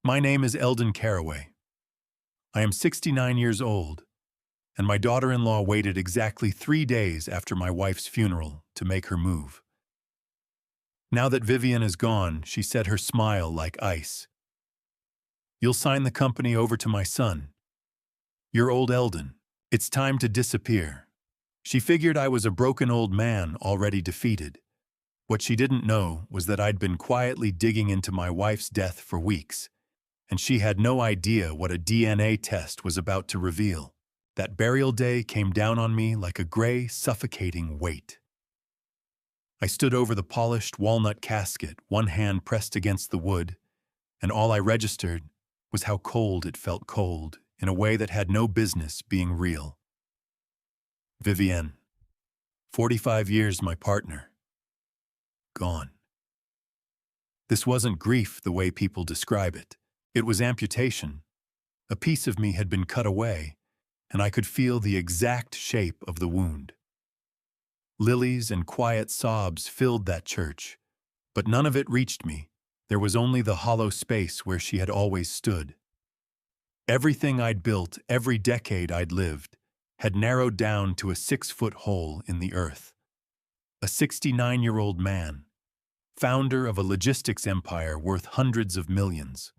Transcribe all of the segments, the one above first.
My name is Eldon Caraway. I am 69 years old, and my daughter-in-law waited exactly 3 days after my wife's funeral to make her move. Now that Vivian is gone, she said, her smile like ice. "You'll sign the company over to my son. Your old Eldon. It's time to disappear." She figured I was a broken old man already defeated. What she didn't know was that I'd been quietly digging into my wife's death for weeks, and she had no idea what a DNA test was about to reveal. That burial day came down on me like a gray, suffocating weight. I stood over the polished walnut casket, one hand pressed against the wood, and all I registered was how cold it felt, cold in a way that had no business being real. Vivienne, 45 years my partner, gone. This wasn't grief the way people describe it. It was amputation. A piece of me had been cut away, and I could feel the exact shape of the wound. Lilies and quiet sobs filled that church, but none of it reached me. There was only the hollow space where she had always stood. Everything I'd built, every decade I'd lived, had narrowed down to a 6-foot hole in the earth. A 69-year-old man, founder of a logistics empire worth hundreds of millions,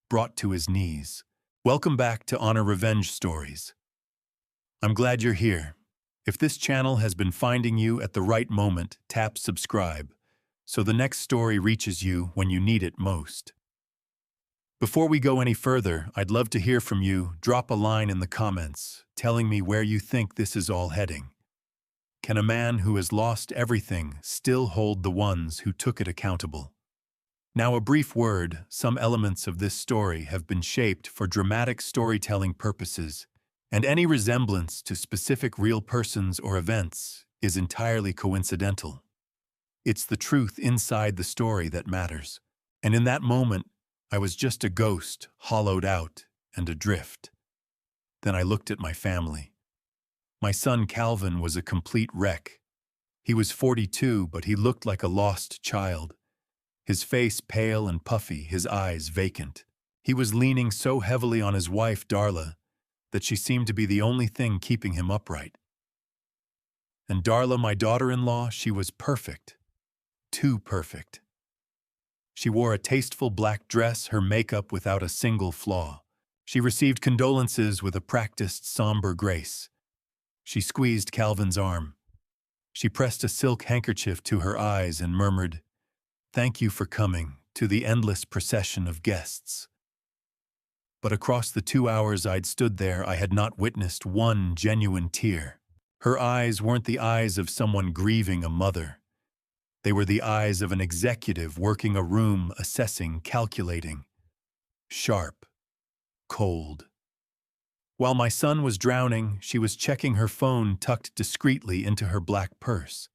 brought to his knees. Welcome back to Honor Revenge Stories. I'm glad you're here. If this channel has been finding you at the right moment, tap subscribe, so the next story reaches you when you need it most. Before we go any further, I'd love to hear from you. Drop a line in the comments, telling me where you think this is all heading. Can a man who has lost everything still hold the ones who took it accountable? Now a brief word, some elements of this story have been shaped for dramatic storytelling purposes, and any resemblance to specific real persons or events is entirely coincidental. It's the truth inside the story that matters, and in that moment, I was just a ghost, hollowed out and adrift. Then I looked at my family. My son Calvin was a complete wreck. He was 42, but he looked like a lost child. His face pale and puffy, his eyes vacant. He was leaning so heavily on his wife, Darla, that she seemed to be the only thing keeping him upright. And Darla, my daughter-in-law, she was perfect. Too perfect. She wore a tasteful black dress, her makeup without a single flaw. She received condolences with a practiced, somber grace. She squeezed Calvin's arm. She pressed a silk handkerchief to her eyes and murmured, "Thank you for coming to the endless procession of guests." But across the 2 hours I'd stood there, I had not witnessed one genuine tear. Her eyes weren't the eyes of someone grieving a mother. They were the eyes of an executive working a room, assessing, calculating. Sharp. Cold. While my son was drowning, she was checking her phone tucked discreetly into her black purse.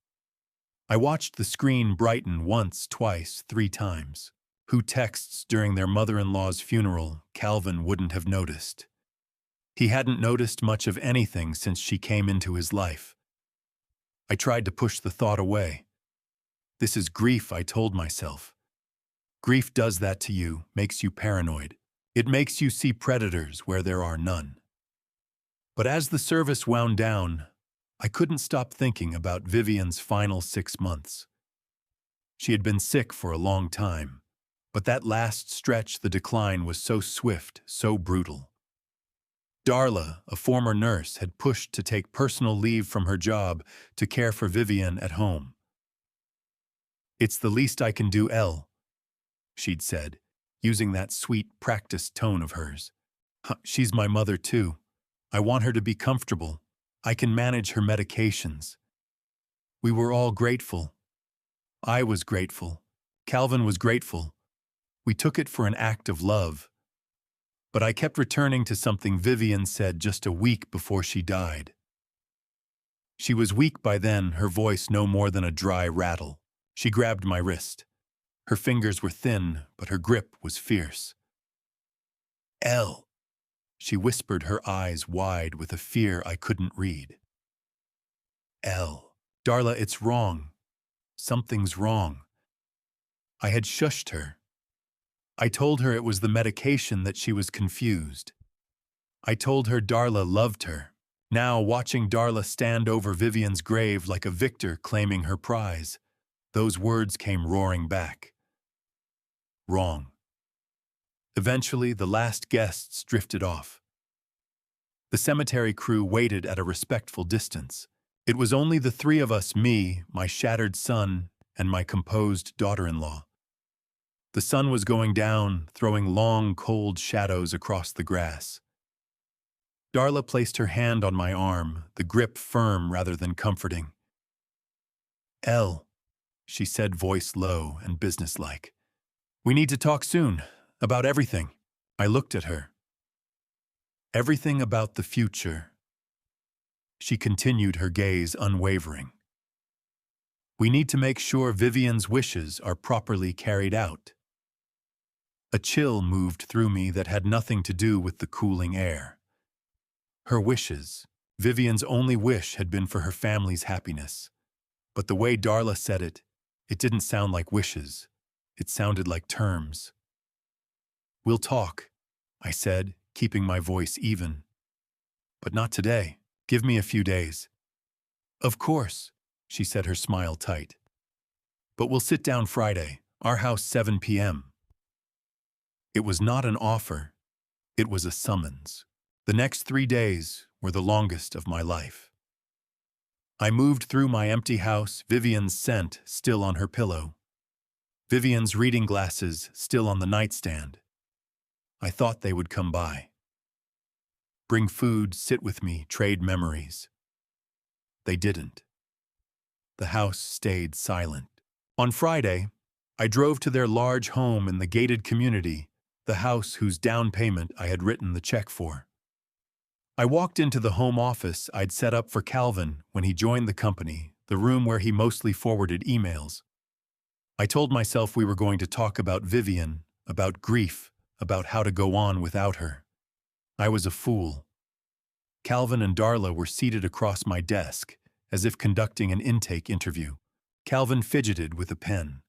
I watched the screen brighten once, twice, 3 times. Who texts during their mother-in-law's funeral, Calvin wouldn't have noticed. He hadn't noticed much of anything since she came into his life. I tried to push the thought away. This is grief, I told myself. Grief does that to you, makes you paranoid. It makes you see predators where there are none. But as the service wound down, I couldn't stop thinking about Vivian's final 6 months. She had been sick for a long time, but that last stretch, the decline was so swift, so brutal. Darla, a former nurse, had pushed to take personal leave from her job to care for Vivian at home. "It's the least I can do, Elle," she'd said, using that sweet, practiced tone of hers. "She's my mother, too. I want her to be comfortable. I can manage her medications." We were all grateful. I was grateful. Calvin was grateful. We took it for an act of love. But I kept returning to something Vivian said just a week before she died. She was weak by then, her voice no more than a dry rattle. She grabbed my wrist. Her fingers were thin, but her grip was fierce. "Elle," she whispered, her eyes wide with a fear I couldn't read. "Elle." "Darla, it's wrong. Something's wrong." I had shushed her. I told her it was the medication that she was confused. I told her Darla loved her. Now, watching Darla stand over Vivian's grave like a victor claiming her prize, those words came roaring back. Wrong. Eventually, the last guests drifted off. The cemetery crew waited at a respectful distance. It was only the three of us, me, my shattered son, and my composed daughter-in-law. The sun was going down, throwing long, cold shadows across the grass. Darla placed her hand on my arm, the grip firm rather than comforting. "Elle," she said, voice low and businesslike. "We need to talk soon, about everything." I looked at her. "Everything about the future." She continued, her gaze unwavering. "We need to make sure Vivian's wishes are properly carried out." A chill moved through me that had nothing to do with the cooling air. Her wishes. Vivian's only wish had been for her family's happiness. But the way Darla said it, it didn't sound like wishes. It sounded like terms. "We'll talk," I said, keeping my voice even. "But not today. Give me a few days." "Of course," she said, her smile tight. "But we'll sit down Friday, our house 7 p.m. It was not an offer. It was a summons. The next 3 days were the longest of my life. I moved through my empty house, Vivian's scent still on her pillow. Vivian's reading glasses still on the nightstand. I thought they would come by. Bring food, sit with me, trade memories. They didn't. The house stayed silent. On Friday, I drove to their large home in the gated community, the house whose down payment I had written the check for. I walked into the home office I'd set up for Calvin when he joined the company, the room where he mostly forwarded emails. I told myself we were going to talk about Vivian, about grief, about how to go on without her. I was a fool. Calvin and Darla were seated across my desk, as if conducting an intake interview. Calvin fidgeted with a pen.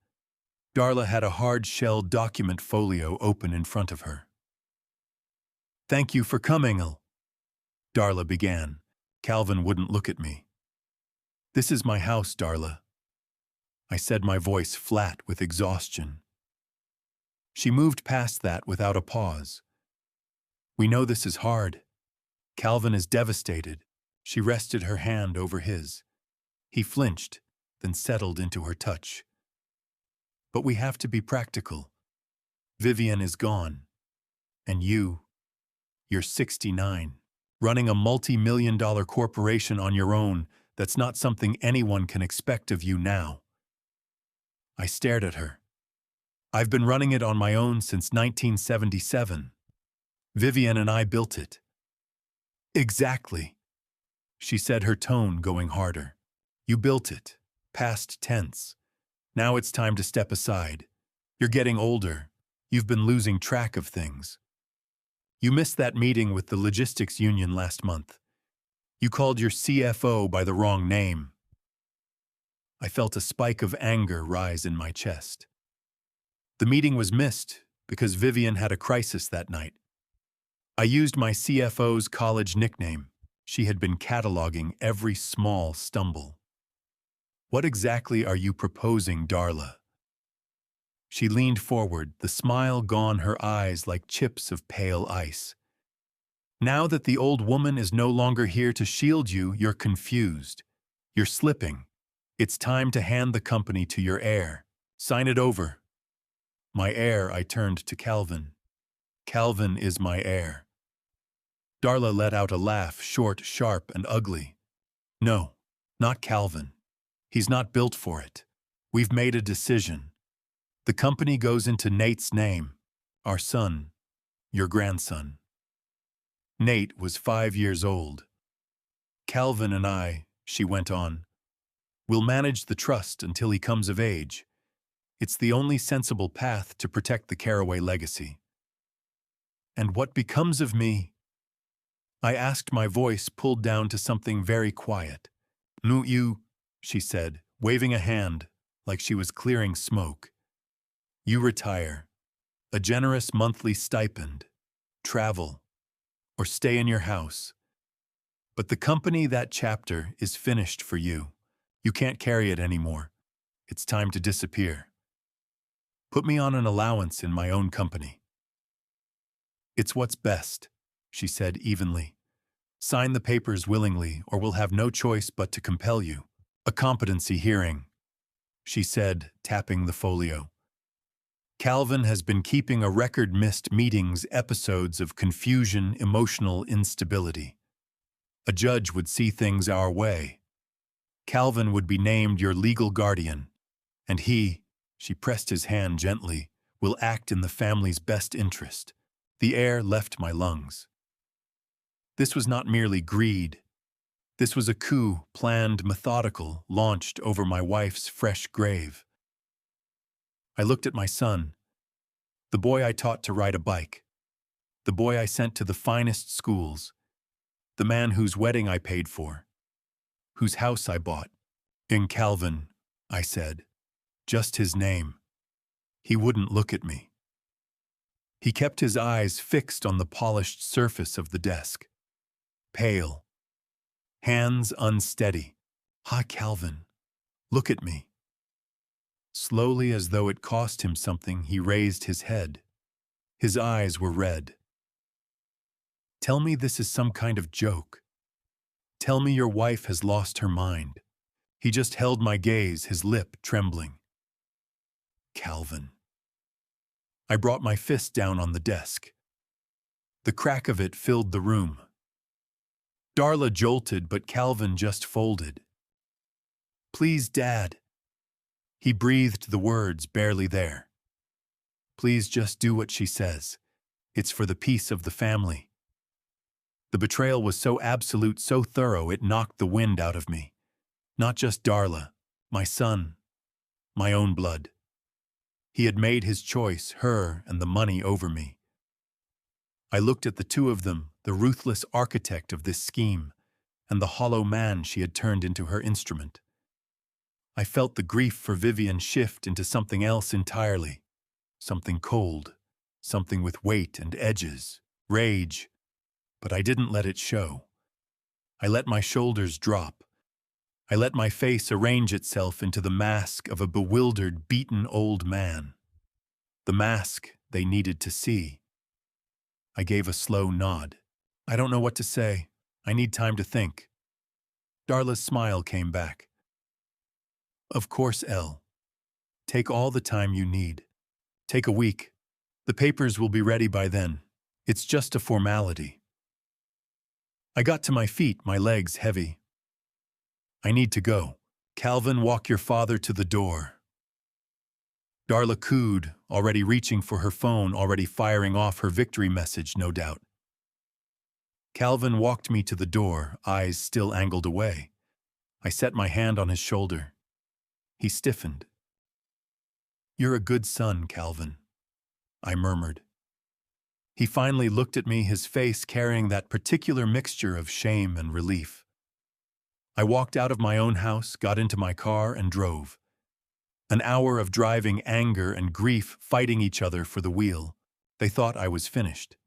Darla had a hard-shelled document folio open in front of her. "Thank you for coming," Darla began. Calvin wouldn't look at me. "This is my house, Darla." I said, my voice flat with exhaustion. She moved past that without a pause. "We know this is hard. Calvin is devastated." She rested her hand over his. He flinched, then settled into her touch. "But we have to be practical. Vivian is gone. And you're 69. Running a multi-million-dollar corporation on your own, that's not something anyone can expect of you now." I stared at her. "I've been running it on my own since 1977. Vivian and I built it." "Exactly," she said, her tone going harder. "You built it. Past tense. Now it's time to step aside. You're getting older. You've been losing track of things. You missed that meeting with the logistics union last month. You called your CFO by the wrong name." I felt a spike of anger rise in my chest. The meeting was missed because Vivian had a crisis that night. I used my CFO's college nickname. She had been cataloging every small stumble. "What exactly are you proposing, Darla?" She leaned forward, the smile gone, her eyes like chips of pale ice. "Now that the old woman is no longer here to shield you, you're confused. You're slipping. It's time to hand the company to your heir. Sign it over." "My heir," I turned to Calvin. "Calvin is my heir." Darla let out a laugh, short, sharp, and ugly. "No, not Calvin. He's not built for it. We've made a decision. The company goes into Nate's name, our son, your grandson." Nate was 5 years old. "Calvin and I," she went on, "will manage the trust until he comes of age. It's the only sensible path to protect the Caraway legacy." "And what becomes of me?" I asked, my voice pulled down to something very quiet. "No, you," she said, waving a hand like she was clearing smoke. "You retire. a generous monthly stipend, travel, or stay in your house. But the company, that chapter, is finished for you. You can't carry it anymore. It's time to disappear. Put me on an allowance in my own company. It's what's best, she said evenly. Sign the papers willingly, or we'll have no choice but to compel you. A competency hearing, she said, tapping the folio. Calvin has been keeping a record, missed meetings, episodes of confusion, emotional instability. A judge would see things our way. Calvin would be named your legal guardian, and he, she pressed his hand gently, will act in the family's best interest. The air left my lungs. This was not merely greed. This was a coup, planned, methodical, launched over my wife's fresh grave. I looked at my son, the boy I taught to ride a bike, the boy I sent to the finest schools, the man whose wedding I paid for, whose house I bought. In Calvin, I said, just his name. He wouldn't look at me. He kept his eyes fixed on the polished surface of the desk. Pale, hands unsteady. "Ha, Calvin, look at me." Slowly, as though it cost him something, he raised his head. His eyes were red. "Tell me this is some kind of joke. Tell me your wife has lost her mind." He just held my gaze, his lip trembling. Calvin. I brought my fist down on the desk. The crack of it filled the room. Darla jolted, but Calvin just folded. "Please, Dad." He breathed the words, barely there. "Please just do what she says. It's for the peace of the family." The betrayal was so absolute, so thorough, it knocked the wind out of me. Not just Darla, my son, my own blood. He had made his choice, her and the money over me. I looked at the two of them, the ruthless architect of this scheme, and the hollow man she had turned into her instrument. I felt the grief for Vivian shift into something else entirely, something cold, something with weight and edges, rage, but I didn't let it show. I let my shoulders drop. I let my face arrange itself into the mask of a bewildered, beaten old man. The mask they needed to see. I gave a slow nod. "I don't know what to say. I need time to think." Darla's smile came back. "Of course, Elle. Take all the time you need. Take a week. The papers will be ready by then. It's just a formality." I got to my feet, my legs heavy. "I need to go. Calvin, walk your father to the door." Darla cooed, already reaching for her phone, already firing off her victory message, no doubt. Calvin walked me to the door, eyes still angled away. I set my hand on his shoulder. He stiffened. "You're a good son, Calvin," I murmured. He finally looked at me, his face carrying that particular mixture of shame and relief. I walked out of my own house, got into my car, and drove. An hour of driving, anger and grief fighting each other for the wheel. They thought I was finished.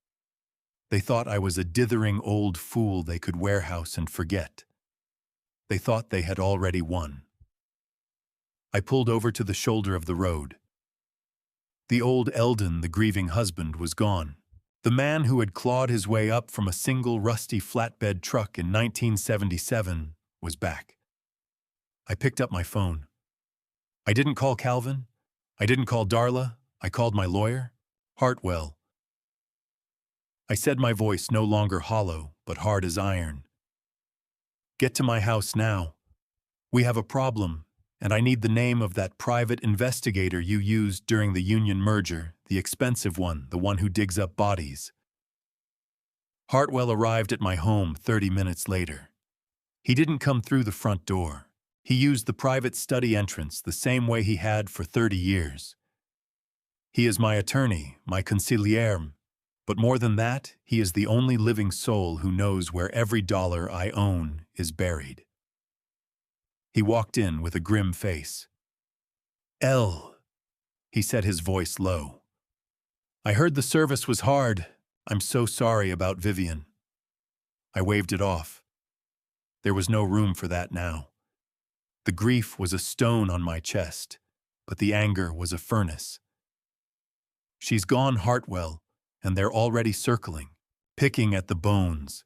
They thought I was a dithering old fool they could warehouse and forget. They thought they had already won. I pulled over to the shoulder of the road. The old Eldon, the grieving husband, was gone. The man who had clawed his way up from a single rusty flatbed truck in 1977 was back. I picked up my phone. I didn't call Calvin. I didn't call Darla. I called my lawyer, Hartwell. I said, my voice no longer hollow, but hard as iron. "Get to my house now. We have a problem, and I need the name of that private investigator you used during the union merger, the expensive one, the one who digs up bodies." Hartwell arrived at my home 30 minutes later. He didn't come through the front door. He used the private study entrance the same way he had for 30 years. He is my attorney, my consigliere, but more than that, he is the only living soul who knows where every dollar I own is buried. He walked in with a grim face. "Elle," he said, his voice low. I heard the service was hard. I'm so sorry about Vivian. I waved it off. There was no room for that now. The grief was a stone on my chest, but the anger was a furnace. She's gone, Hartwell, and they're already circling, picking at the bones.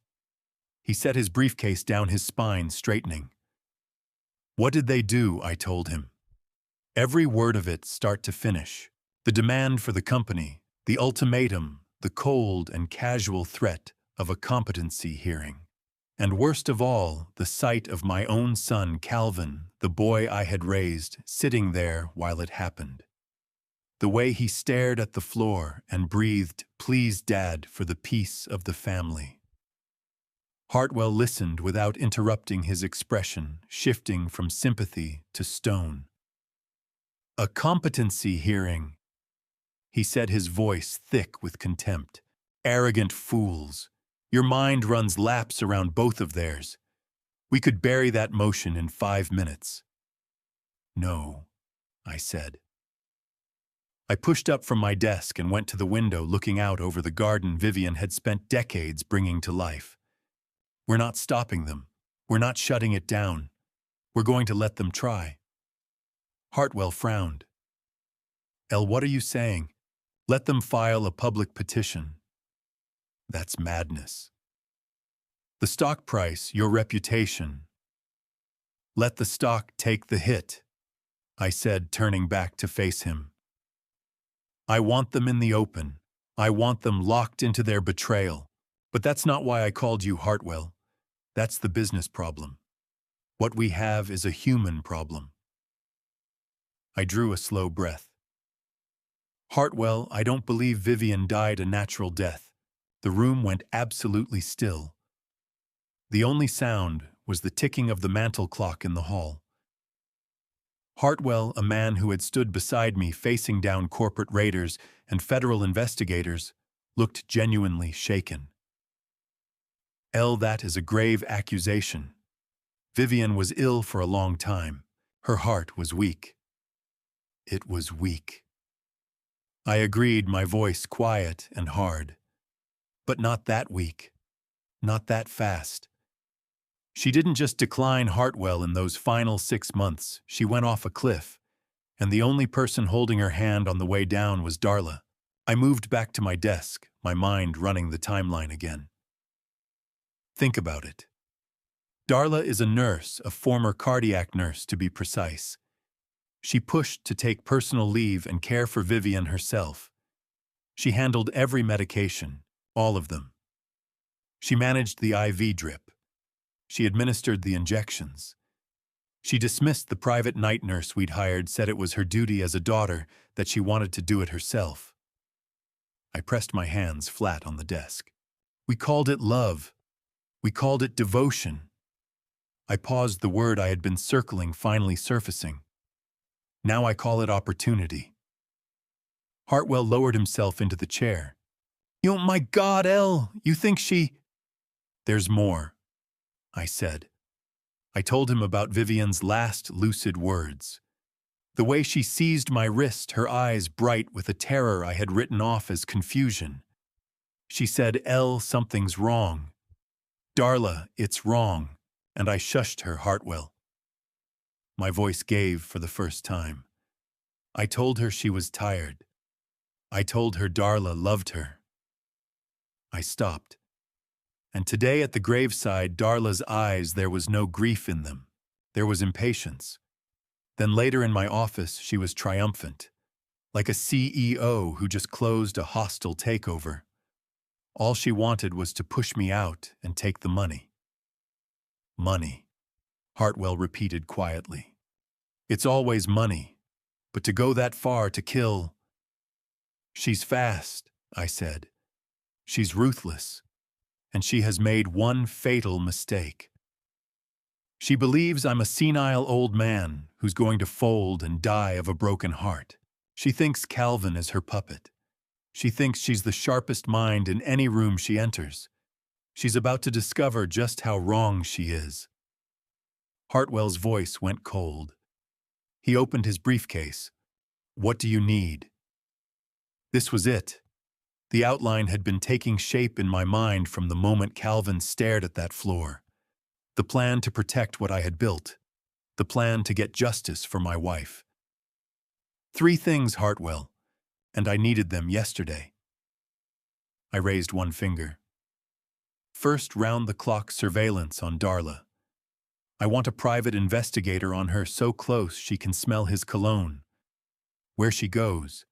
He set his briefcase down his spine, straightening. What did they do? I told him. Every word of it, start to finish. The demand for the company, the ultimatum, the cold and casual threat of a competency hearing. And worst of all, the sight of my own son, Calvin, the boy I had raised, sitting there while it happened. The way he stared at the floor and breathed, "Please, Dad," for the peace of the family. Hartwell listened without interrupting, his expression shifting from sympathy to stone. A competency hearing, he said, his voice thick with contempt. Arrogant fools. Your mind runs laps around both of theirs. We could bury that motion in 5 minutes. No, I said. I pushed up from my desk and went to the window, looking out over the garden Vivian had spent decades bringing to life. We're not stopping them. We're not shutting it down. We're going to let them try. Hartwell frowned. El, what are you saying? Let them file a public petition. That's madness. The stock price, your reputation. Let the stock take the hit, I said, turning back to face him. I want them in the open. I want them locked into their betrayal. But that's not why I called you, Hartwell. That's the business problem. What we have is a human problem. I drew a slow breath. Hartwell, I don't believe Vivian died a natural death. The room went absolutely still. The only sound was the ticking of the mantel clock in the hall. Hartwell, a man who had stood beside me facing down corporate raiders and federal investigators, looked genuinely shaken. El, that is a grave accusation. Vivian was ill for a long time. Her heart was weak. It was weak. I agreed, my voice quiet and hard. But not that weak. Not that fast. She didn't just decline, Hartwell, in those final 6 months. She went off a cliff, and the only person holding her hand on the way down was Darla. I moved back to my desk, my mind running the timeline again. Think about it. Darla is a nurse, a former cardiac nurse to be precise. She pushed to take personal leave and care for Vivian herself. She handled every medication, all of them. She managed the IV drip. She administered the injections. She dismissed the private night nurse we'd hired, said it was her duty as a daughter, that she wanted to do it herself. I pressed my hands flat on the desk. We called it love. We called it devotion. I paused, the word I had been circling finally surfacing. Now I call it opportunity. Hartwell lowered himself into the chair. Oh my God, El, you think she... There's more, I said. I told him about Vivian's last lucid words. The way she seized my wrist, her eyes bright with a terror I had written off as confusion. She said, El, something's wrong. Darla, it's wrong. And I shushed her, Hartwell. My voice gave for the first time. I told her she was tired. I told her Darla loved her. I stopped. And today at the graveside, Darla's eyes, there was no grief in them. There was impatience. Then later in my office, she was triumphant, like a CEO who just closed a hostile takeover. All she wanted was to push me out and take the money. Money, Hartwell repeated quietly. It's always money, but to go that far to kill... She's fast, I said. She's ruthless, and she has made one fatal mistake. She believes I'm a senile old man who's going to fold and die of a broken heart. She thinks Calvin is her puppet. She thinks she's the sharpest mind in any room she enters. She's about to discover just how wrong she is. Hartwell's voice went cold. He opened his briefcase. What do you need? This was it. The outline had been taking shape in my mind from the moment Calvin stared at that floor. The plan to protect what I had built. The plan to get justice for my wife. 3 things, Hartwell, and I needed them yesterday. I raised one finger. First, round-the-clock surveillance on Darla. I want a private investigator on her so close she can smell his cologne. Where she goes.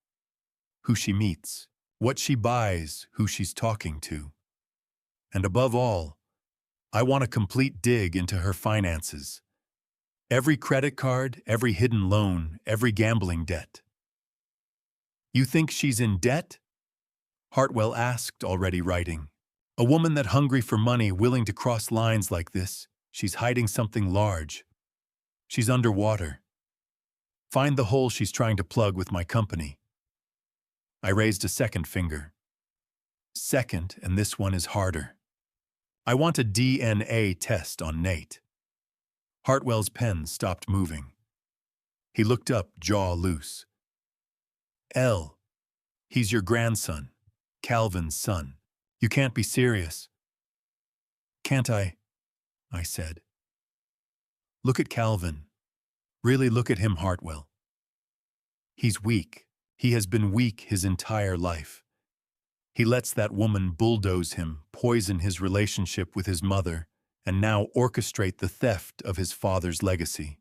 Who she meets. What she buys, who she's talking to. And above all, I want a complete dig into her finances. Every credit card, every hidden loan, every gambling debt. You think she's in debt? Hartwell asked, already writing. A woman that hungry for money, willing to cross lines like this, she's hiding something large. She's underwater. Find the hole she's trying to plug with my company. I raised a second finger. Second, and this one is harder. I want a DNA test on Nate. Hartwell's pen stopped moving. He looked up, jaw loose. L. He's your grandson, Calvin's son. You can't be serious. Can't I said. Look at Calvin. Really look at him, Hartwell. He's weak. He has been weak his entire life. He lets that woman bulldoze him, poison his relationship with his mother, and now orchestrate the theft of his father's legacy.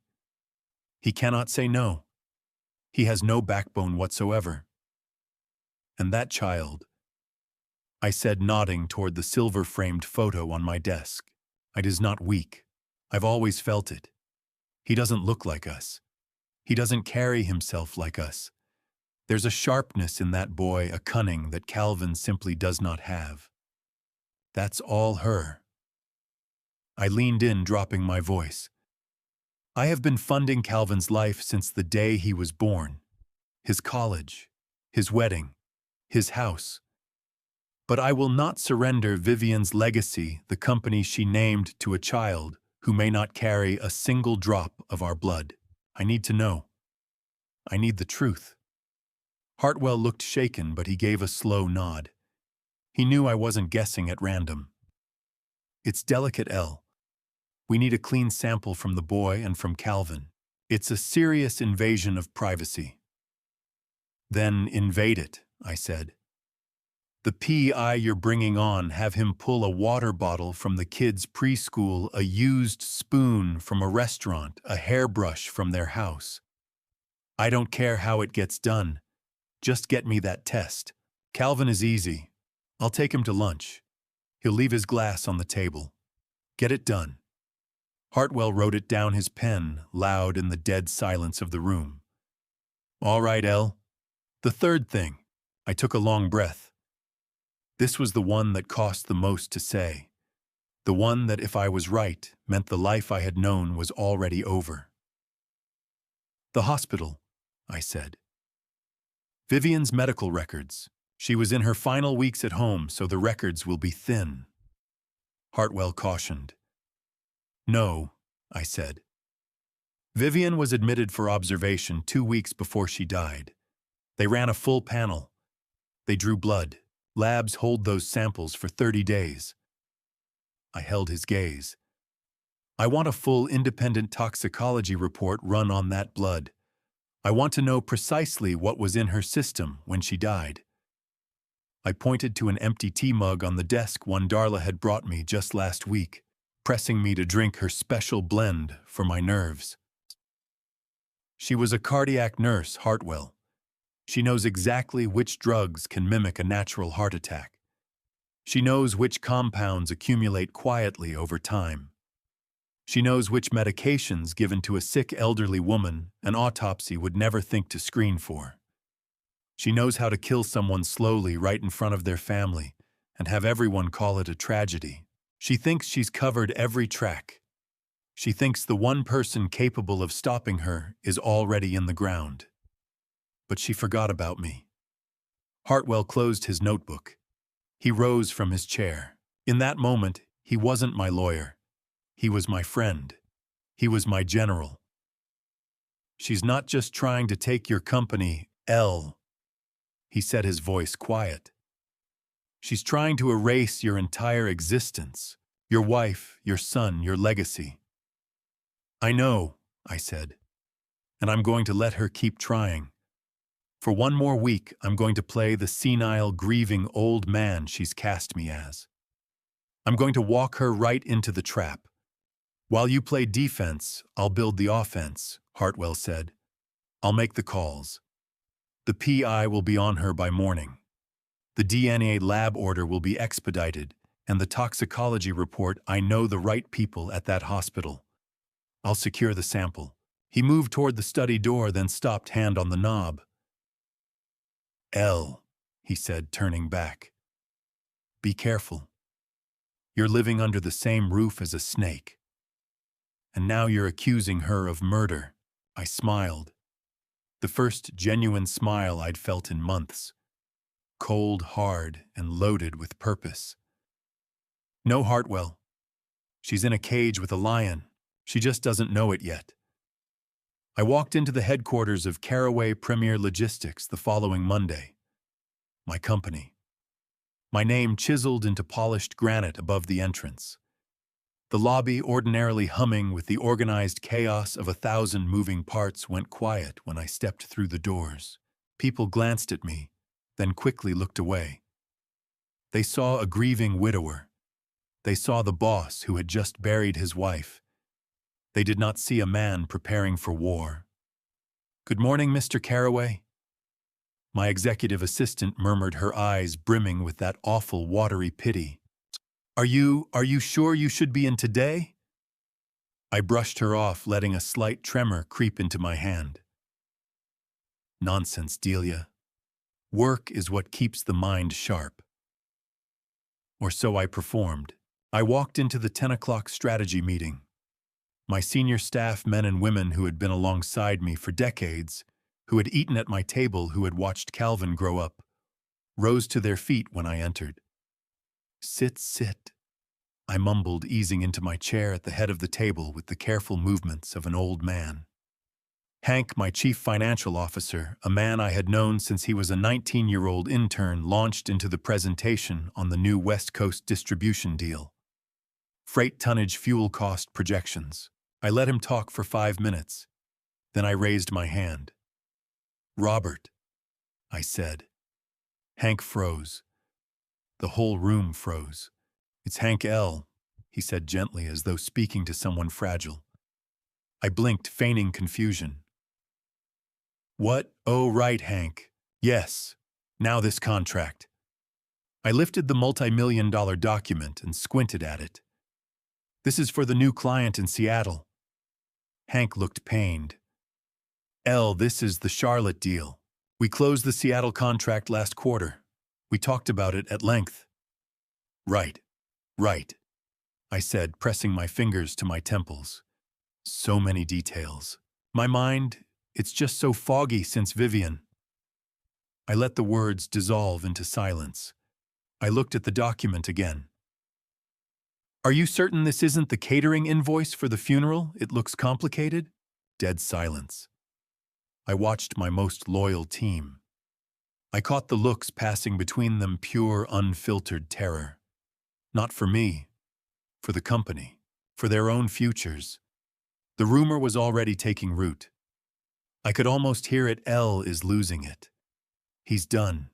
He cannot say no. He has no backbone whatsoever. And that child, I said, nodding toward the silver-framed photo on my desk, it is not weak. I've always felt it. He doesn't look like us. He doesn't carry himself like us. There's a sharpness in that boy, a cunning that Calvin simply does not have. That's all her. I leaned in, dropping my voice. I have been funding Calvin's life since the day he was born. His college, his wedding, his house. But I will not surrender Vivian's legacy, the company she named, to a child who may not carry a single drop of our blood. I need to know. I need the truth. Hartwell looked shaken, but he gave a slow nod. He knew I wasn't guessing at random. It's delicate, L. We need a clean sample from the boy and from Calvin. It's a serious invasion of privacy. Then invade it, I said. The PI you're bringing on, have him pull a water bottle from the kids' preschool, a used spoon from a restaurant, a hairbrush from their house. I don't care how it gets done. Just get me that test. Calvin is easy. I'll take him to lunch. He'll leave his glass on the table. Get it done. Hartwell wrote it down, his pen loud in the dead silence of the room. All right, L. The third thing. I took a long breath. This was the one that cost the most to say. The one that, if I was right, meant the life I had known was already over. The hospital, I said. Vivian's medical records. She was in her final weeks at home, so the records will be thin. Hartwell cautioned. No, I said. Vivian was admitted for observation 2 weeks before she died. They ran a full panel. They drew blood. Labs hold those samples for 30 days. I held his gaze. I want a full independent toxicology report run on that blood. I want to know precisely what was in her system when she died. I pointed to an empty tea mug on the desk one Darla had brought me just last week, pressing me to drink her special blend for my nerves. She was a cardiac nurse, Hartwell. She knows exactly which drugs can mimic a natural heart attack. She knows which compounds accumulate quietly over time. She knows which medications given to a sick elderly woman an autopsy would never think to screen for. She knows how to kill someone slowly right in front of their family and have everyone call it a tragedy. She thinks she's covered every track. She thinks the one person capable of stopping her is already in the ground. But she forgot about me. Hartwell closed his notebook. He rose from his chair. In that moment, he wasn't my lawyer. He was my friend. He was my general. She's not just trying to take your company, L. He said, his voice quiet. She's trying to erase your entire existence, your wife, your son, your legacy. I know, I said, and I'm going to let her keep trying. For one more week, I'm going to play the senile, grieving old man she's cast me as. I'm going to walk her right into the trap. While you play defense, I'll build the offense, Hartwell said. I'll make the calls. The PI will be on her by morning. The DNA lab order will be expedited, and the toxicology report, I know the right people at that hospital. I'll secure the sample. He moved toward the study door, then stopped, hand on the knob. Elle, he said, turning back. Be careful. You're living under the same roof as a snake. And now you're accusing her of murder. I smiled. The first genuine smile I'd felt in months. Cold, hard, and loaded with purpose. No, Hartwell. She's in a cage with a lion. She just doesn't know it yet. I walked into the headquarters of Caraway Premier Logistics the following Monday. My company. My name chiseled into polished granite above the entrance. The lobby, ordinarily humming with the organized chaos of 1,000 moving parts, went quiet when I stepped through the doors. People glanced at me, then quickly looked away. They saw a grieving widower. They saw the boss who had just buried his wife. They did not see a man preparing for war. Good morning, Mr. Caraway. My executive assistant murmured, her eyes brimming with that awful watery pity. Are you sure you should be in today? I brushed her off, letting a slight tremor creep into my hand. Nonsense, Delia. Work is what keeps the mind sharp. Or so I performed. I walked into the 10 o'clock strategy meeting. My senior staff, men and women who had been alongside me for decades, who had eaten at my table, who had watched Calvin grow up, rose to their feet when I entered. Sit, I mumbled, easing into my chair at the head of the table with the careful movements of an old man. Hank, my chief financial officer, a man I had known since he was a 19-year-old intern, launched into the presentation on the new West Coast distribution deal. Freight tonnage, fuel cost projections. I let him talk for 5 minutes. Then I raised my hand. Robert, I said. Hank froze. The whole room froze. It's Hank L., he said gently, as though speaking to someone fragile. I blinked, feigning confusion. What? Oh, right, Hank. Yes. Now this contract. I lifted the multi-million-dollar document and squinted at it. This is for the new client in Seattle. Hank looked pained. L., this is the Charlotte deal. We closed the Seattle contract last quarter. We talked about it at length. Right, I said, pressing my fingers to my temples. So many details. My mind, it's just so foggy since Vivian. I let the words dissolve into silence. I looked at the document again. Are you certain this isn't the catering invoice for the funeral? It looks complicated. Dead silence. I watched my most loyal team. I caught the looks passing between them, pure, unfiltered terror. Not for me, for the company, for their own futures. The rumor was already taking root. I could almost hear it. L is losing it. He's done.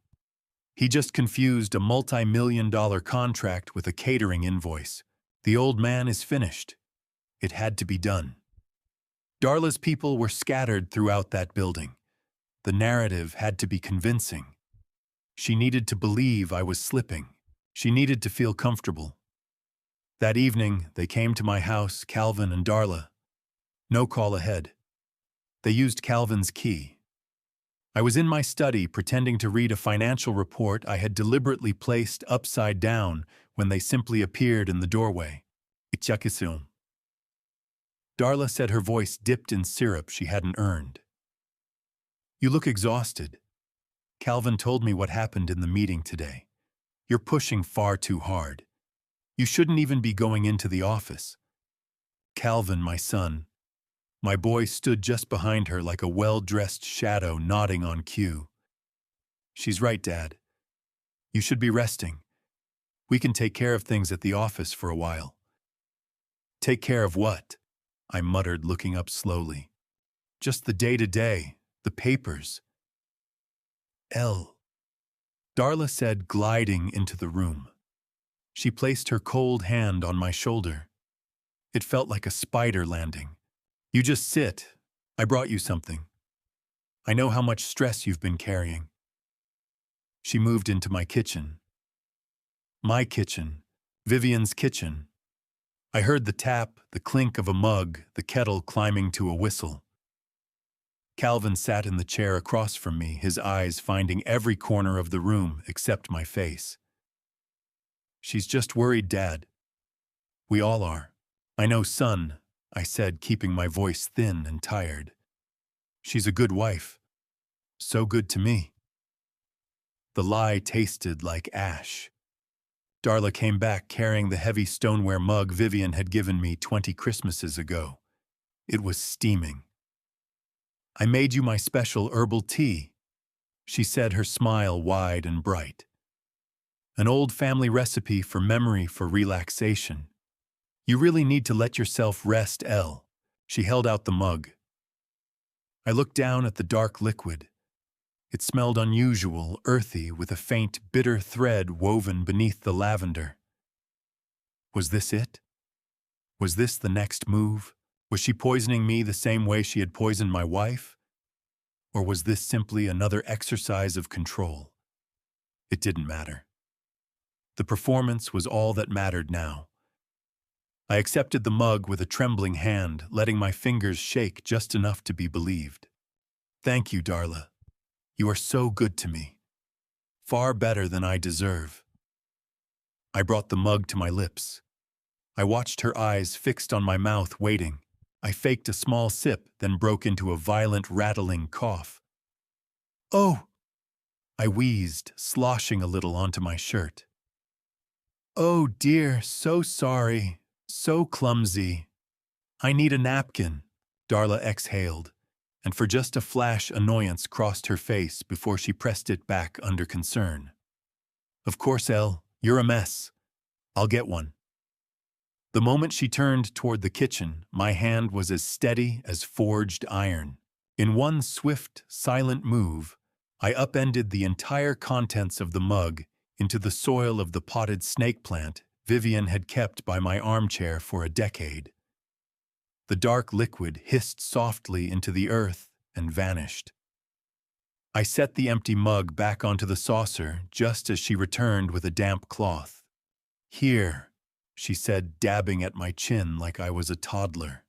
He just confused a multi-million-dollar contract with a catering invoice. The old man is finished. It had to be done. Darla's people were scattered throughout that building. The narrative had to be convincing. She needed to believe I was slipping. She needed to feel comfortable. That evening, they came to my house, Calvin and Darla. No call ahead. They used Calvin's key. I was in my study pretending to read a financial report I had deliberately placed upside down when they simply appeared in the doorway. Darla said, her voice dipped in syrup she hadn't earned. You look exhausted. Calvin told me what happened in the meeting today. You're pushing far too hard. You shouldn't even be going into the office. Calvin, my son. My boy stood just behind her like a well-dressed shadow, nodding on cue. She's right, Dad. You should be resting. We can take care of things at the office for a while. Take care of what? I muttered, looking up slowly. Just the day-to-day, the papers. Elle, Darla said, gliding into the room. She placed her cold hand on my shoulder. It felt like a spider landing. You just sit. I brought you something. I know how much stress you've been carrying. She moved into my kitchen. My kitchen. Vivian's kitchen. I heard the tap, the clink of a mug, the kettle climbing to a whistle. Calvin sat in the chair across from me, his eyes finding every corner of the room except my face. She's just worried, Dad. We all are. I know, son, I said, keeping my voice thin and tired. She's a good wife. So good to me. The lie tasted like ash. Darla came back carrying the heavy stoneware mug Vivian had given me 20 Christmases ago. It was steaming. I made you my special herbal tea, she said, her smile wide and bright. An old family recipe for memory, for relaxation. You really need to let yourself rest, Elle. She held out the mug. I looked down at the dark liquid. It smelled unusual, earthy, with a faint, bitter thread woven beneath the lavender. Was this it? Was this the next move? Was she poisoning me the same way she had poisoned my wife? Or was this simply another exercise of control? It didn't matter. The performance was all that mattered now. I accepted the mug with a trembling hand, letting my fingers shake just enough to be believed. Thank you, Darla. You are so good to me. Far better than I deserve. I brought the mug to my lips. I watched her eyes fixed on my mouth, waiting. I faked a small sip, then broke into a violent, rattling cough. Oh! I wheezed, sloshing a little onto my shirt. Oh dear, so sorry, so clumsy. I need a napkin, Darla exhaled, and for just a flash annoyance crossed her face before she pressed it back under concern. Of course, Elle, you're a mess. I'll get one. The moment she turned toward the kitchen, my hand was as steady as forged iron. In one swift, silent move, I upended the entire contents of the mug into the soil of the potted snake plant Vivian had kept by my armchair for a decade. The dark liquid hissed softly into the earth and vanished. I set the empty mug back onto the saucer just as she returned with a damp cloth. Here, she said, dabbing at my chin like I was a toddler.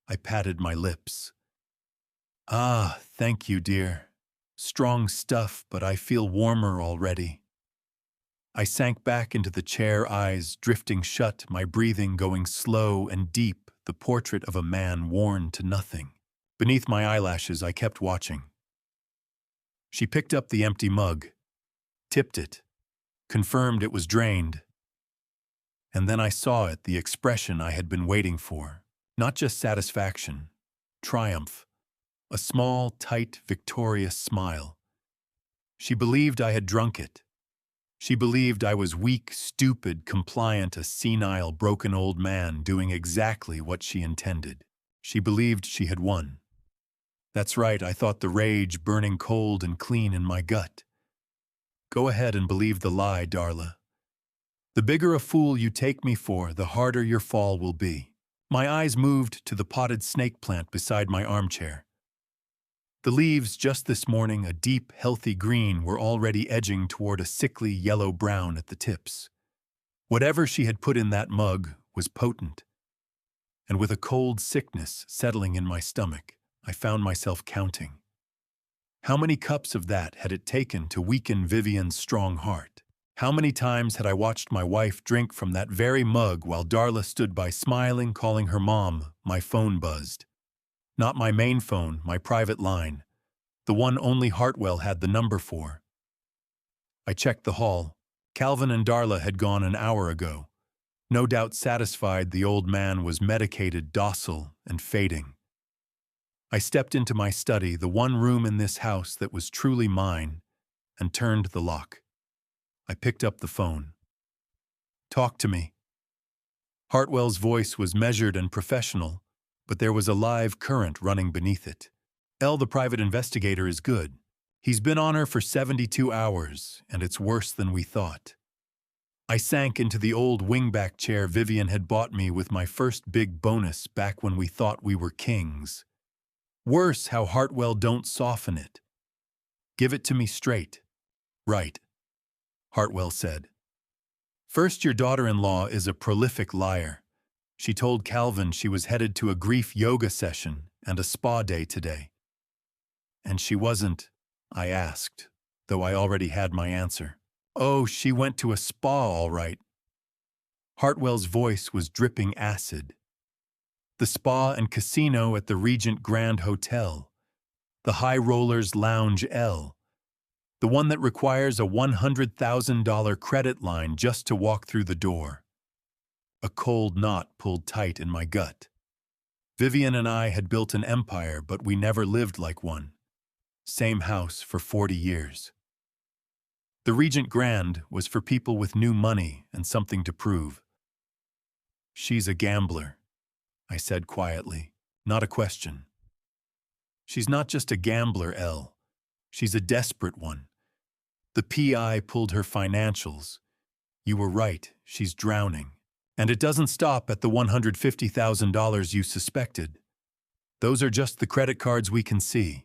I patted my lips. Ah, thank you, dear. Strong stuff, but I feel warmer already. I sank back into the chair, eyes drifting shut, my breathing going slow and deep, the portrait of a man worn to nothing. Beneath my eyelashes, I kept watching. She picked up the empty mug, tipped it, confirmed it was drained. And then I saw it, the expression I had been waiting for. Not just satisfaction, triumph, a small, tight, victorious smile. She believed I had drunk it. She believed I was weak, stupid, compliant, a senile, broken old man doing exactly what she intended. She believed she had won. That's right, I thought, the rage burning cold and clean in my gut. Go ahead and believe the lie, Darla. The bigger a fool you take me for, the harder your fall will be. My eyes moved to the potted snake plant beside my armchair. The leaves, just this morning a deep, healthy green, were already edging toward a sickly yellow-brown at the tips. Whatever she had put in that mug was potent. And with a cold sickness settling in my stomach, I found myself counting. How many cups of that had it taken to weaken Vivian's strong heart? How many times had I watched my wife drink from that very mug while Darla stood by smiling, calling her mom? My phone buzzed. Not my main phone, my private line, the one only Hartwell had the number for. I checked the hall. Calvin and Darla had gone an hour ago. No doubt satisfied the old man was medicated, docile, and fading. I stepped into my study, the one room in this house that was truly mine, and turned the lock. I picked up the phone. Talk to me. Hartwell's voice was measured and professional, but there was a live current running beneath it. El, the private investigator, is good. He's been on her for 72 hours, and it's worse than we thought. I sank into the old wingback chair Vivian had bought me with my first big bonus back when we thought we were kings. Worse how Hartwell don't soften it. Give it to me straight. Right, Hartwell said. First, your daughter-in-law is a prolific liar. She told Calvin she was headed to a grief yoga session and a spa day today. And she wasn't, I asked, though I already had my answer. Oh, she went to a spa, all right. Hartwell's voice was dripping acid. The spa and casino at the Regent Grand Hotel. The High Rollers Lounge L. The one that requires a $100,000 credit line just to walk through the door. A cold knot pulled tight in my gut. Vivian and I had built an empire, but we never lived like one. Same house for 40 years. The Regent Grand was for people with new money and something to prove. She's a gambler, I said quietly, not a question. She's not just a gambler, Elle. She's a desperate one. The PI pulled her financials. You were right, she's drowning. And it doesn't stop at the $150,000 you suspected. Those are just the credit cards we can see.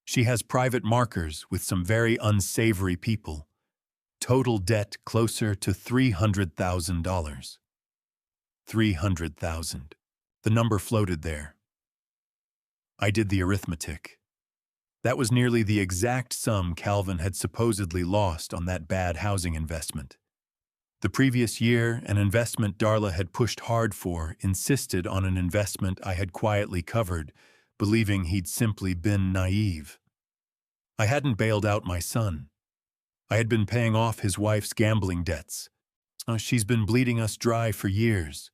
She has private markers with some very unsavory people. Total debt closer to $300,000. 300,000. The number floated there. I did the arithmetic. That was nearly the exact sum Calvin had supposedly lost on that bad housing investment. The previous year, an investment Darla had pushed hard for insisted on an investment I had quietly covered, believing he'd simply been naive. I hadn't bailed out my son. I had been paying off his wife's gambling debts. She's been bleeding us dry for years.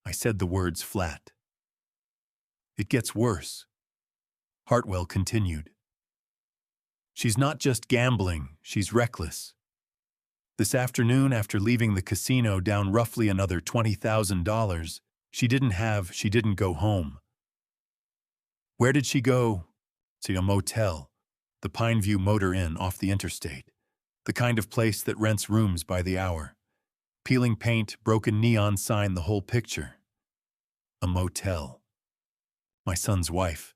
I said the words flat. It gets worse. Hartwell continued. She's not just gambling, she's reckless. This afternoon, after leaving the casino down roughly another $20,000, she didn't go home. Where did she go? To a motel, the Pineview Motor Inn off the interstate, the kind of place that rents rooms by the hour. Peeling paint, broken neon sign, the whole picture. A motel. My son's wife.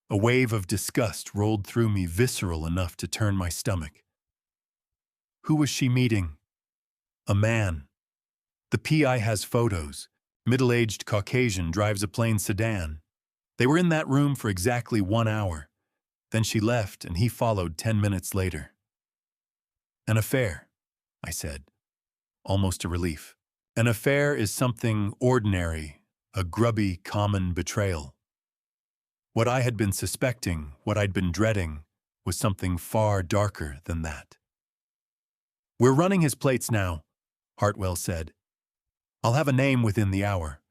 A wave of disgust rolled through me, visceral enough to turn my stomach. Who was she meeting? A man. The PI has photos. Middle-aged Caucasian, drives a plain sedan. They were in that room for exactly 1 hour. Then she left and he followed 10 minutes later. An affair, I said, almost a relief. An affair is something ordinary, a grubby, common betrayal. What I had been suspecting, what I'd been dreading, was something far darker than that. We're running his plates now, Hartwell said. I'll have a name within the hour.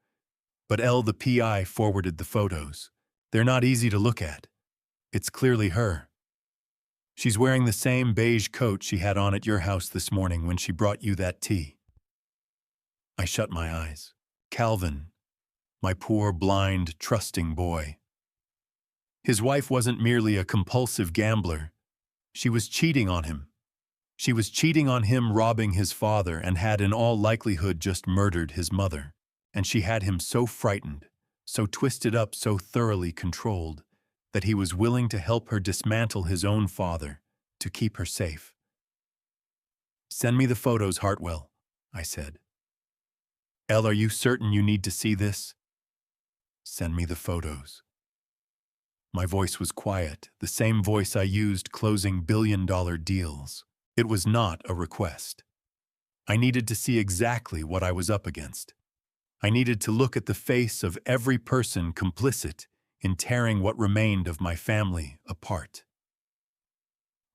But Elle, the PI, forwarded the photos. They're not easy to look at. It's clearly her. She's wearing the same beige coat she had on at your house this morning when she brought you that tea. I shut my eyes. Calvin, my poor, blind, trusting boy. His wife wasn't merely a compulsive gambler. She was cheating on him. She was cheating on him, robbing his father, and had in all likelihood just murdered his mother. And she had him so frightened, so twisted up, so thoroughly controlled, that he was willing to help her dismantle his own father to keep her safe. Send me the photos, Hartwell, I said. Elle, are you certain you need to see this? Send me the photos. My voice was quiet, the same voice I used closing billion-dollar deals. It was not a request. I needed to see exactly what I was up against. I needed to look at the face of every person complicit in tearing what remained of my family apart.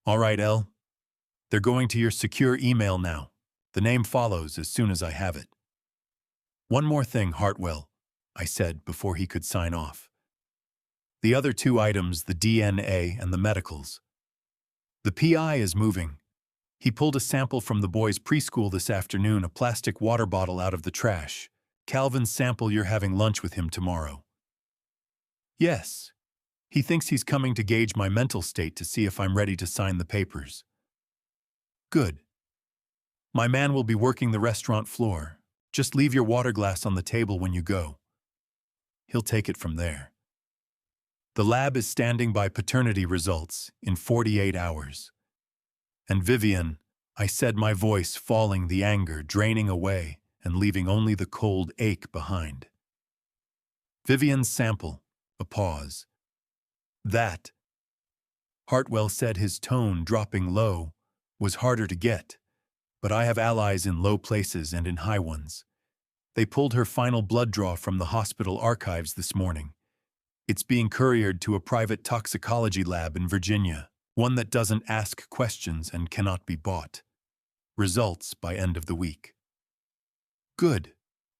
All right, Elle. They're going to your secure email now. The name follows as soon as I have it. One more thing, Hartwell, I said before he could sign off. The other 2 items, the DNA and the medicals. The PI is moving. He pulled a sample from the boys' preschool this afternoon, a plastic water bottle out of the trash. Calvin's sample. You're having lunch with him tomorrow. Yes. He thinks he's coming to gauge my mental state to see if I'm ready to sign the papers. Good. My man will be working the restaurant floor. Just leave your water glass on the table when you go. He'll take it from there. The lab is standing by paternity results in 48 hours. And Vivian, I said, my voice falling, the anger draining away and leaving only the cold ache behind. Vivian's sample, a pause. That, Hartwell said, his tone dropping low, was harder to get, but I have allies in low places and in high ones. They pulled her final blood draw from the hospital archives this morning. It's being couriered to a private toxicology lab in Virginia, one that doesn't ask questions and cannot be bought. Results by end of the week. Good,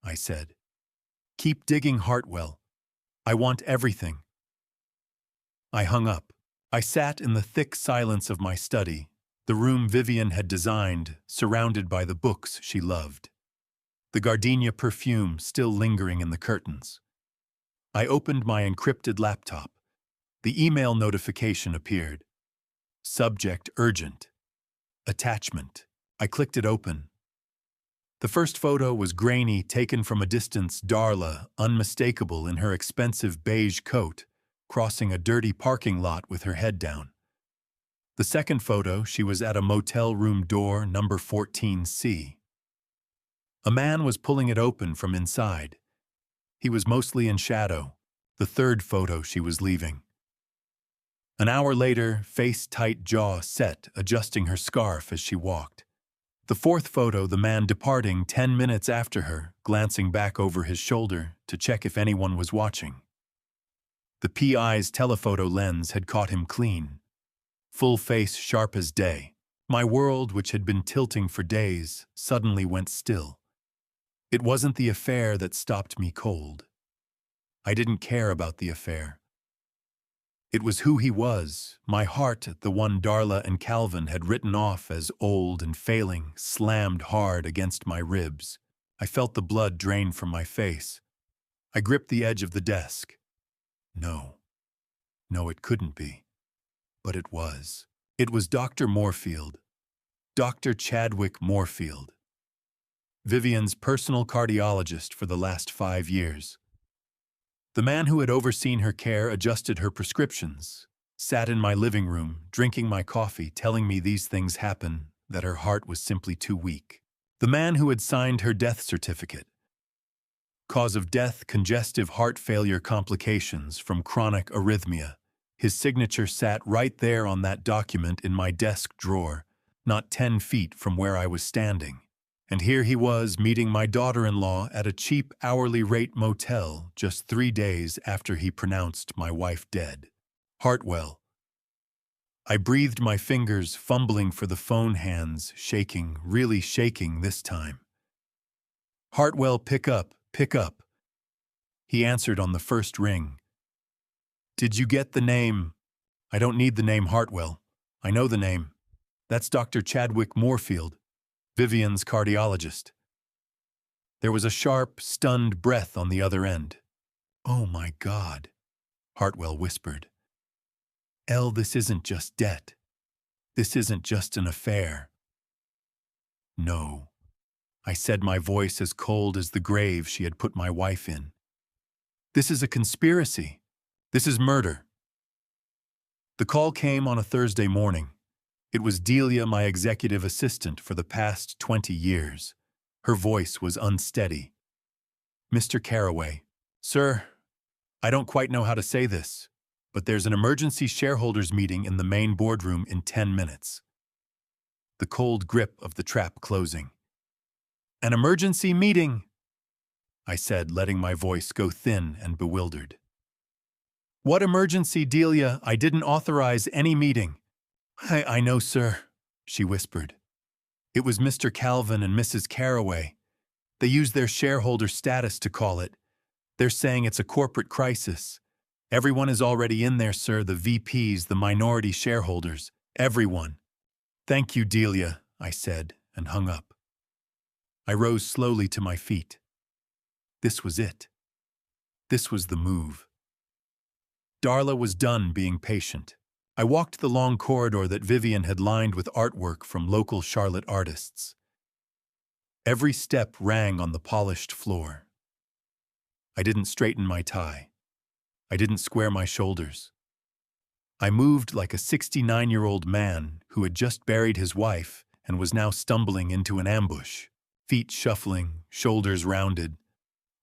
I said. Keep digging, Hartwell. I want everything. I hung up. I sat in the thick silence of my study, the room Vivian had designed, surrounded by the books she loved. The gardenia perfume still lingering in the curtains. I opened my encrypted laptop. The email notification appeared. Subject urgent. Attachment. I clicked it open. The first photo was grainy, taken from a distance. Darla, unmistakable in her expensive beige coat, crossing a dirty parking lot with her head down. The second photo, she was at a motel room door, number 14C. A man was pulling it open from inside. He was mostly in shadow. The third photo, she was leaving. An hour later, face tight, jaw set, adjusting her scarf as she walked. The fourth photo, the man departing 10 minutes after her, glancing back over his shoulder to check if anyone was watching. The PI's telephoto lens had caught him clean. Full face, sharp as day. My world, which had been tilting for days, suddenly went still. It wasn't the affair that stopped me cold. I didn't care about the affair. It was who he was, my heart, the one Darla and Calvin had written off as old and failing, slammed hard against my ribs. I felt the blood drain from my face. I gripped the edge of the desk. No, it couldn't be. But it was. It was Dr. Moorfield. Dr. Chadwick Moorfield. Vivian's personal cardiologist for the last 5 years. The man who had overseen her care, adjusted her prescriptions, sat in my living room, drinking my coffee, telling me these things happen, that her heart was simply too weak. The man who had signed her death certificate. Cause of death, congestive heart failure complications from chronic arrhythmia. His signature sat right there on that document in my desk drawer, not 10 feet from where I was standing. And here he was meeting my daughter-in-law at a cheap hourly rate motel just 3 days after he pronounced my wife dead. Hartwell. I breathed, my fingers fumbling for the phone, hands shaking, really shaking this time. Hartwell, pick up, pick up. He answered on the first ring. Did you get the name? I don't need the name, Hartwell. I know the name. That's Dr. Chadwick Moorfield, Vivian's cardiologist. There was a sharp, stunned breath on the other end. Oh my God, Hartwell whispered. Elle, this isn't just debt. This isn't just an affair. No, I said, my voice as cold as the grave she had put my wife in. This is a conspiracy. This is murder. The call came on a Thursday morning. It was Delia, my executive assistant for the past 20 years. Her voice was unsteady. Mr. Carraway. Sir, I don't quite know how to say this, but there's an emergency shareholders meeting in the main boardroom in 10 minutes. The cold grip of the trap closing. An emergency meeting, I said, letting my voice go thin and bewildered. What emergency, Delia? I didn't authorize any meeting. I know, sir, she whispered. It was Mr. Calvin and Mrs. Carraway. They used their shareholder status to call it. They're saying it's a corporate crisis. Everyone is already in there, sir, the VPs, the minority shareholders, everyone. Thank you, Delia, I said, and hung up. I rose slowly to my feet. This was it. This was the move. Darla was done being patient. I walked the long corridor that Vivian had lined with artwork from local Charlotte artists. Every step rang on the polished floor. I didn't straighten my tie. I didn't square my shoulders. I moved like a 69-year-old man who had just buried his wife and was now stumbling into an ambush, feet shuffling, shoulders rounded.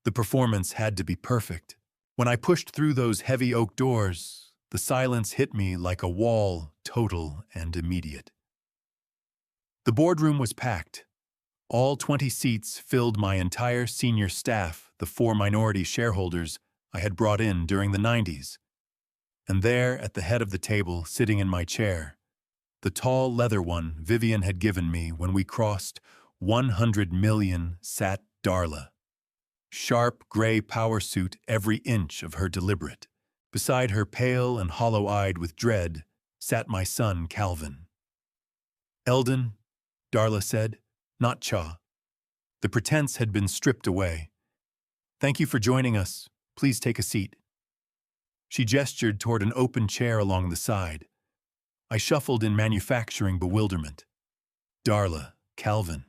The performance had to be perfect. When I pushed through those heavy oak doors, the silence hit me like a wall, total and immediate. The boardroom was packed. All 20 seats filled my entire senior staff, the 4 minority shareholders I had brought in during the 90s. And there, at the head of the table, sitting in my chair, the tall leather one Vivian had given me when we crossed 100 million, sat Darla. Sharp gray power suit every inch of her deliberate. Beside her, pale and hollow-eyed with dread, sat my son Calvin. "Eldon," Darla said, not Cha. The pretense had been stripped away. "Thank you for joining us. Please take a seat." She gestured toward an open chair along the side. I shuffled in manufacturing bewilderment. "Darla, Calvin.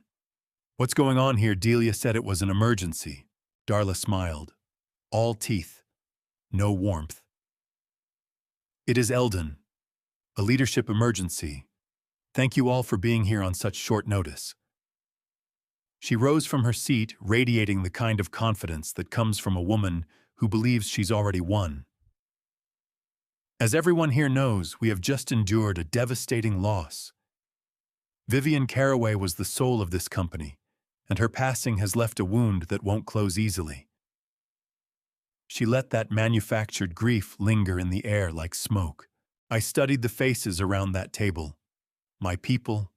What's going on here?" Delia said it was an emergency. Darla smiled. All teeth. No warmth. "It is Eldon. A leadership emergency. Thank you all for being here on such short notice." She rose from her seat, radiating the kind of confidence that comes from a woman who believes she's already won. "As everyone here knows, we have just endured a devastating loss. Vivian Caraway was the soul of this company, and her passing has left a wound that won't close easily." She let that manufactured grief linger in the air like smoke. I studied the faces around that table. My people,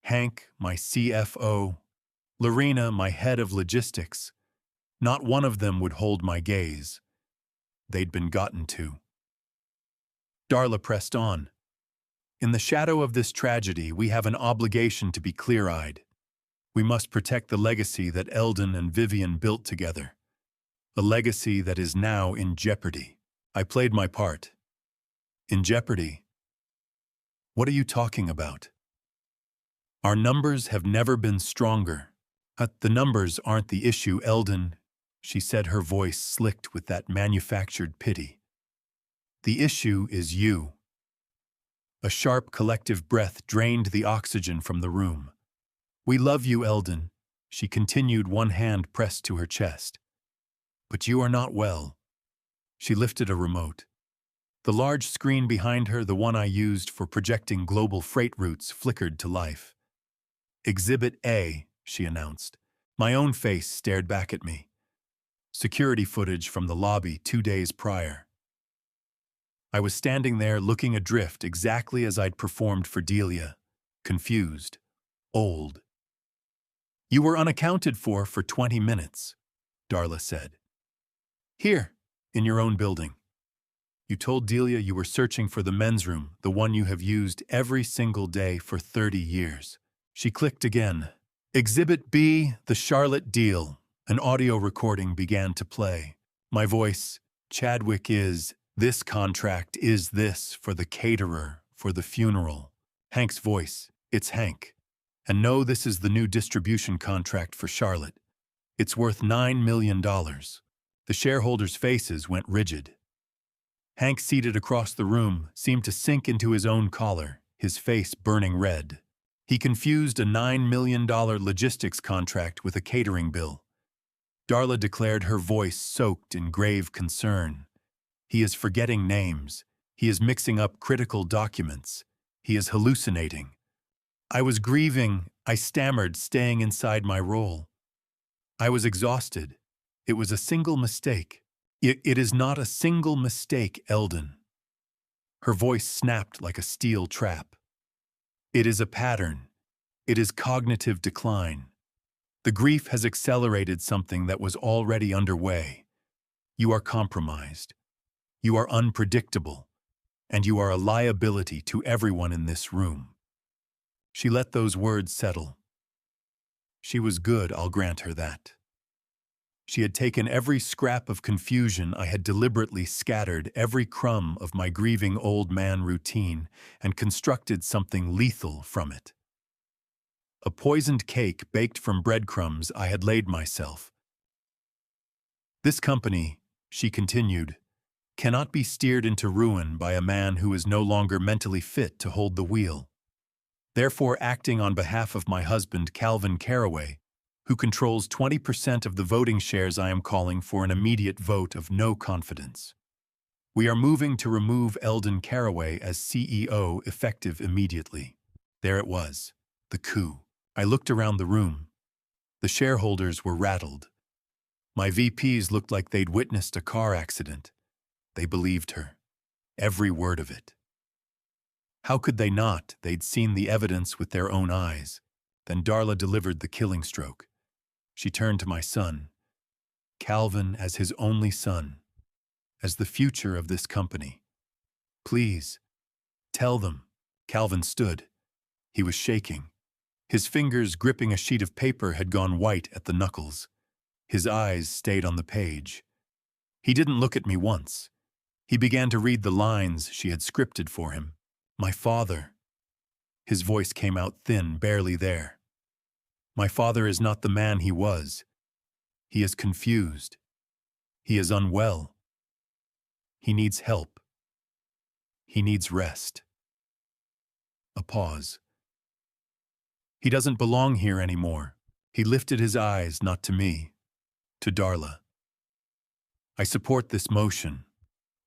Hank, my CFO, Lorena, my head of logistics. Not one of them would hold my gaze. They'd been gotten to. Darla pressed on. "In the shadow of this tragedy, we have an obligation to be clear-eyed. We must protect the legacy that Eldon and Vivian built together. A legacy that is now in jeopardy." I played my part. "In jeopardy? What are you talking about?" "Our numbers have never been stronger." "The numbers aren't the issue, Eldon," she said, her voice slicked with that manufactured pity. "The issue is you." A sharp collective breath drained the oxygen from the room. "We love you, Eldon," she continued, one hand pressed to her chest. "But you are not well." She lifted a remote. The large screen behind her, the one I used for projecting global freight routes, flickered to life. "Exhibit A," she announced. My own face stared back at me. Security footage from the lobby 2 days prior. I was standing there looking adrift exactly as I'd performed for Delia. Confused. Old. "You were unaccounted for 20 minutes, Darla said. "Here, in your own building. You told Delia you were searching for the men's room, the one you have used every single day for 30 years. She clicked again. "Exhibit B, the Charlotte deal." An audio recording began to play. My voice, "Chadwick is, this contract is this for the caterer, for the funeral." Hank's voice, "It's Hank. And no, this is the new distribution contract for Charlotte. It's worth $9 million. The shareholders' faces went rigid. Hank, seated across the room, seemed to sink into his own collar, his face burning red. He confused a $9 million logistics contract with a catering bill. Darla declared, her voice soaked in grave concern. "He is forgetting names. He is mixing up critical documents. He is hallucinating." I was grieving. I stammered, staying inside my role. I was exhausted. It was a single mistake. It is not a single mistake, Eldon. Her voice snapped like a steel trap. It is a pattern. It is cognitive decline. The grief has accelerated something that was already underway. You are compromised. You are unpredictable. And you are a liability to everyone in this room. She let those words settle. She was good, I'll grant her that. She had taken every scrap of confusion I had deliberately scattered, every crumb of my grieving old man routine, and constructed something lethal from it. A poisoned cake baked from breadcrumbs I had laid myself. This company, she continued, cannot be steered into ruin by a man who is no longer mentally fit to hold the wheel. Therefore, acting on behalf of my husband, Calvin Caraway, who controls 20% of the voting shares, I am calling for an immediate vote of no confidence. We are moving to remove Eldon Caraway as CEO effective immediately. There it was, the coup. I looked around the room. The shareholders were rattled. My VPs looked like they'd witnessed a car accident. They believed her. Every word of it. How could they not? They'd seen the evidence with their own eyes. Then Darla delivered the killing stroke. She turned to my son, Calvin, as his only son, as the future of this company. Please, tell them. Calvin stood. He was shaking. His fingers gripping a sheet of paper had gone white at the knuckles. His eyes stayed on the page. He didn't look at me once. He began to read the lines she had scripted for him. My father. His voice came out thin, barely there. My father is not the man he was. He is confused. He is unwell. He needs help. He needs rest. A pause. He doesn't belong here anymore. He lifted his eyes, not to me, to Darla. I support this motion,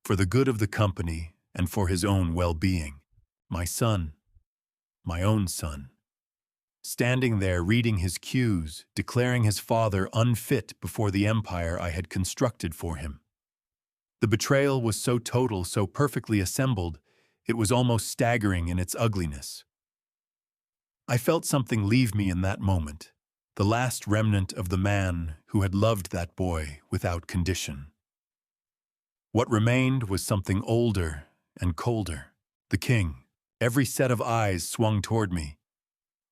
for the good of the company and for his own well-being. My son, my own son, standing there reading his cues, declaring his father unfit before the empire I had constructed for him. The betrayal was so total, so perfectly assembled, it was almost staggering in its ugliness. I felt something leave me in that moment, the last remnant of the man who had loved that boy without condition. What remained was something older and colder. The king. Every set of eyes swung toward me.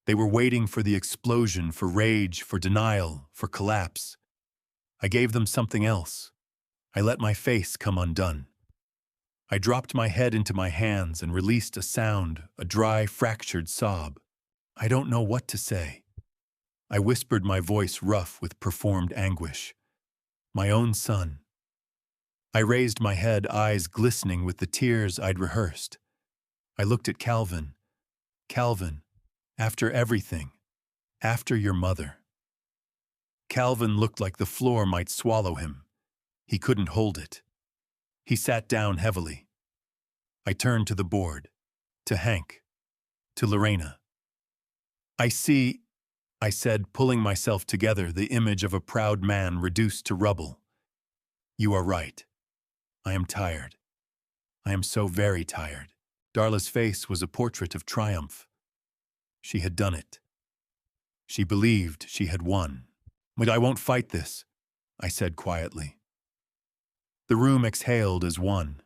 They were waiting for the explosion, for rage, for denial, for collapse. I gave them something else. I let my face come undone. I dropped my head into my hands and released a sound, a dry, fractured sob. I don't know what to say. I whispered, my voice rough with performed anguish. My own son. I raised my head, eyes glistening with the tears I'd rehearsed. I looked at Calvin. Calvin, after everything, after your mother. Calvin looked like the floor might swallow him. He couldn't hold it. He sat down heavily. I turned to the board, to Hank, to Lorena. I see, I said, pulling myself together, the image of a proud man reduced to rubble. You are right. I am tired. I am so very tired. Darla's face was a portrait of triumph. She had done it. She believed she had won. But I won't fight this, I said quietly. The room exhaled as one.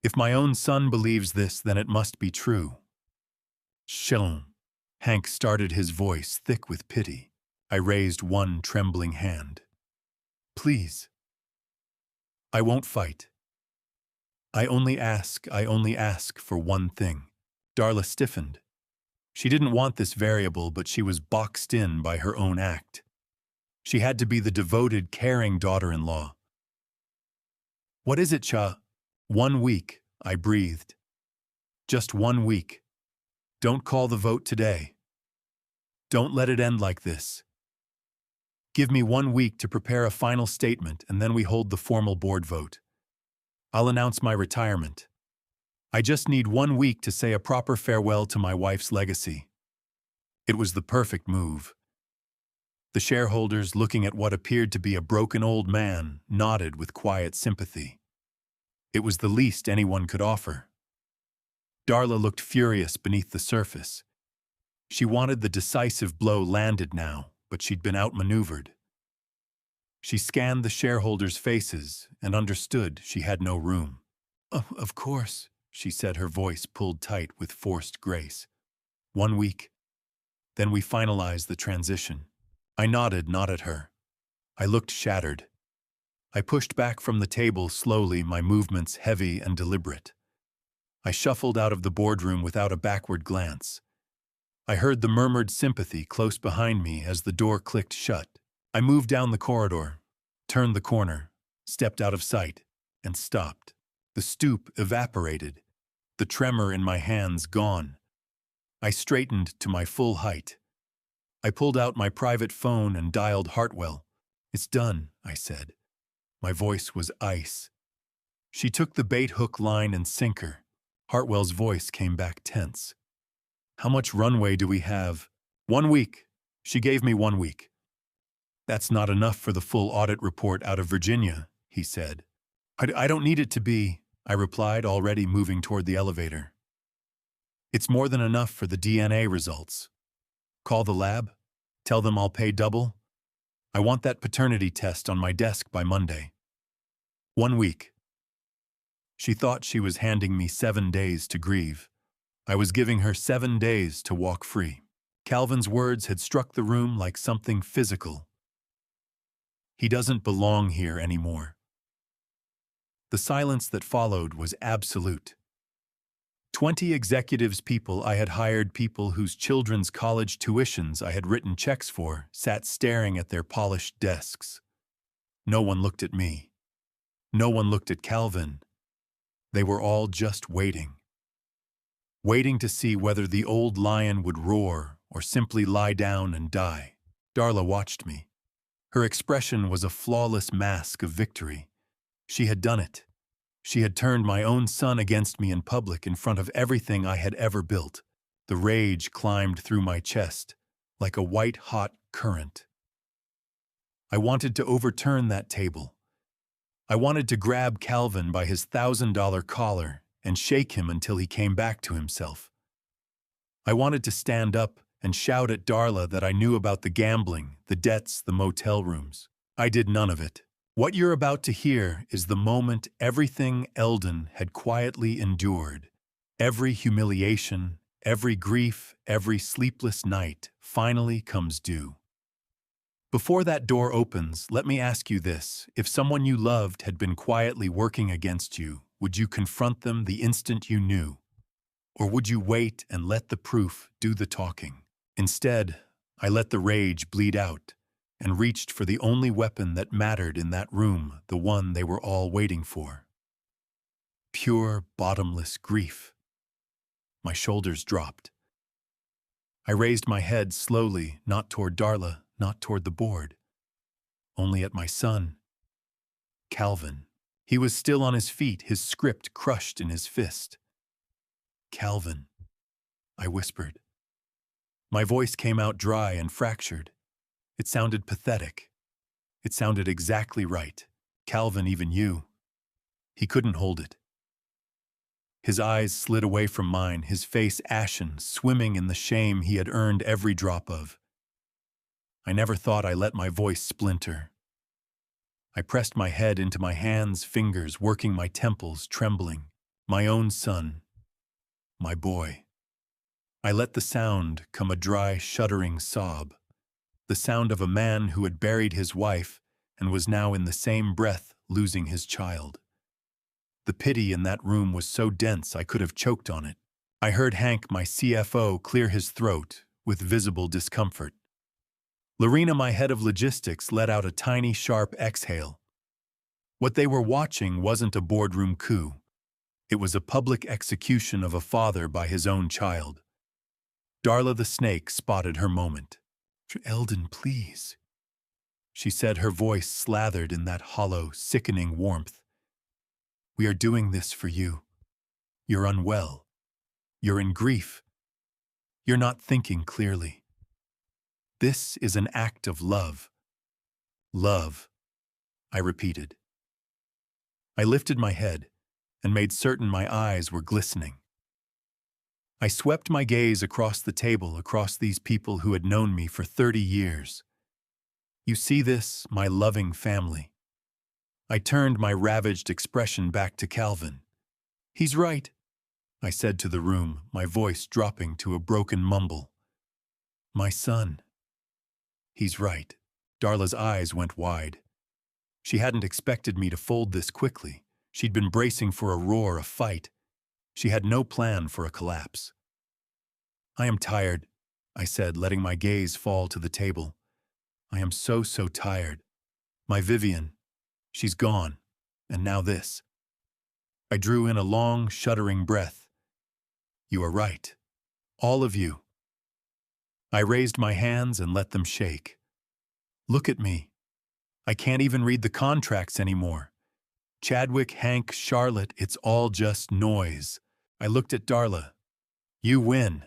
If my own son believes this, then it must be true. Shalom. Hank started, his voice thick with pity. I raised one trembling hand. Please. I won't fight. I only ask for one thing. Darla stiffened. She didn't want this variable, but she was boxed in by her own act. She had to be the devoted, caring daughter-in-law. What is it, Cha? 1 week, I breathed. Just 1 week. Don't call the vote today. Don't let it end like this. Give me 1 week to prepare a final statement, and then we hold the formal board vote. I'll announce my retirement. I just need 1 week to say a proper farewell to my wife's legacy. It was the perfect move. The shareholders, looking at what appeared to be a broken old man, nodded with quiet sympathy. It was the least anyone could offer. Darla looked furious beneath the surface. She wanted the decisive blow landed now, but she'd been outmaneuvered. She scanned the shareholders' faces and understood she had no room. Of course, she said, her voice pulled tight with forced grace. 1 week. Then we finalized the transition. I nodded, not at her. I looked shattered. I pushed back from the table slowly, my movements heavy and deliberate. I shuffled out of the boardroom without a backward glance. I heard the murmured sympathy close behind me as the door clicked shut. I moved down the corridor, turned the corner, stepped out of sight, and stopped. The stoop evaporated, the tremor in my hands gone. I straightened to my full height. I pulled out my private phone and dialed Hartwell. "It's done," I said. My voice was ice. She took the bait hook, line, and sinker. Hartwell's voice came back tense. "How much runway do we have?" 1 week. She gave me 1 week. "That's not enough for the full audit report out of Virginia," he said. I don't need it to be," I replied, already moving toward the elevator. "It's more than enough for the DNA results. Call the lab. Tell them I'll pay double. I want that paternity test on my desk by Monday." 1 week. She thought she was handing me 7 days to grieve. I was giving her 7 days to walk free. Calvin's words had struck the room like something physical. He doesn't belong here anymore. The silence that followed was absolute. 20 executives, people I had hired, people whose children's college tuitions I had written checks for, sat staring at their polished desks. No one looked at me. No one looked at Calvin. They were all just waiting. Waiting to see whether the old lion would roar or simply lie down and die. Darla watched me. Her expression was a flawless mask of victory. She had done it. She had turned my own son against me in public in front of everything I had ever built. The rage climbed through my chest like a white-hot current. I wanted to overturn that table. I wanted to grab Calvin by his $1,000 collar and shake him until he came back to himself. I wanted to stand up and shout at Darla that I knew about the gambling, the debts, the motel rooms. I did none of it. What you're about to hear is the moment everything Eldon had quietly endured, every humiliation, every grief, every sleepless night finally comes due. Before that door opens, let me ask you this. If someone you loved had been quietly working against you, would you confront them the instant you knew? Or would you wait and let the proof do the talking? Instead, I let the rage bleed out and reached for the only weapon that mattered in that room, the one they were all waiting for. Pure, bottomless grief. My shoulders dropped. I raised my head slowly, not toward Darla, not toward the board, only at my son, Calvin. He was still on his feet, his script crushed in his fist. "Calvin," I whispered. My voice came out dry and fractured. It sounded pathetic. It sounded exactly right. "Calvin, even you." He couldn't hold it. His eyes slid away from mine, his face ashen, swimming in the shame he had earned every drop of. I never thought I let my voice splinter. I pressed my head into my hands, fingers working my temples, trembling. My own son. My boy. I let the sound come, a dry, shuddering sob. The sound of a man who had buried his wife and was now in the same breath losing his child. The pity in that room was so dense I could have choked on it. I heard Hank, my CFO, clear his throat with visible discomfort. Lorena, my head of logistics, let out a tiny, sharp exhale. What they were watching wasn't a boardroom coup. It was a public execution of a father by his own child. Darla the snake spotted her moment. "Eldon, please," she said, her voice slathered in that hollow, sickening warmth. "We are doing this for you. You're unwell. You're in grief. You're not thinking clearly. This is an act of love." "Love," I repeated. I lifted my head and made certain my eyes were glistening. I swept my gaze across the table, across these people who had known me for 30 years. "You see this, my loving family?" I turned my ravaged expression back to Calvin. "He's right. I said to the room, my voice dropping to a broken mumble. My son. He's right. Darla's eyes went wide. She hadn't expected me to fold this quickly. She'd been bracing for a roar, a fight. She had no plan for a collapse. I am tired, I said, letting my gaze fall to the table. I am so tired. My Vivian, she's gone. And now this. I drew in a long, shuddering breath. You are right. All of you. I raised my hands and let them shake. Look at me. I can't even read the contracts anymore. Chadwick, Hank, Charlotte, it's all just noise. I looked at Darla. You win.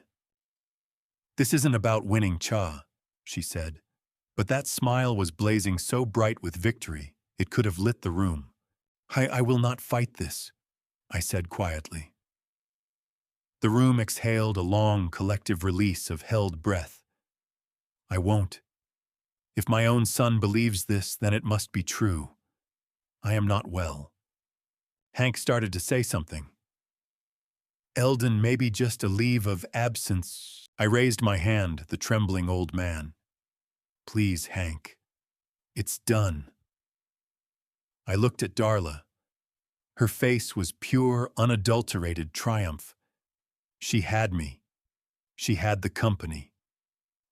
This isn't about winning, Cha, she said. But that smile was blazing so bright with victory, it could have lit the room. I will not fight this, I said quietly. The room exhaled a long collective release of held breath. I won't. If my own son believes this, then it must be true. I am not well. Hank started to say something. Eldon, maybe just a leave of absence. I raised my hand, the trembling old man. Please, Hank. It's done. I looked at Darla. Her face was pure, unadulterated triumph. She had me. She had the company.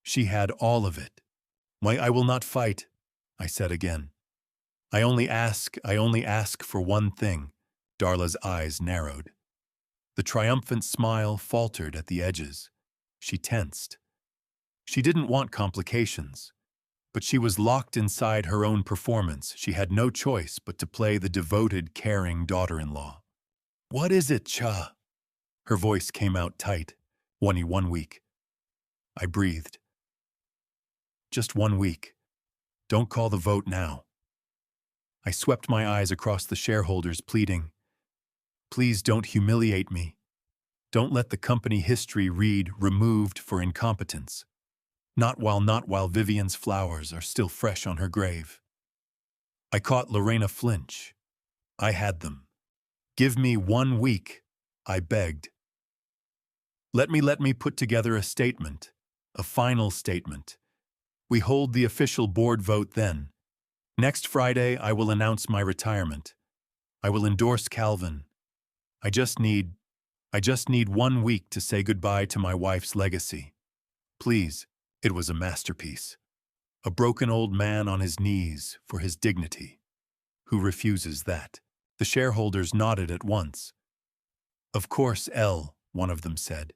She had all of it. Why, I will not fight, I said again. I only ask for one thing. Darla's eyes narrowed. The triumphant smile faltered at the edges. She tensed. She didn't want complications, but she was locked inside her own performance. She had no choice but to play the devoted, caring daughter-in-law. What is it, Cha? Her voice came out tight. 1 week. I breathed. Just 1 week. Don't call the vote now. I swept my eyes across the shareholders, pleading, please don't humiliate me. Don't let the company history read removed for incompetence. Not while Vivian's flowers are still fresh on her grave. I caught Lorena flinch. I had them. Give me 1 week, I begged. Let me put together a statement, a final statement. We hold the official board vote then. Next Friday, I will announce my retirement. I will endorse Calvin. I just need 1 week to say goodbye to my wife's legacy. Please, it was a masterpiece. A broken old man on his knees for his dignity. Who refuses that? The shareholders nodded at once. Of course, one of them said.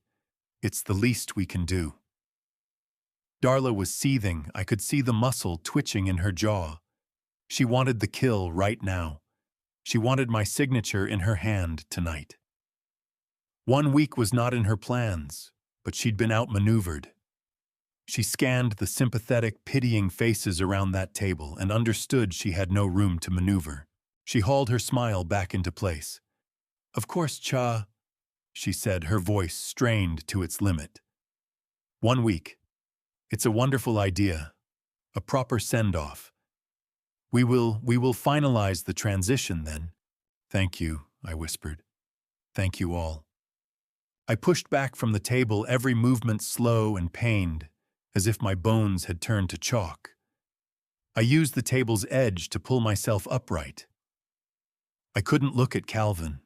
It's the least we can do. Darla was seething. I could see the muscle twitching in her jaw. She wanted the kill right now. She wanted my signature in her hand tonight. 1 week was not in her plans, but she'd been outmaneuvered. She scanned the sympathetic, pitying faces around that table and understood she had no room to maneuver. She hauled her smile back into place. Of course, Cha, she said, her voice strained to its limit. 1 week. It's a wonderful idea. A proper send-off. We will finalize the transition then. Thank you, I whispered. Thank you all. I pushed back from the table, every movement slow and pained, as if my bones had turned to chalk. I used the table's edge to pull myself upright. I couldn't look at Calvin.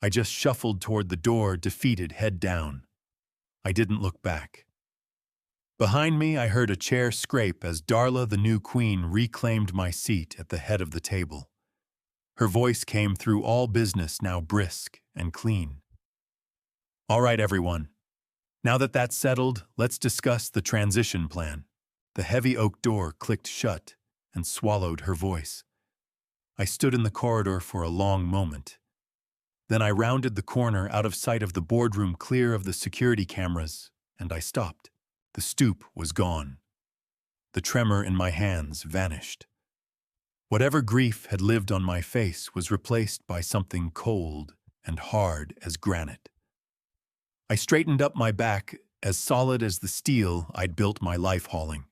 I just shuffled toward the door, defeated, head down. I didn't look back. Behind me, I heard a chair scrape as Darla, the new queen, reclaimed my seat at the head of the table. Her voice came through all business, now brisk and clean. All right, everyone. Now that that's settled, let's discuss the transition plan. The heavy oak door clicked shut and swallowed her voice. I stood in the corridor for a long moment. Then I rounded the corner out of sight of the boardroom, clear of the security cameras, and I stopped. The stoop was gone. The tremor in my hands vanished. Whatever grief had lived on my face was replaced by something cold and hard as granite. I straightened up my back, as solid as the steel I'd built my life hauling.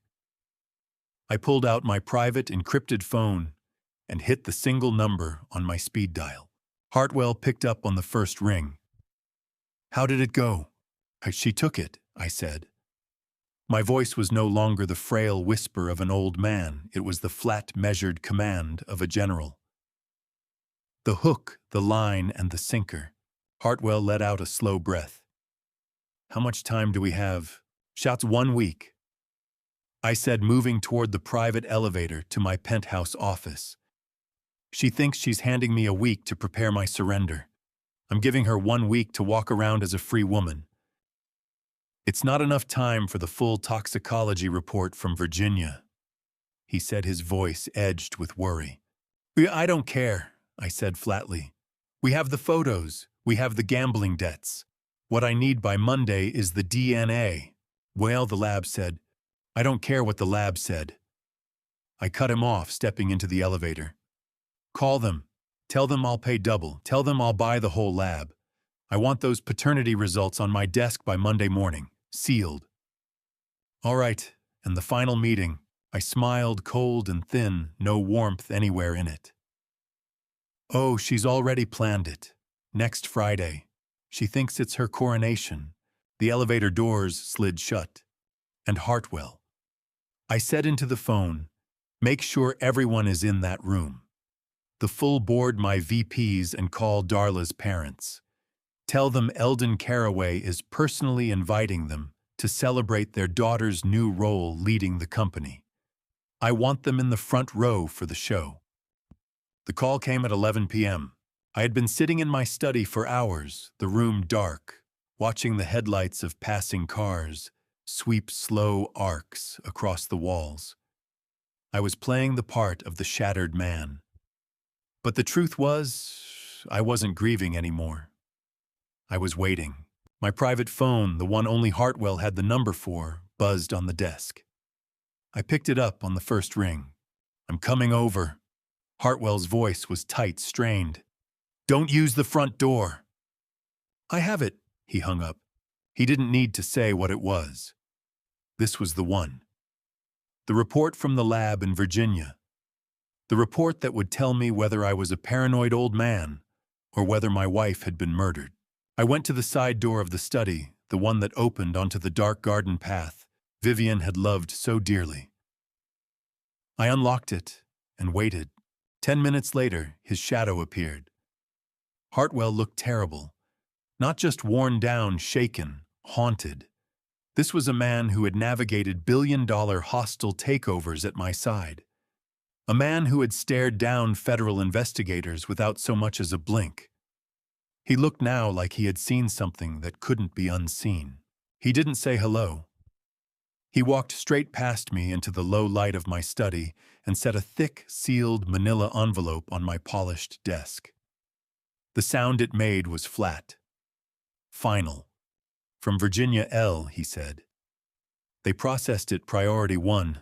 I pulled out my private encrypted phone and hit the single number on my speed dial. Hartwell picked up on the first ring. How did it go? She took it, I said. My voice was no longer the frail whisper of an old man. It was the flat, measured command of a general. The hook, the line, and the sinker. Hartwell let out a slow breath. How much time do we have? Shouts 1 week. I said, moving toward the private elevator to my penthouse office. She thinks she's handing me a week to prepare my surrender. I'm giving her 1 week to walk around as a free woman. It's not enough time for the full toxicology report from Virginia, he said, his voice edged with worry. I don't care, I said flatly. We have the photos. We have the gambling debts. What I need by Monday is the DNA. Well, the lab said. I don't care what the lab said. I cut him off, stepping into the elevator. Call them. Tell them I'll pay double. Tell them I'll buy the whole lab. I want those paternity results on my desk by Monday morning. Sealed. All right, and the final meeting. I smiled, cold and thin, no warmth anywhere in it. Oh, she's already planned it. Next Friday. She thinks it's her coronation. The elevator doors slid shut. And Hartwell. I said into the phone, make sure everyone is in that room. The full board, my VPs, and call Darla's parents. Tell them Eldon Carraway is personally inviting them to celebrate their daughter's new role leading the company. I want them in the front row for the show. The call came at 11 p.m. I had been sitting in my study for hours, the room dark, watching the headlights of passing cars sweep slow arcs across the walls. I was playing the part of the shattered man. But the truth was, I wasn't grieving anymore. I was waiting. My private phone, the one only Hartwell had the number for, buzzed on the desk. I picked it up on the first ring. I'm coming over. Hartwell's voice was tight, strained. Don't use the front door. I have it, he hung up. He didn't need to say what it was. This was the one. The report from the lab in Virginia. The report that would tell me whether I was a paranoid old man or whether my wife had been murdered. I went to the side door of the study, the one that opened onto the dark garden path Vivian had loved so dearly. I unlocked it and waited. 10 minutes later, his shadow appeared. Hartwell looked terrible, not just worn down, shaken, haunted. This was a man who had navigated billion-dollar hostile takeovers at my side. A man who had stared down federal investigators without so much as a blink. He looked now like he had seen something that couldn't be unseen. He didn't say hello. He walked straight past me into the low light of my study and set a thick, sealed manila envelope on my polished desk. The sound it made was flat. Final. From Virginia L., he said. They processed it priority 1.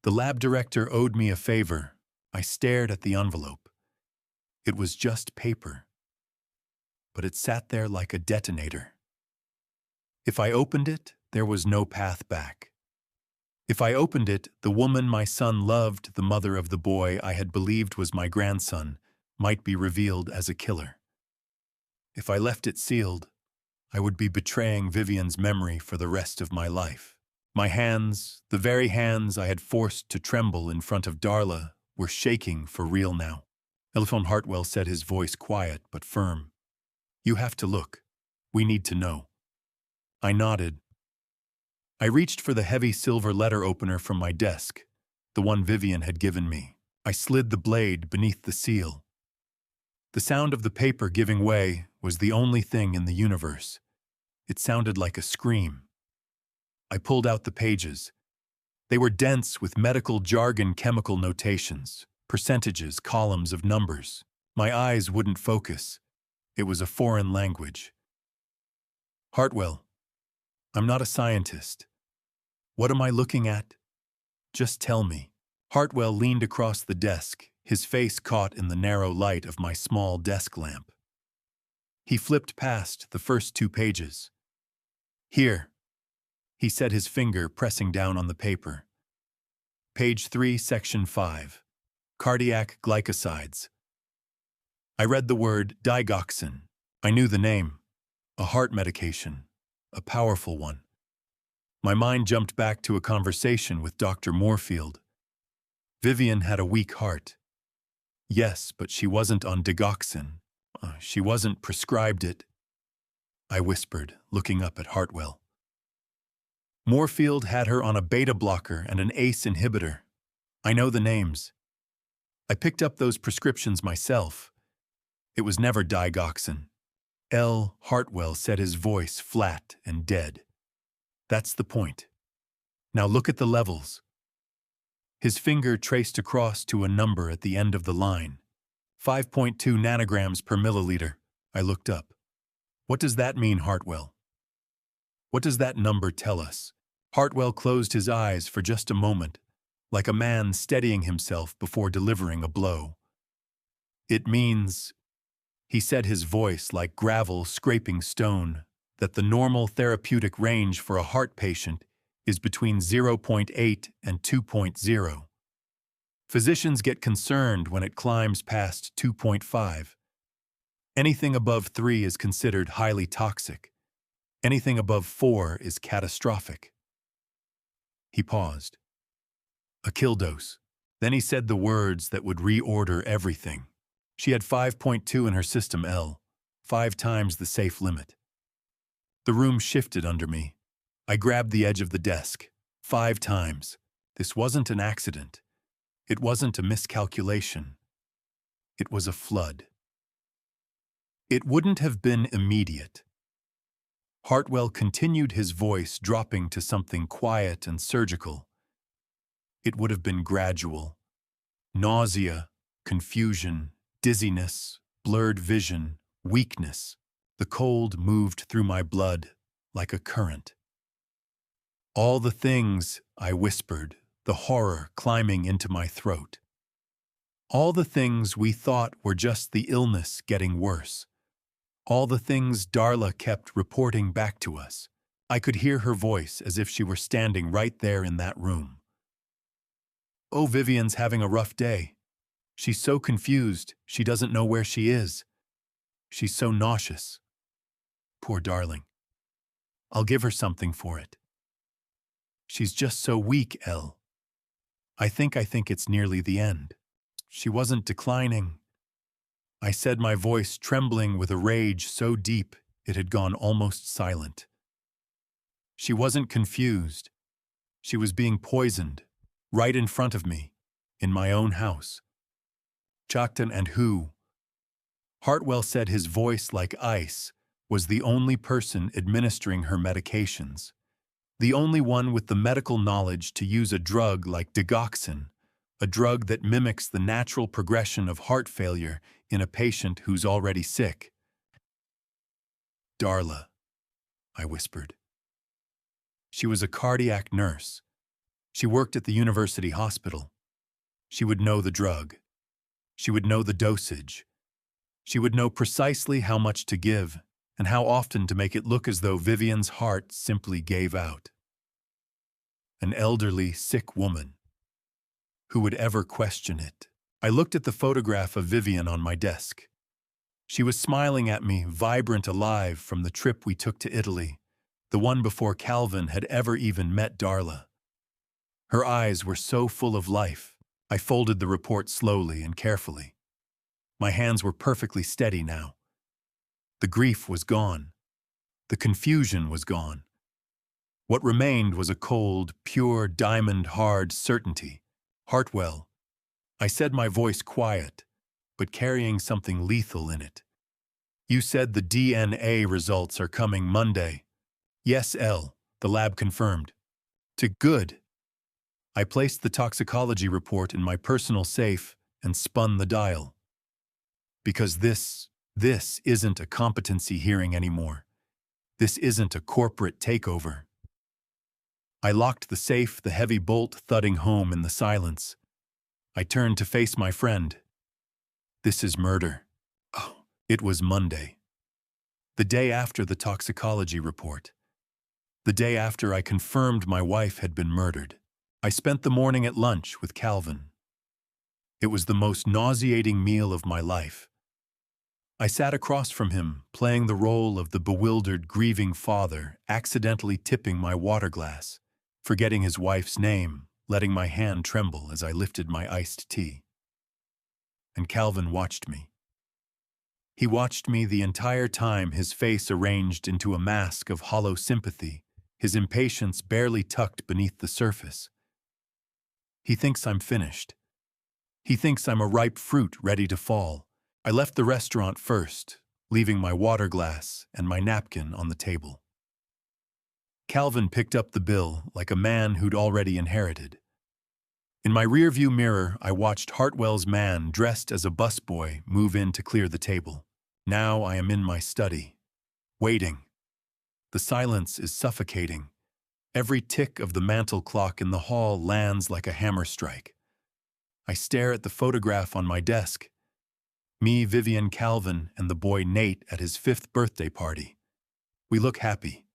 The lab director owed me a favor. I stared at the envelope. It was just paper. But it sat there like a detonator. If I opened it, there was no path back. If I opened it, the woman my son loved, the mother of the boy I had believed was my grandson, might be revealed as a killer. If I left it sealed, I would be betraying Vivian's memory for the rest of my life. My hands, the very hands I had forced to tremble in front of Darla, were shaking for real now. Elephant Hartwell said, his voice quiet but firm. You have to look. We need to know. I nodded. I reached for the heavy silver letter opener from my desk, the one Vivian had given me. I slid the blade beneath the seal. The sound of the paper giving way was the only thing in the universe. It sounded like a scream. I pulled out the pages. They were dense with medical jargon, chemical notations, percentages, columns of numbers. My eyes wouldn't focus. It was a foreign language. Hartwell, I'm not a scientist. What am I looking at? Just tell me. Hartwell leaned across the desk, his face caught in the narrow light of my small desk lamp. He flipped past the first 2 pages. Here, he said, his finger pressing down on the paper. Page 3, section 5. Cardiac glycosides. I read the word digoxin. I knew the name. A heart medication. A powerful one. My mind jumped back to a conversation with Dr. Moorfield. Vivian had a weak heart. Yes, but she wasn't on digoxin. She wasn't prescribed it. I whispered, looking up at Hartwell. Moorfield had her on a beta blocker and an ACE inhibitor. I know the names. I picked up those prescriptions myself. It was never digoxin. L. Hartwell said, his voice flat and dead. That's the point. Now look at the levels. His finger traced across to a number at the end of the line. 5.2 nanograms per milliliter. I looked up. What does that mean, Hartwell? What does that number tell us? Hartwell closed his eyes for just a moment, like a man steadying himself before delivering a blow. It means, he said, his voice like gravel scraping stone, that the normal therapeutic range for a heart patient is between 0.8 and 2.0. Physicians get concerned when it climbs past 2.5. Anything above 3 is considered highly toxic. Anything above 4 is catastrophic. He paused. A kill dose. Then he said the words that would reorder everything. She had 5.2 in her system L, 5 times the safe limit. The room shifted under me. I grabbed the edge of the desk. 5 times. This wasn't an accident. It wasn't a miscalculation. It was a flood. It wouldn't have been immediate. Hartwell continued, his voice dropping to something quiet and surgical. It would have been gradual. Nausea, confusion, dizziness, blurred vision, weakness. The cold moved through my blood like a current. All the things, I whispered, the horror climbing into my throat. All the things we thought were just the illness getting worse. All the things Darla kept reporting back to us. I could hear her voice as if she were standing right there in that room. Oh, Vivian's having a rough day. She's so confused, she doesn't know where she is. She's so nauseous. Poor darling. I'll give her something for it. She's just so weak, Elle. I think it's nearly the end. She wasn't declining. I said, my voice trembling with a rage so deep it had gone almost silent. She wasn't confused. She was being poisoned, right in front of me, in my own house. Chaktan and who? Hartwell said, his voice like ice, was the only person administering her medications. The only one with the medical knowledge to use a drug like digoxin, a drug that mimics the natural progression of heart failure in a patient who's already sick. Darla, I whispered. She was a cardiac nurse. She worked at the university hospital. She would know the drug. She would know the dosage. She would know precisely how much to give and how often to make it look as though Vivian's heart simply gave out. An elderly, sick woman. Who would ever question it? I looked at the photograph of Vivian on my desk. She was smiling at me, vibrant, alive, from the trip we took to Italy, the one before Calvin had ever even met Darla. Her eyes were so full of life. I folded the report slowly and carefully. My hands were perfectly steady now. The grief was gone. The confusion was gone. What remained was a cold, pure, diamond-hard certainty. Hartwell. I said, my voice quiet, but carrying something lethal in it. You said the DNA results are coming Monday. Yes, L, the lab confirmed. To good. I placed the toxicology report in my personal safe and spun the dial. Because this isn't a competency hearing anymore. This isn't a corporate takeover. I locked the safe, the heavy bolt thudding home in the silence. I turned to face my friend. This is murder. Oh, it was Monday. The day after the toxicology report. The day after I confirmed my wife had been murdered. I spent the morning at lunch with Calvin. It was the most nauseating meal of my life. I sat across from him, playing the role of the bewildered, grieving father, accidentally tipping my water glass, forgetting his wife's name, letting my hand tremble as I lifted my iced tea. And Calvin watched me. He watched me the entire time, his face arranged into a mask of hollow sympathy, his impatience barely tucked beneath the surface. He thinks I'm finished. He thinks I'm a ripe fruit ready to fall. I left the restaurant first, leaving my water glass and my napkin on the table. Calvin picked up the bill like a man who'd already inherited. In my rearview mirror, I watched Hartwell's man dressed as a busboy move in to clear the table. Now I am in my study, waiting. The silence is suffocating. Every tick of the mantel clock in the hall lands like a hammer strike. I stare at the photograph on my desk. Me, Vivian, Calvin, and the boy Nate at his 5th birthday party. We look happy.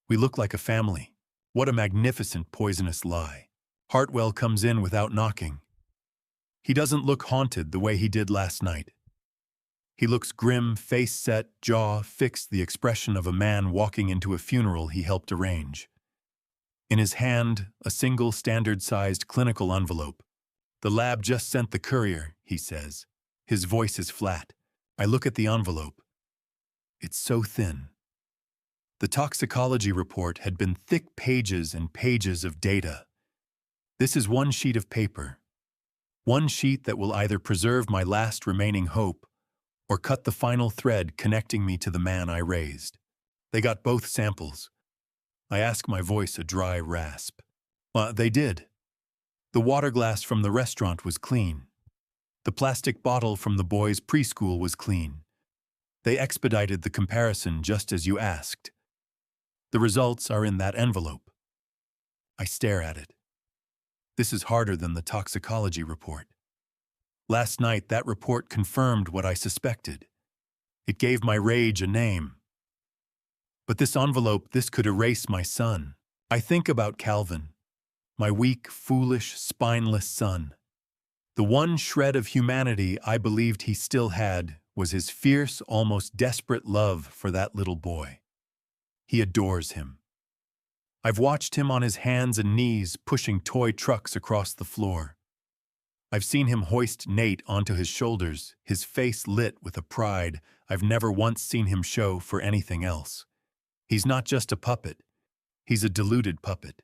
We look like a family. What a magnificent poisonous lie. Hartwell comes in without knocking. He doesn't look haunted the way he did last night. He looks grim, face set, jaw fixed, the expression of a man walking into a funeral he helped arrange. In his hand, a single standard-sized clinical envelope. "The lab just sent the courier," he says. His voice is flat. I look at the envelope. It's so thin. The toxicology report had been thick pages and pages of data. This is one sheet of paper. One sheet that will either preserve my last remaining hope or cut the final thread connecting me to the man I raised. They got both samples. I ask, my voice a dry rasp. They did. The water glass from the restaurant was clean. The plastic bottle from the boys' preschool was clean. They expedited the comparison just as you asked. The results are in that envelope. I stare at it. This is harder than the toxicology report. Last night, that report confirmed what I suspected. It gave my rage a name. But this envelope, this could erase my son. I think about Calvin, my weak, foolish, spineless son. The one shred of humanity I believed he still had was his fierce, almost desperate love for that little boy. He adores him. I've watched him on his hands and knees pushing toy trucks across the floor. I've seen him hoist Nate onto his shoulders, his face lit with a pride I've never once seen him show for anything else. He's not just a puppet. He's a deluded puppet.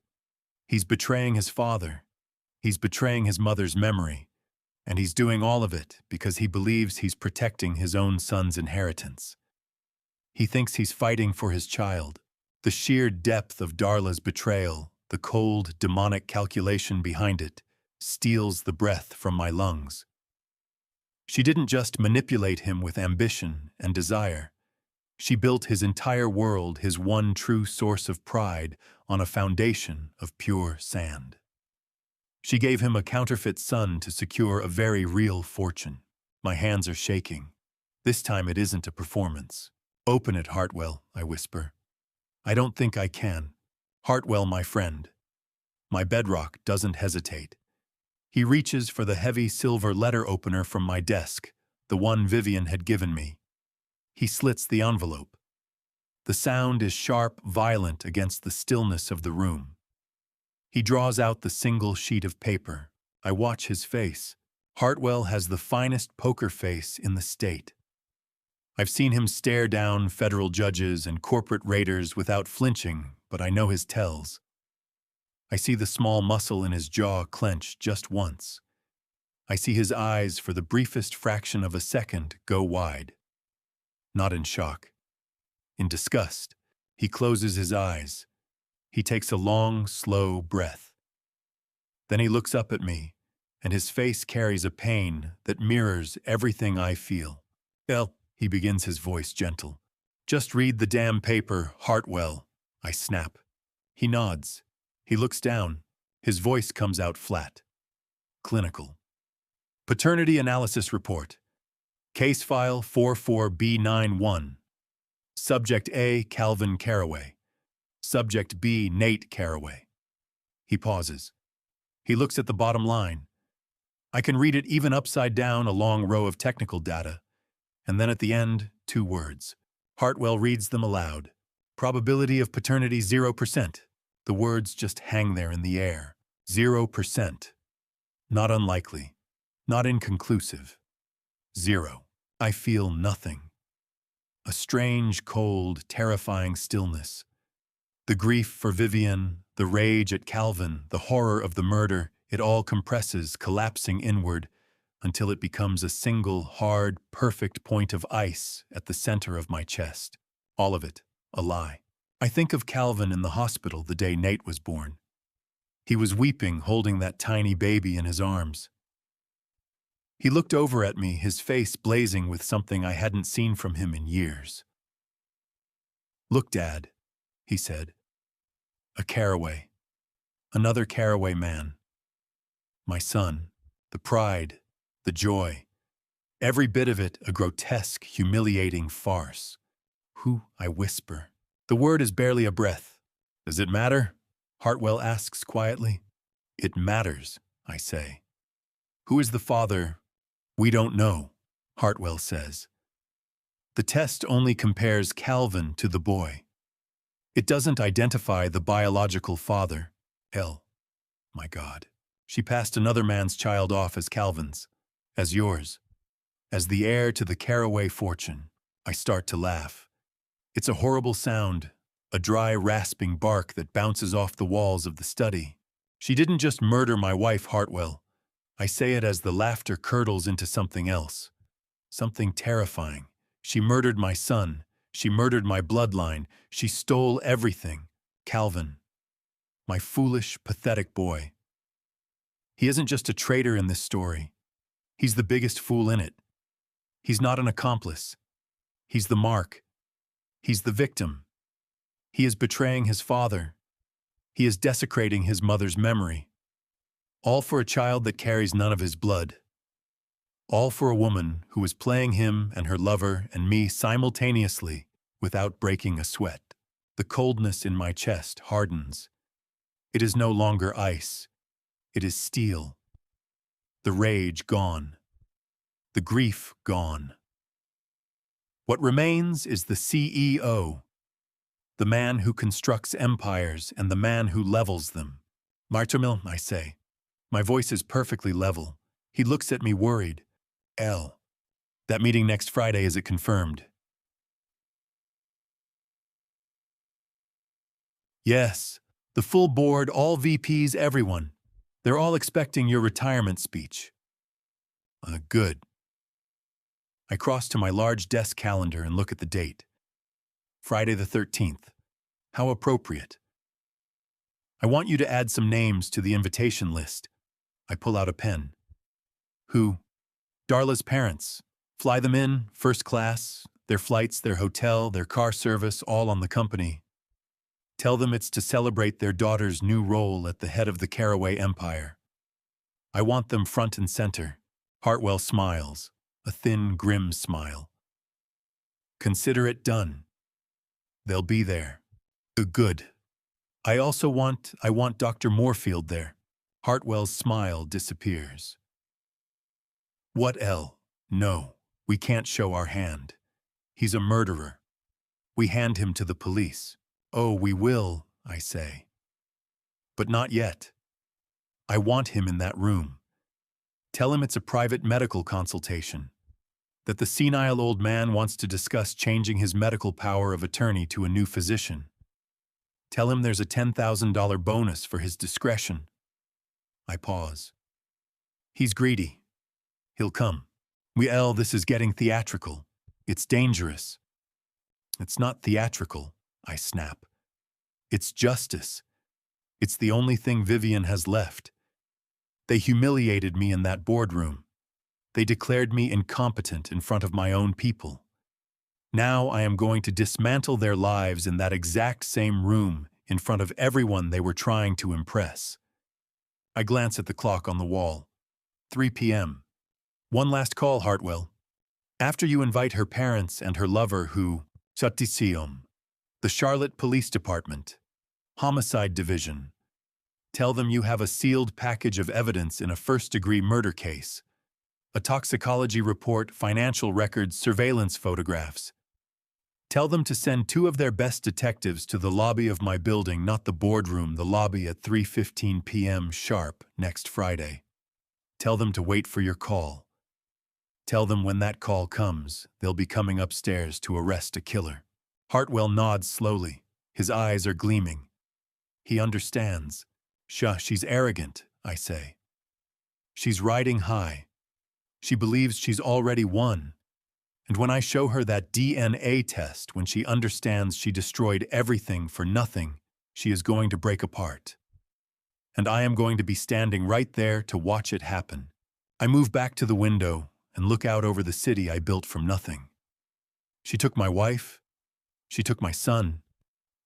He's betraying his father. He's betraying his mother's memory. And he's doing all of it because he believes he's protecting his own son's inheritance. He thinks he's fighting for his child. The sheer depth of Darla's betrayal, the cold, demonic calculation behind it, steals the breath from my lungs. She didn't just manipulate him with ambition and desire. She built his entire world, his one true source of pride, on a foundation of pure sand. She gave him a counterfeit son to secure a very real fortune. My hands are shaking. This time it isn't a performance. "Open it, Hartwell," I whisper. I don't think I can. Hartwell, my friend. My bedrock doesn't hesitate. He reaches for the heavy silver letter opener from my desk, the one Vivian had given me. He slits the envelope. The sound is sharp, violent against the stillness of the room. He draws out the single sheet of paper. I watch his face. Hartwell has the finest poker face in the state. I've seen him stare down federal judges and corporate raiders without flinching, but I know his tells. I see the small muscle in his jaw clench just once. I see his eyes, for the briefest fraction of a second, go wide. Not in shock. In disgust. He closes his eyes. He takes a long, slow breath. Then he looks up at me, and his face carries a pain that mirrors everything I feel. "Well," he begins, his voice gentle. "Just read the damn paper, Hartwell." I snap. He nods. He looks down. His voice comes out flat. Clinical. Paternity Analysis Report. Case File 44B91. Subject A, Calvin Caraway. Subject B, Nate Caraway. He pauses. He looks at the bottom line. I can read it even upside down, a long row of technical data. And then at the end, 2 words. Hartwell reads them aloud. Probability of paternity 0%. The words just hang there in the air. 0%. Not unlikely. Not inconclusive. 0. I feel nothing. A strange, cold, terrifying stillness. The grief for Vivian, the rage at Calvin, the horror of the murder, it all compresses, collapsing inward, until it becomes a single, hard, perfect point of ice at the center of my chest. All of it, a lie. I think of Calvin in the hospital the day Nate was born. He was weeping, holding that tiny baby in his arms. He looked over at me, his face blazing with something I hadn't seen from him in years. "Look, Dad," he said. "A Caraway. Another Caraway man. My son, the pride, the joy. Every bit of it a grotesque, humiliating farce. Who?" I whisper. The word is barely a breath. "Does it matter?" Hartwell asks quietly. "It matters," I say. "Who is the father?" "We don't know," Hartwell says. The test only compares Calvin to the boy. It doesn't identify the biological father. Hell, my God. She passed another man's child off as Calvin's, as yours, as the heir to the Caraway fortune. I start to laugh. It's a horrible sound, a dry, rasping bark that bounces off the walls of the study. She didn't just murder my wife, Hartwell. I say it as the laughter curdles into something else, something terrifying. She murdered my son. She murdered my bloodline. She stole everything. Calvin, my foolish, pathetic boy. He isn't just a traitor in this story. He's the biggest fool in it. He's not an accomplice. He's the mark. He's the victim. He is betraying his father. He is desecrating his mother's memory. All for a child that carries none of his blood. All for a woman who is playing him and her lover and me simultaneously without breaking a sweat. The coldness in my chest hardens. It is no longer ice. It is steel. The rage gone. The grief gone. What remains is the CEO, the man who constructs empires and the man who levels them. "Martomil," I say. My voice is perfectly level. He looks at me worried. "L. That meeting next Friday, is it confirmed?" "Yes. The full board, all VPs, everyone. They're all expecting your retirement speech." Good. I cross to my large desk calendar and look at the date. Friday the 13th. How appropriate. "I want you to add some names to the invitation list." I pull out a pen. "Who?" "Darla's parents. Fly them in, first class, their flights, their hotel, their car service, all on the company. Tell them it's to celebrate their daughter's new role at the head of the Caraway Empire. I want them front and center." Hartwell smiles, a thin, grim smile. "Consider it done. They'll be there." Good. I want Dr. Moorfield there." Hartwell's smile disappears. "What, L? No, we can't show our hand. He's a murderer. We hand him to the police." "Oh, we will," I say. "But not yet. I want him in that room. Tell him it's a private medical consultation, that the senile old man wants to discuss changing his medical power of attorney to a new physician. Tell him there's a $10,000 bonus for his discretion." I pause. "He's greedy. He'll come." This is getting theatrical. It's dangerous." "It's not theatrical," I snap. "It's justice. It's the only thing Vivian has left. They humiliated me in that boardroom. They declared me incompetent in front of my own people. Now I am going to dismantle their lives in that exact same room in front of everyone they were trying to impress." I glance at the clock on the wall. 3 p.m. "One last call, Hartwell. After you invite her parents and her lover who, Chatisium, the Charlotte Police Department, Homicide Division, tell them you have a sealed package of evidence in a first-degree murder case. A toxicology report, financial records, surveillance photographs. Tell them to send 2 of their best detectives to the lobby of my building, not the boardroom, the lobby at 3:15 p.m. sharp next Friday. Tell them to wait for your call. Tell them when that call comes, they'll be coming upstairs to arrest a killer. Hartwell nods slowly. His eyes are gleaming. He understands. Shush, she's arrogant, I say. She's riding high. She believes she's already won. And when I show her that DNA test, when she understands she destroyed everything for nothing, she is going to break apart. And I am going to be standing right there to watch it happen. I move back to the window and look out over the city I built from nothing. She took my wife. She took my son.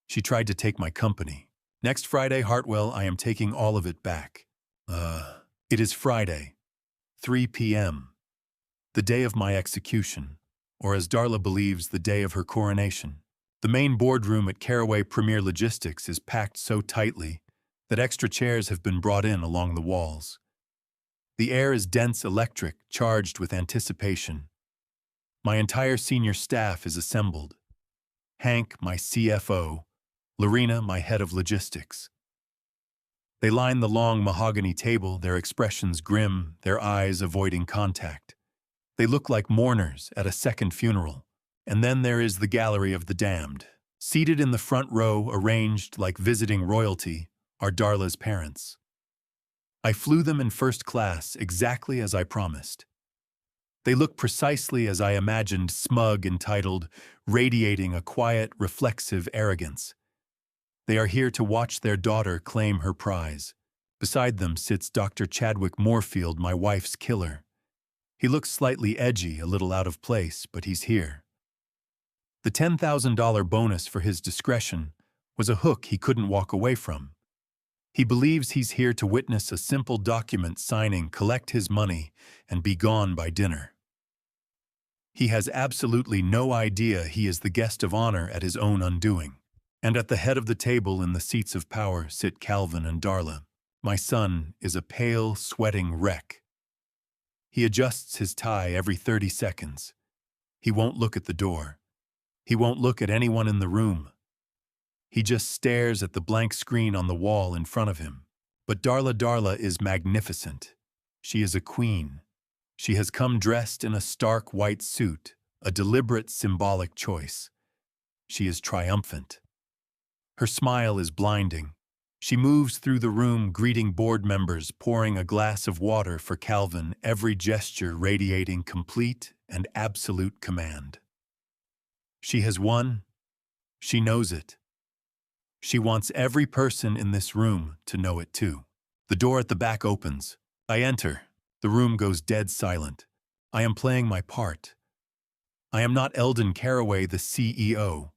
She tried to take my company. Next Friday, Hartwell, I am taking all of it back. It is Friday, 3 p.m., the day of my execution, or as Darla believes, the day of her coronation. The main boardroom at Caraway Premier Logistics is packed so tightly that extra chairs have been brought in along the walls. The air is dense, electric, charged with anticipation. My entire senior staff is assembled. Hank, my CFO, Lorena, my head of logistics. They line the long mahogany table, their expressions grim, their eyes avoiding contact. They look like mourners at a second funeral. And then there is the gallery of the damned. Seated in the front row, arranged like visiting royalty, are Darla's parents. I flew them in first class, exactly as I promised. They look precisely as I imagined, smug, entitled, radiating a quiet, reflexive arrogance. They are here to watch their daughter claim her prize. Beside them sits Dr. Chadwick Moorfield, my wife's killer. He looks slightly edgy, a little out of place, but he's here. The $10,000 bonus for his discretion was a hook he couldn't walk away from. He believes he's here to witness a simple document signing, collect his money, and be gone by dinner. He has absolutely no idea he is the guest of honor at his own undoing. And at the head of the table in the seats of power sit Calvin and Darla. My son is a pale, sweating wreck. He adjusts his tie every 30 seconds. He won't look at the door. He won't look at anyone in the room. He just stares at the blank screen on the wall in front of him. But Darla is magnificent. She is a queen. She has come dressed in a stark white suit, a deliberate symbolic choice. She is triumphant. Her smile is blinding. She moves through the room, greeting board members, pouring a glass of water for Calvin, every gesture radiating complete and absolute command. She has won. She knows it. She wants every person in this room to know it too. The door at the back opens. I enter. The room goes dead silent. I am playing my part. I am not Eldon Caraway, the CEO.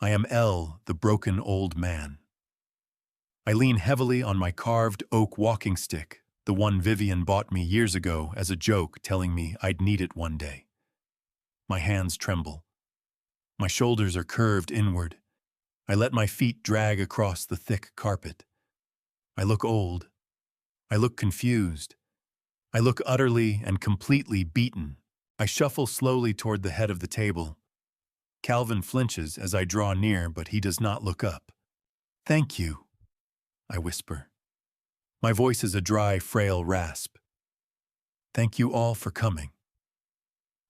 I am El, the broken old man. I lean heavily on my carved oak walking stick, the one Vivian bought me years ago as a joke, telling me I'd need it one day. My hands tremble. My shoulders are curved inward. I let my feet drag across the thick carpet. I look old. I look confused. I look utterly and completely beaten. I shuffle slowly toward the head of the table. Calvin flinches as I draw near, but he does not look up. "Thank you," I whisper. My voice is a dry, frail rasp. "Thank you all for coming."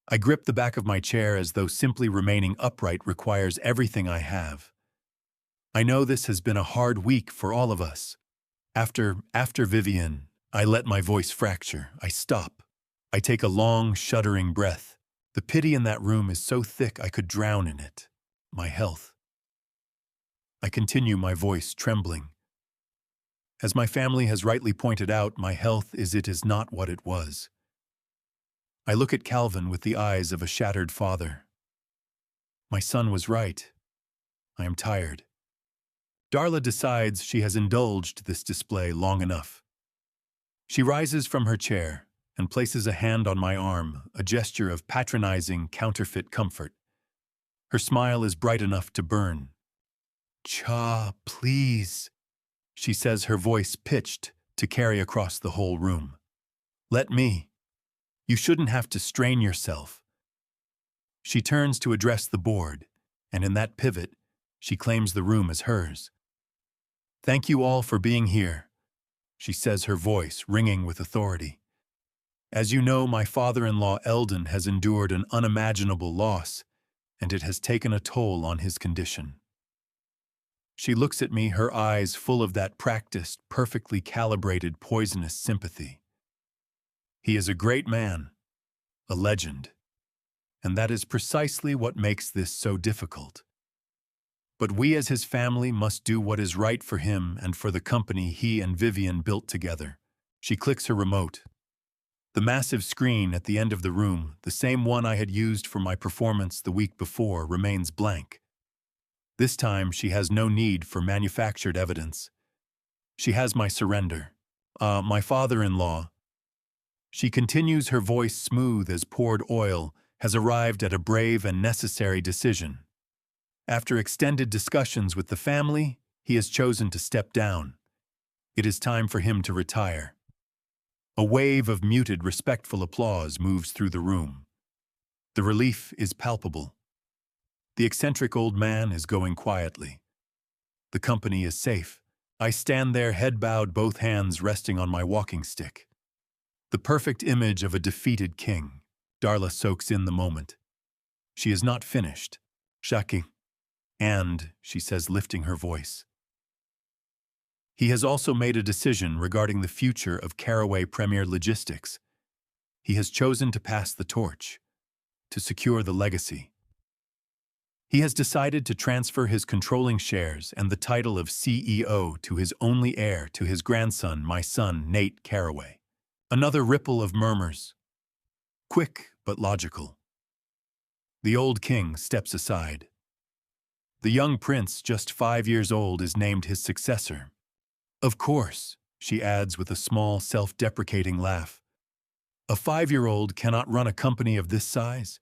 I grip the back of my chair as though simply remaining upright requires everything I have. I know this has been a hard week for all of us. After Vivian, I let my voice fracture. I stop. I take a long, shuddering breath. The pity in that room is so thick I could drown in it. My health. I continue, my voice trembling. As my family has rightly pointed out, my health is not what it was. I look at Calvin with the eyes of a shattered father. My son was right. I am tired. Darla decides she has indulged this display long enough. She rises from her chair and places a hand on my arm, a gesture of patronizing, counterfeit comfort. Her smile is bright enough to burn. "Cha, please," she says, her voice pitched to carry across the whole room. "Let me." You shouldn't have to strain yourself. She turns to address the board, and in that pivot, she claims the room as hers. Thank you all for being here, she says, her voice ringing with authority. As you know, my father-in-law Eldon has endured an unimaginable loss, and it has taken a toll on his condition. She looks at me, her eyes full of that practiced, perfectly calibrated, poisonous sympathy. He is a great man, a legend, and that is precisely what makes this so difficult. But we as his family must do what is right for him and for the company he and Vivian built together. She clicks her remote. The massive screen at the end of the room, the same one I had used for my performance the week before, remains blank. This time she has no need for manufactured evidence. She has my surrender. My father-in-law. She continues, her voice smooth as poured oil, has arrived at a brave and necessary decision. After extended discussions with the family, he has chosen to step down. It is time for him to retire. A wave of muted, respectful applause moves through the room. The relief is palpable. The eccentric old man is going quietly. The company is safe. I stand there, head bowed, both hands resting on my walking stick. The perfect image of a defeated king. Darla soaks in the moment. She is not finished. Shaki. And, she says, lifting her voice. He has also made a decision regarding the future of Caraway Premier Logistics. He has chosen to pass the torch, to secure the legacy. He has decided to transfer his controlling shares and the title of CEO to his only heir, to his grandson, my son, Nate Caraway. Another ripple of murmurs. Quick but logical. The old king steps aside. The young prince, just 5 years old, is named his successor. Of course, she adds with a small, self-deprecating laugh. A 5-year-old cannot run a company of this size.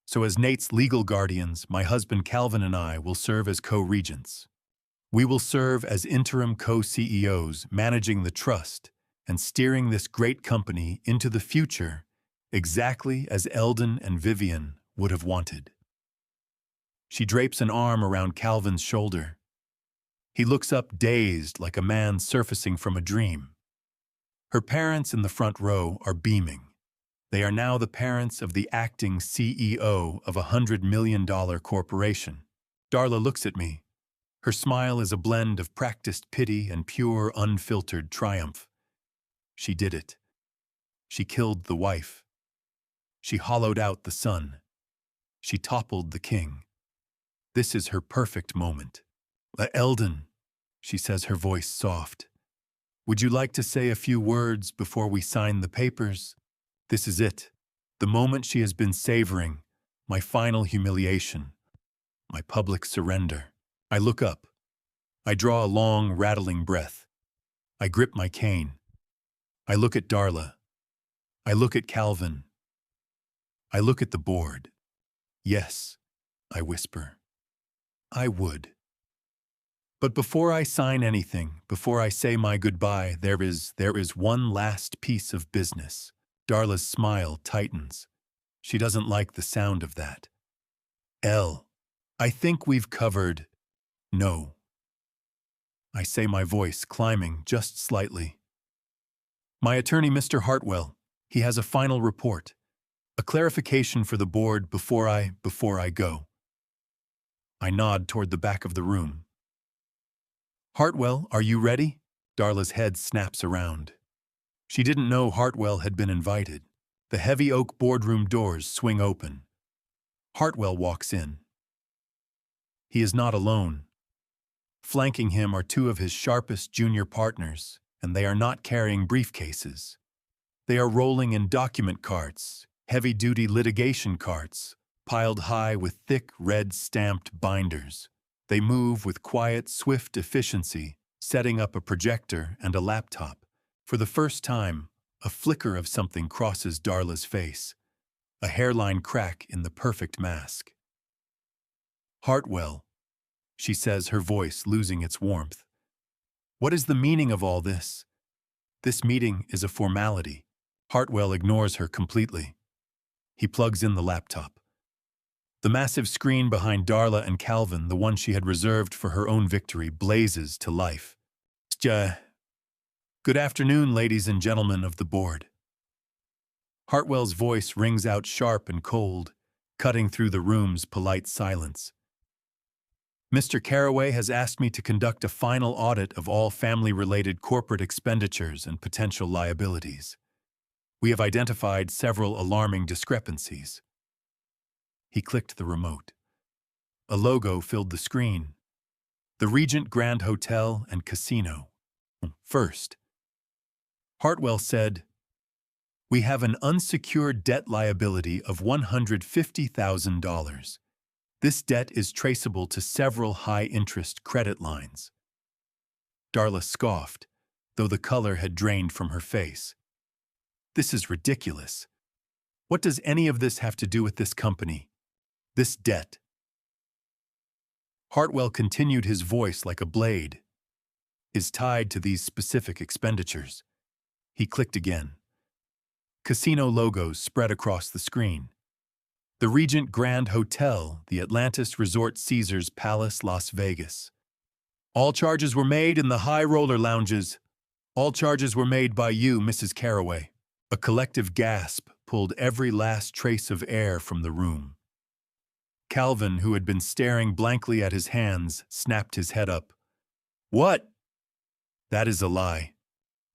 So as Nate's legal guardians, my husband Calvin and I will serve as co-regents. We will serve as interim co-CEOs, managing the trust and steering this great company into the future exactly as Eldon and Vivian would have wanted. She drapes an arm around Calvin's shoulder. He looks up, dazed, like a man surfacing from a dream. Her parents in the front row are beaming. They are now the parents of the acting CEO of a $100 million corporation. Darla looks at me. Her smile is a blend of practiced pity and pure, unfiltered triumph. She did it. She killed the wife. She hollowed out the son. She toppled the king. This is her perfect moment. Eldon, she says, her voice soft. Would you like to say a few words before we sign the papers? This is it. The moment she has been savoring. My final humiliation. My public surrender. I look up. I draw a long, rattling breath. I grip my cane. I look at Darla. I look at Calvin. I look at the board. Yes, I whisper. I would. But before I sign anything, before I say my goodbye, there is one last piece of business. Darla's smile tightens. She doesn't like the sound of that. I think we've covered. No. I say, my voice climbing just slightly. My attorney, Mr. Hartwell, he has a final report. A clarification for the board before I go. I nod toward the back of the room. Hartwell, are you ready? Darla's head snaps around. She didn't know Hartwell had been invited. The heavy oak boardroom doors swing open. Hartwell walks in. He is not alone. Flanking him are two of his sharpest junior partners, and they are not carrying briefcases. They are rolling in document carts, heavy-duty litigation carts, piled high with thick red stamped binders. They move with quiet, swift efficiency, setting up a projector and a laptop. For the first time, a flicker of something crosses Darla's face, a hairline crack in the perfect mask. Hartwell, she says, her voice losing its warmth. What is the meaning of all this? This meeting is a formality. Hartwell ignores her completely. He plugs in the laptop. The massive screen behind Darla and Calvin, the one she had reserved for her own victory, blazes to life. Good afternoon, ladies and gentlemen of the board. Hartwell's voice rings out sharp and cold, cutting through the room's polite silence. Mr. Carraway has asked me to conduct a final audit of all family-related corporate expenditures and potential liabilities. We have identified several alarming discrepancies. He clicked the remote. A logo filled the screen. The Regent Grand Hotel and Casino. First, Hartwell said, "We have an unsecured debt liability of $150,000. This debt is traceable to several high-interest credit lines." Darla scoffed, though the color had drained from her face. "This is ridiculous. What does any of this have to do with this company? This debt?" Hartwell continued, his voice like a blade. "Is tied to these specific expenditures." He clicked again. Casino logos spread across the screen. The Regent Grand Hotel, the Atlantis Resort Caesars Palace, Las Vegas. All charges were made in the high roller lounges. All charges were made by you, Mrs. Carraway. A collective gasp pulled every last trace of air from the room. Calvin, who had been staring blankly at his hands, snapped his head up. "What?" "That is a lie.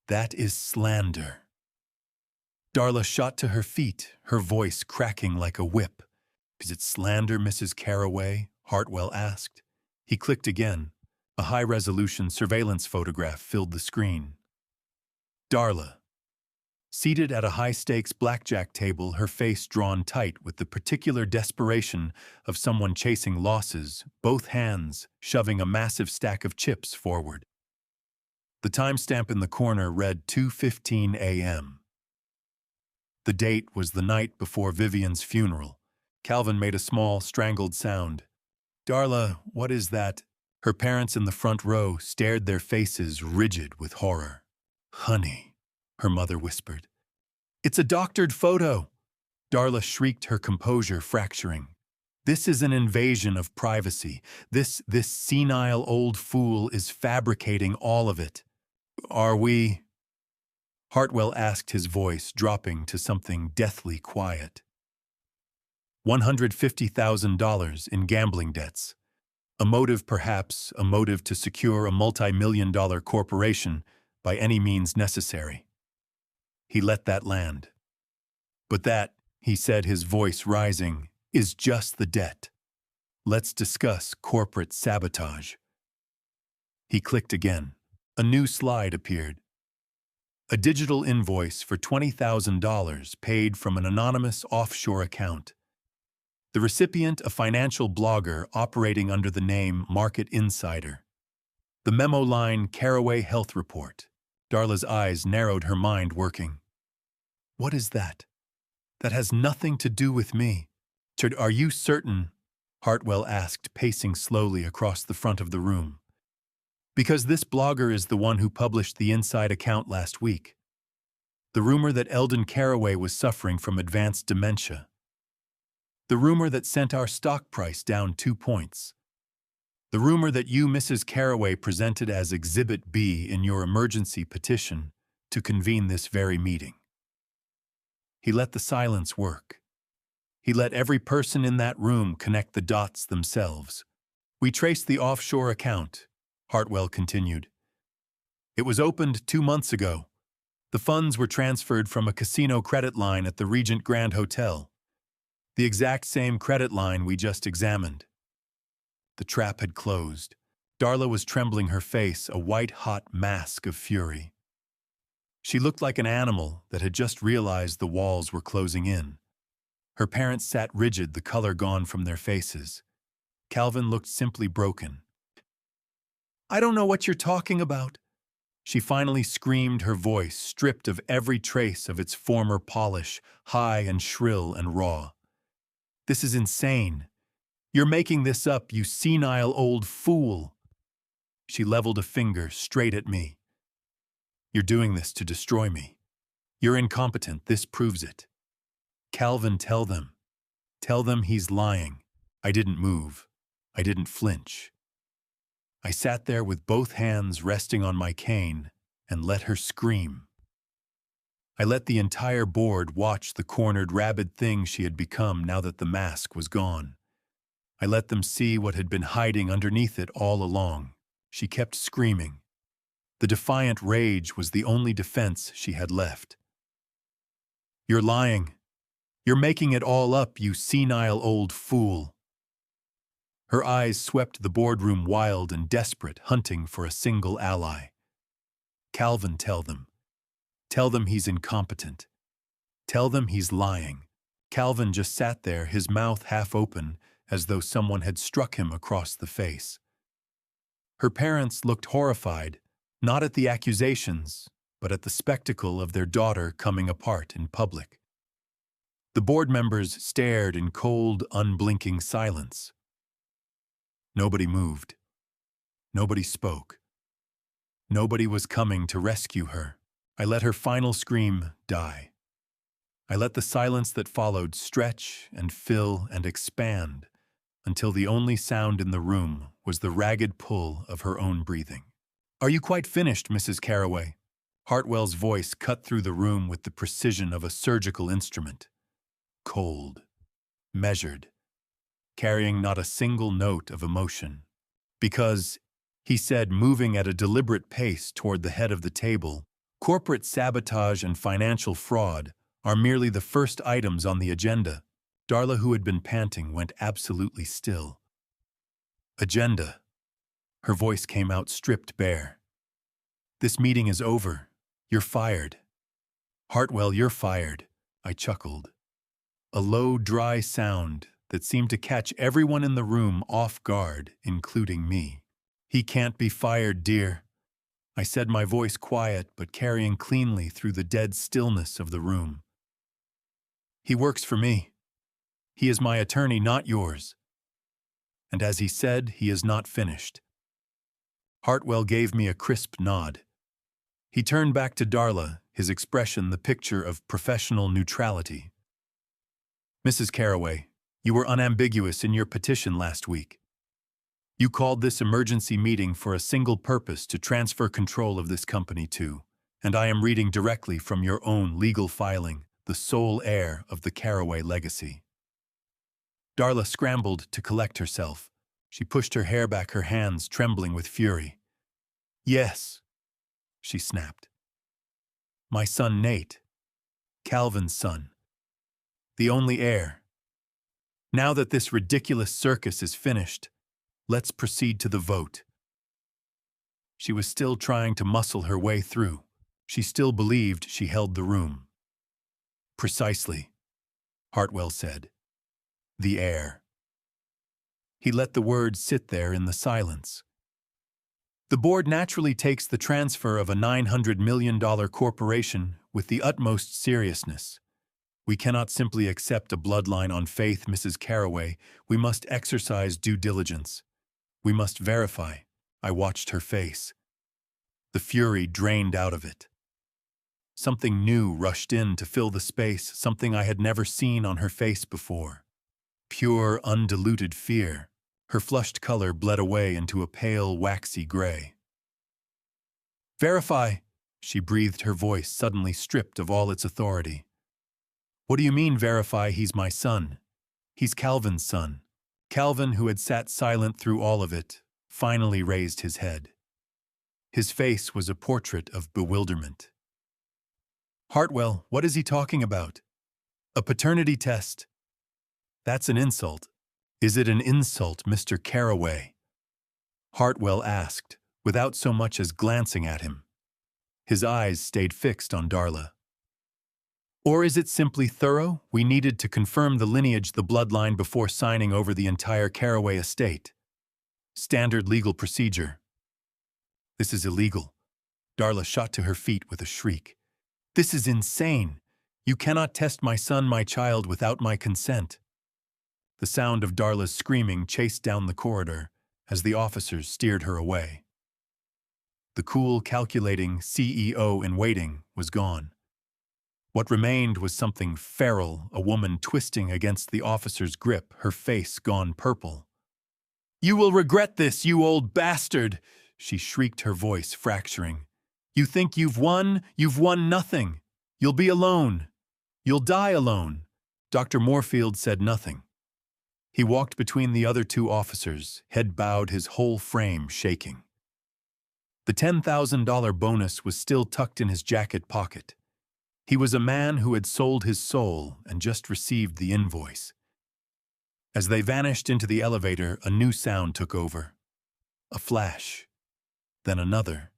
That is slander." Darla shot to her feet, her voice cracking like a whip. "Is it slander, Mrs. Carraway?" Hartwell asked. He clicked again. A high-resolution surveillance photograph filled the screen. Darla, seated at a high-stakes blackjack table, her face drawn tight with the particular desperation of someone chasing losses, both hands shoving a massive stack of chips forward. The timestamp in the corner read 2:15 a.m. The date was the night before Vivian's funeral. Calvin made a small, strangled sound. "Darla, what is that?" Her parents in the front row stared, their faces rigid with horror. "Honey," her mother whispered. "It's a doctored photo!" Darla shrieked, her composure fracturing. "This is an invasion of privacy. This senile old fool is fabricating all of it." "Are we?" Hartwell asked, his voice dropping to something deathly quiet. $150,000 in gambling debts. A motive, perhaps, a motive to secure a multi-million-dollar corporation by any means necessary. He let that land. "But that," he said, his voice rising, "is just the debt. Let's discuss corporate sabotage." He clicked again. A new slide appeared. A digital invoice for $20,000 paid from an anonymous offshore account. The recipient, a financial blogger operating under the name Market Insider. The memo line, "Carraway Health Report." Darla's eyes narrowed, her mind working. "What is that? That has nothing to do with me." "Are you certain?" Hartwell asked, pacing slowly across the front of the room. "Because this blogger is the one who published the inside account last week. The rumor that Eldon Carraway was suffering from advanced dementia. The rumor that sent our stock price down 2 points. The rumor that you, Mrs. Carraway, presented as Exhibit B in your emergency petition to convene this very meeting." He let the silence work. He let every person in that room connect the dots themselves. "We traced the offshore account," Hartwell continued. "It was opened 2 months ago. The funds were transferred from a casino credit line at the Regent Grand Hotel. The exact same credit line we just examined." The trap had closed. Darla was trembling, her face a white-hot mask of fury. She looked like an animal that had just realized the walls were closing in. Her parents sat rigid, the color gone from their faces. Calvin looked simply broken. "I don't know what you're talking about," she finally screamed, her voice stripped of every trace of its former polish, high and shrill and raw. "This is insane. You're making this up, you senile old fool." She leveled a finger straight at me. "You're doing this to destroy me. You're incompetent, this proves it. Calvin, tell them. Tell them he's lying. I didn't move. I didn't flinch. I sat there with both hands resting on my cane and let her scream. I let the entire board watch the cornered rabid thing she had become now that the mask was gone. I let them see what had been hiding underneath it all along. She kept screaming. The defiant rage was the only defense she had left. You're lying. You're making it all up, you senile old fool. Her eyes swept the boardroom wild and desperate, hunting for a single ally. Calvin, tell them. Tell them he's incompetent. Tell them he's lying. Calvin just sat there, his mouth half open, as though someone had struck him across the face. Her parents looked horrified, not at the accusations, but at the spectacle of their daughter coming apart in public. The board members stared in cold, unblinking silence. Nobody moved. Nobody spoke. Nobody was coming to rescue her. I let her final scream die. I let the silence that followed stretch and fill and expand until the only sound in the room was the ragged pull of her own breathing. Are you quite finished, Mrs. Carraway? Hartwell's voice cut through the room with the precision of a surgical instrument. Cold, measured, carrying not a single note of emotion. Because, he said, moving at a deliberate pace toward the head of the table, corporate sabotage and financial fraud are merely the first items on the agenda. Darla, who had been panting, went absolutely still. Agenda. Her voice came out stripped bare. This meeting is over. You're fired. Hartwell, you're fired. I chuckled. A low, dry sound that seemed to catch everyone in the room off guard, including me. He can't be fired, dear. I said, my voice quiet but carrying cleanly through the dead stillness of the room. He works for me. He is my attorney, not yours. And as he said, he is not finished. Hartwell gave me a crisp nod. He turned back to Darla, his expression the picture of professional neutrality. Mrs. Carraway, you were unambiguous in your petition last week. You called this emergency meeting for a single purpose, to transfer control of this company to, and I am reading directly from your own legal filing, the sole heir of the Carraway legacy. Darla scrambled to collect herself. She pushed her hair back, her hands trembling with fury. Yes, she snapped. My son Nate, Calvin's son, the only heir. Now that this ridiculous circus is finished, let's proceed to the vote. She was still trying to muscle her way through. She still believed she held the room. Precisely, Hartwell said. The heir. He let the words sit there in the silence. The board naturally takes the transfer of a $900 million corporation with the utmost seriousness. We cannot simply accept a bloodline on faith, Mrs. Carraway. We must exercise due diligence. We must verify. I watched her face. The fury drained out of it. Something new rushed in to fill the space, something I had never seen on her face before. Pure, undiluted fear. Her flushed color bled away into a pale, waxy gray. Verify, she breathed, her voice suddenly stripped of all its authority. What do you mean, verify? He's my son. He's Calvin's son. Calvin, who had sat silent through all of it, finally raised his head. His face was a portrait of bewilderment. Hartwell, what is he talking about? A paternity test. That's an insult. Is it an insult, Mr. Carraway? Hartwell asked, without so much as glancing at him. His eyes stayed fixed on Darla. Or is it simply thorough? We needed to confirm the lineage, the bloodline, before signing over the entire Carraway estate. Standard legal procedure. This is illegal. Darla shot to her feet with a shriek. This is insane. You cannot test my son, my child, without my consent. The sound of Darla's screaming chased down the corridor as the officers steered her away. The cool, calculating CEO in waiting was gone. What remained was something feral, a woman twisting against the officer's grip, her face gone purple. "You will regret this, you old bastard!" she shrieked, her voice fracturing. "You think you've won? You've won nothing. You'll be alone. You'll die alone." Dr. Moorfield said nothing. He walked between the other two officers, head bowed, his whole frame shaking. The $10,000 bonus was still tucked in his jacket pocket. He was a man who had sold his soul and just received the invoice. As they vanished into the elevator, a new sound took over. A flash. Then another.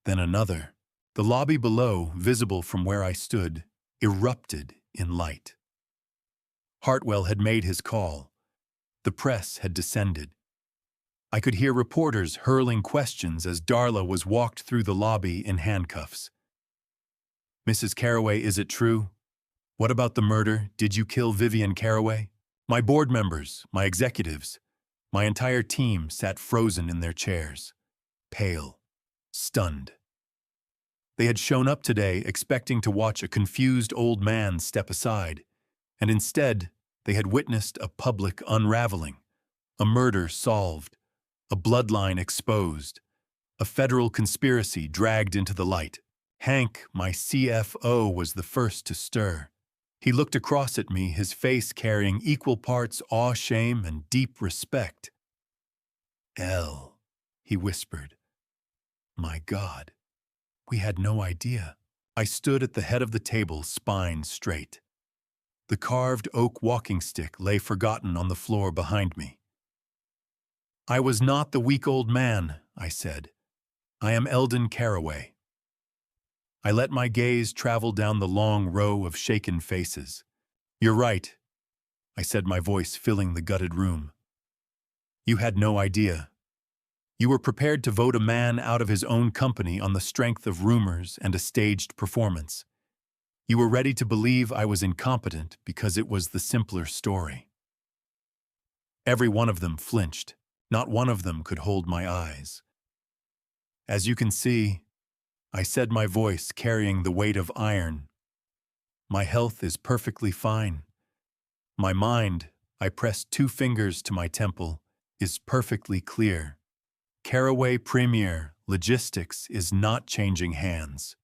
Then another. The lobby below, visible from where I stood, erupted in light. Hartwell had made his call. The press had descended. I could hear reporters hurling questions as Darla was walked through the lobby in handcuffs. "Mrs. Carraway, is it true? What about the murder? Did you kill Vivian Carraway?" My board members, my executives, my entire team sat frozen in their chairs, pale, stunned. They had shown up today expecting to watch a confused old man step aside, and instead they had witnessed a public unraveling, a murder solved, a bloodline exposed, a federal conspiracy dragged into the light. Hank, my CFO, was the first to stir. He looked across at me, his face carrying equal parts awe, shame, and deep respect. "Elle," he whispered. "My God, we had no idea." I stood at the head of the table, spine straight. The carved oak walking stick lay forgotten on the floor behind me. "I was not the weak old man," I said. "I am Eldon Carraway." I let my gaze travel down the long row of shaken faces. "You're right," I said, my voice filling the gutted room. "You had no idea. You were prepared to vote a man out of his own company on the strength of rumors and a staged performance. You were ready to believe I was incompetent because it was the simpler story." Every one of them flinched. Not one of them could hold my eyes. "As you can see," I said, my voice carrying the weight of iron, "my health is perfectly fine. My mind," I pressed 2 fingers to my temple, "is perfectly clear. Carraway Premier Logistics is not changing hands.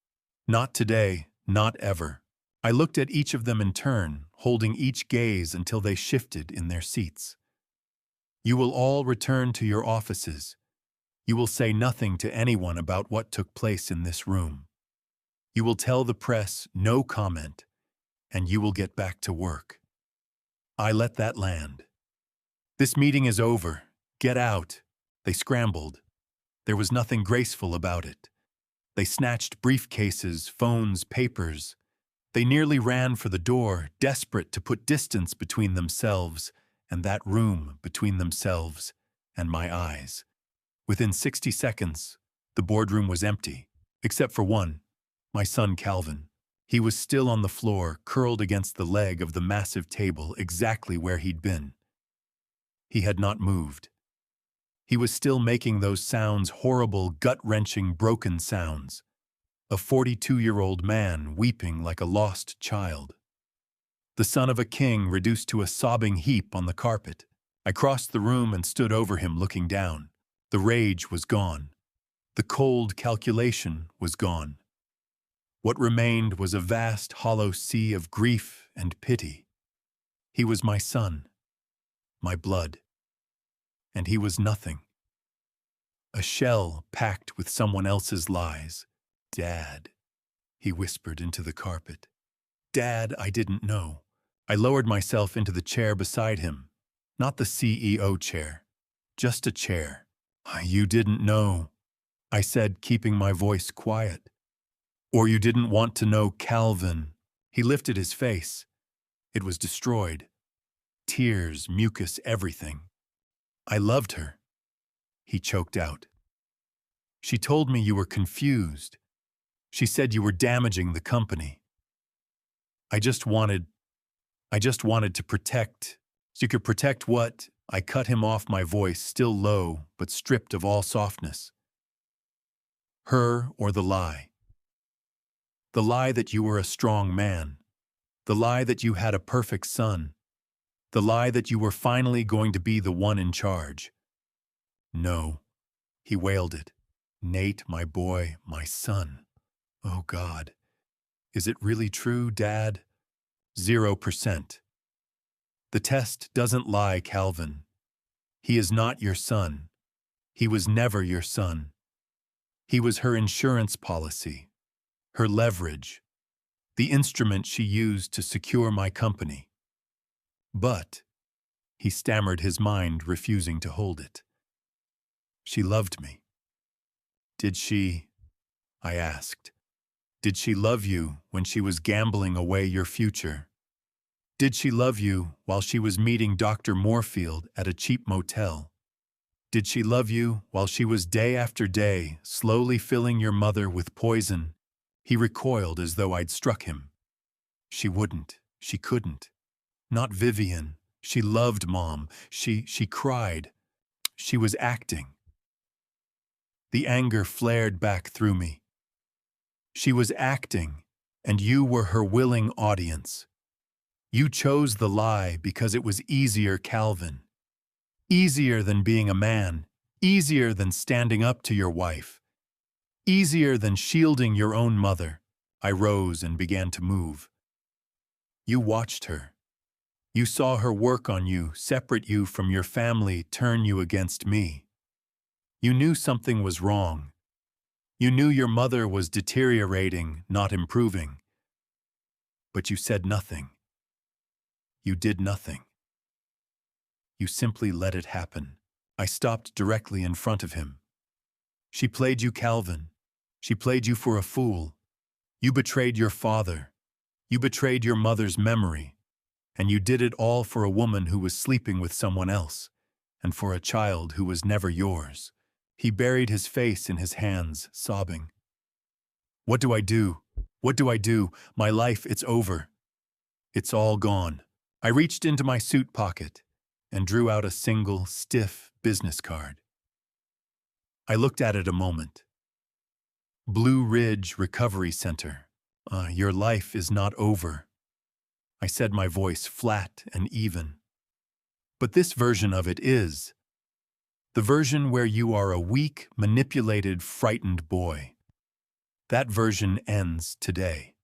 Not today, not ever." I looked at each of them in turn, holding each gaze until they shifted in their seats. "You will all return to your offices. You will say nothing to anyone about what took place in this room. You will tell the press no comment, and you will get back to work." I let that land. "This meeting is over. Get out." They scrambled. There was nothing graceful about it. They snatched briefcases, phones, papers. They nearly ran for the door, desperate to put distance between themselves and that room, between themselves and my eyes. Within 60 seconds, the boardroom was empty, except for one, my son Calvin. He was still on the floor, curled against the leg of the massive table, exactly where he'd been. He had not moved. He was still making those sounds, horrible, gut-wrenching, broken sounds. A 42-year-old man weeping like a lost child. The son of a king reduced to a sobbing heap on the carpet. I crossed the room and stood over him, looking down. The rage was gone. The cold calculation was gone. What remained was a vast, hollow sea of grief and pity. He was my son, my blood, and he was nothing. A shell packed with someone else's lies. "Dad," he whispered into the carpet. "Dad, I didn't know." I lowered myself into the chair beside him. Not the CEO chair, just a chair. "You didn't know," I said, keeping my voice quiet. "Or you didn't want to know Calvin." He lifted his face. It was destroyed. Tears, mucus, everything. "I loved her," he choked out. "She told me you were confused. She said you were damaging the company. I just wanted to protect." "So you could protect what?" I cut him off, my voice still low but stripped of all softness. "Her or the lie." The lie that you were a strong man. The lie that you had a perfect son. The lie that you were finally going to be the one in charge. No, he wailed it. Nate, my boy, my son. Oh God. Is it really true, Dad? 0%. The test doesn't lie, Calvin. He is not your son. He was never your son. He was her insurance policy, her leverage, the instrument she used to secure my company. But, he stammered, his mind refusing to hold it. She loved me. Did she? I asked. Did she love you when she was gambling away your future? Did she love you while she was meeting Dr. Moorfield at a cheap motel? Did she love you while she was day after day slowly filling your mother with poison? He recoiled as though I'd struck him. She wouldn't. She couldn't. Not Vivian. She loved Mom. She cried. She was acting. The anger flared back through me. She was acting, and you were her willing audience. You chose the lie because it was easier, Calvin. Easier than being a man. Easier than standing up to your wife. Easier than shielding your own mother. I rose and began to move. You watched her. You saw her work on you, separate you from your family, turn you against me. You knew something was wrong. You knew your mother was deteriorating, not improving. But you said nothing. You did nothing. You simply let it happen. I stopped directly in front of him. She played you, Calvin. She played you for a fool. You betrayed your father. You betrayed your mother's memory. And you did it all for a woman who was sleeping with someone else, and for a child who was never yours. He buried his face in his hands, sobbing. What do I do? What do I do? My life, it's over. It's all gone. I reached into my suit pocket and drew out a single, stiff business card. I looked at it a moment. Blue Ridge Recovery Center. Your life is not over. I said, my voice flat and even. But this version of it is. The version where you are a weak, manipulated, frightened boy. That version ends today.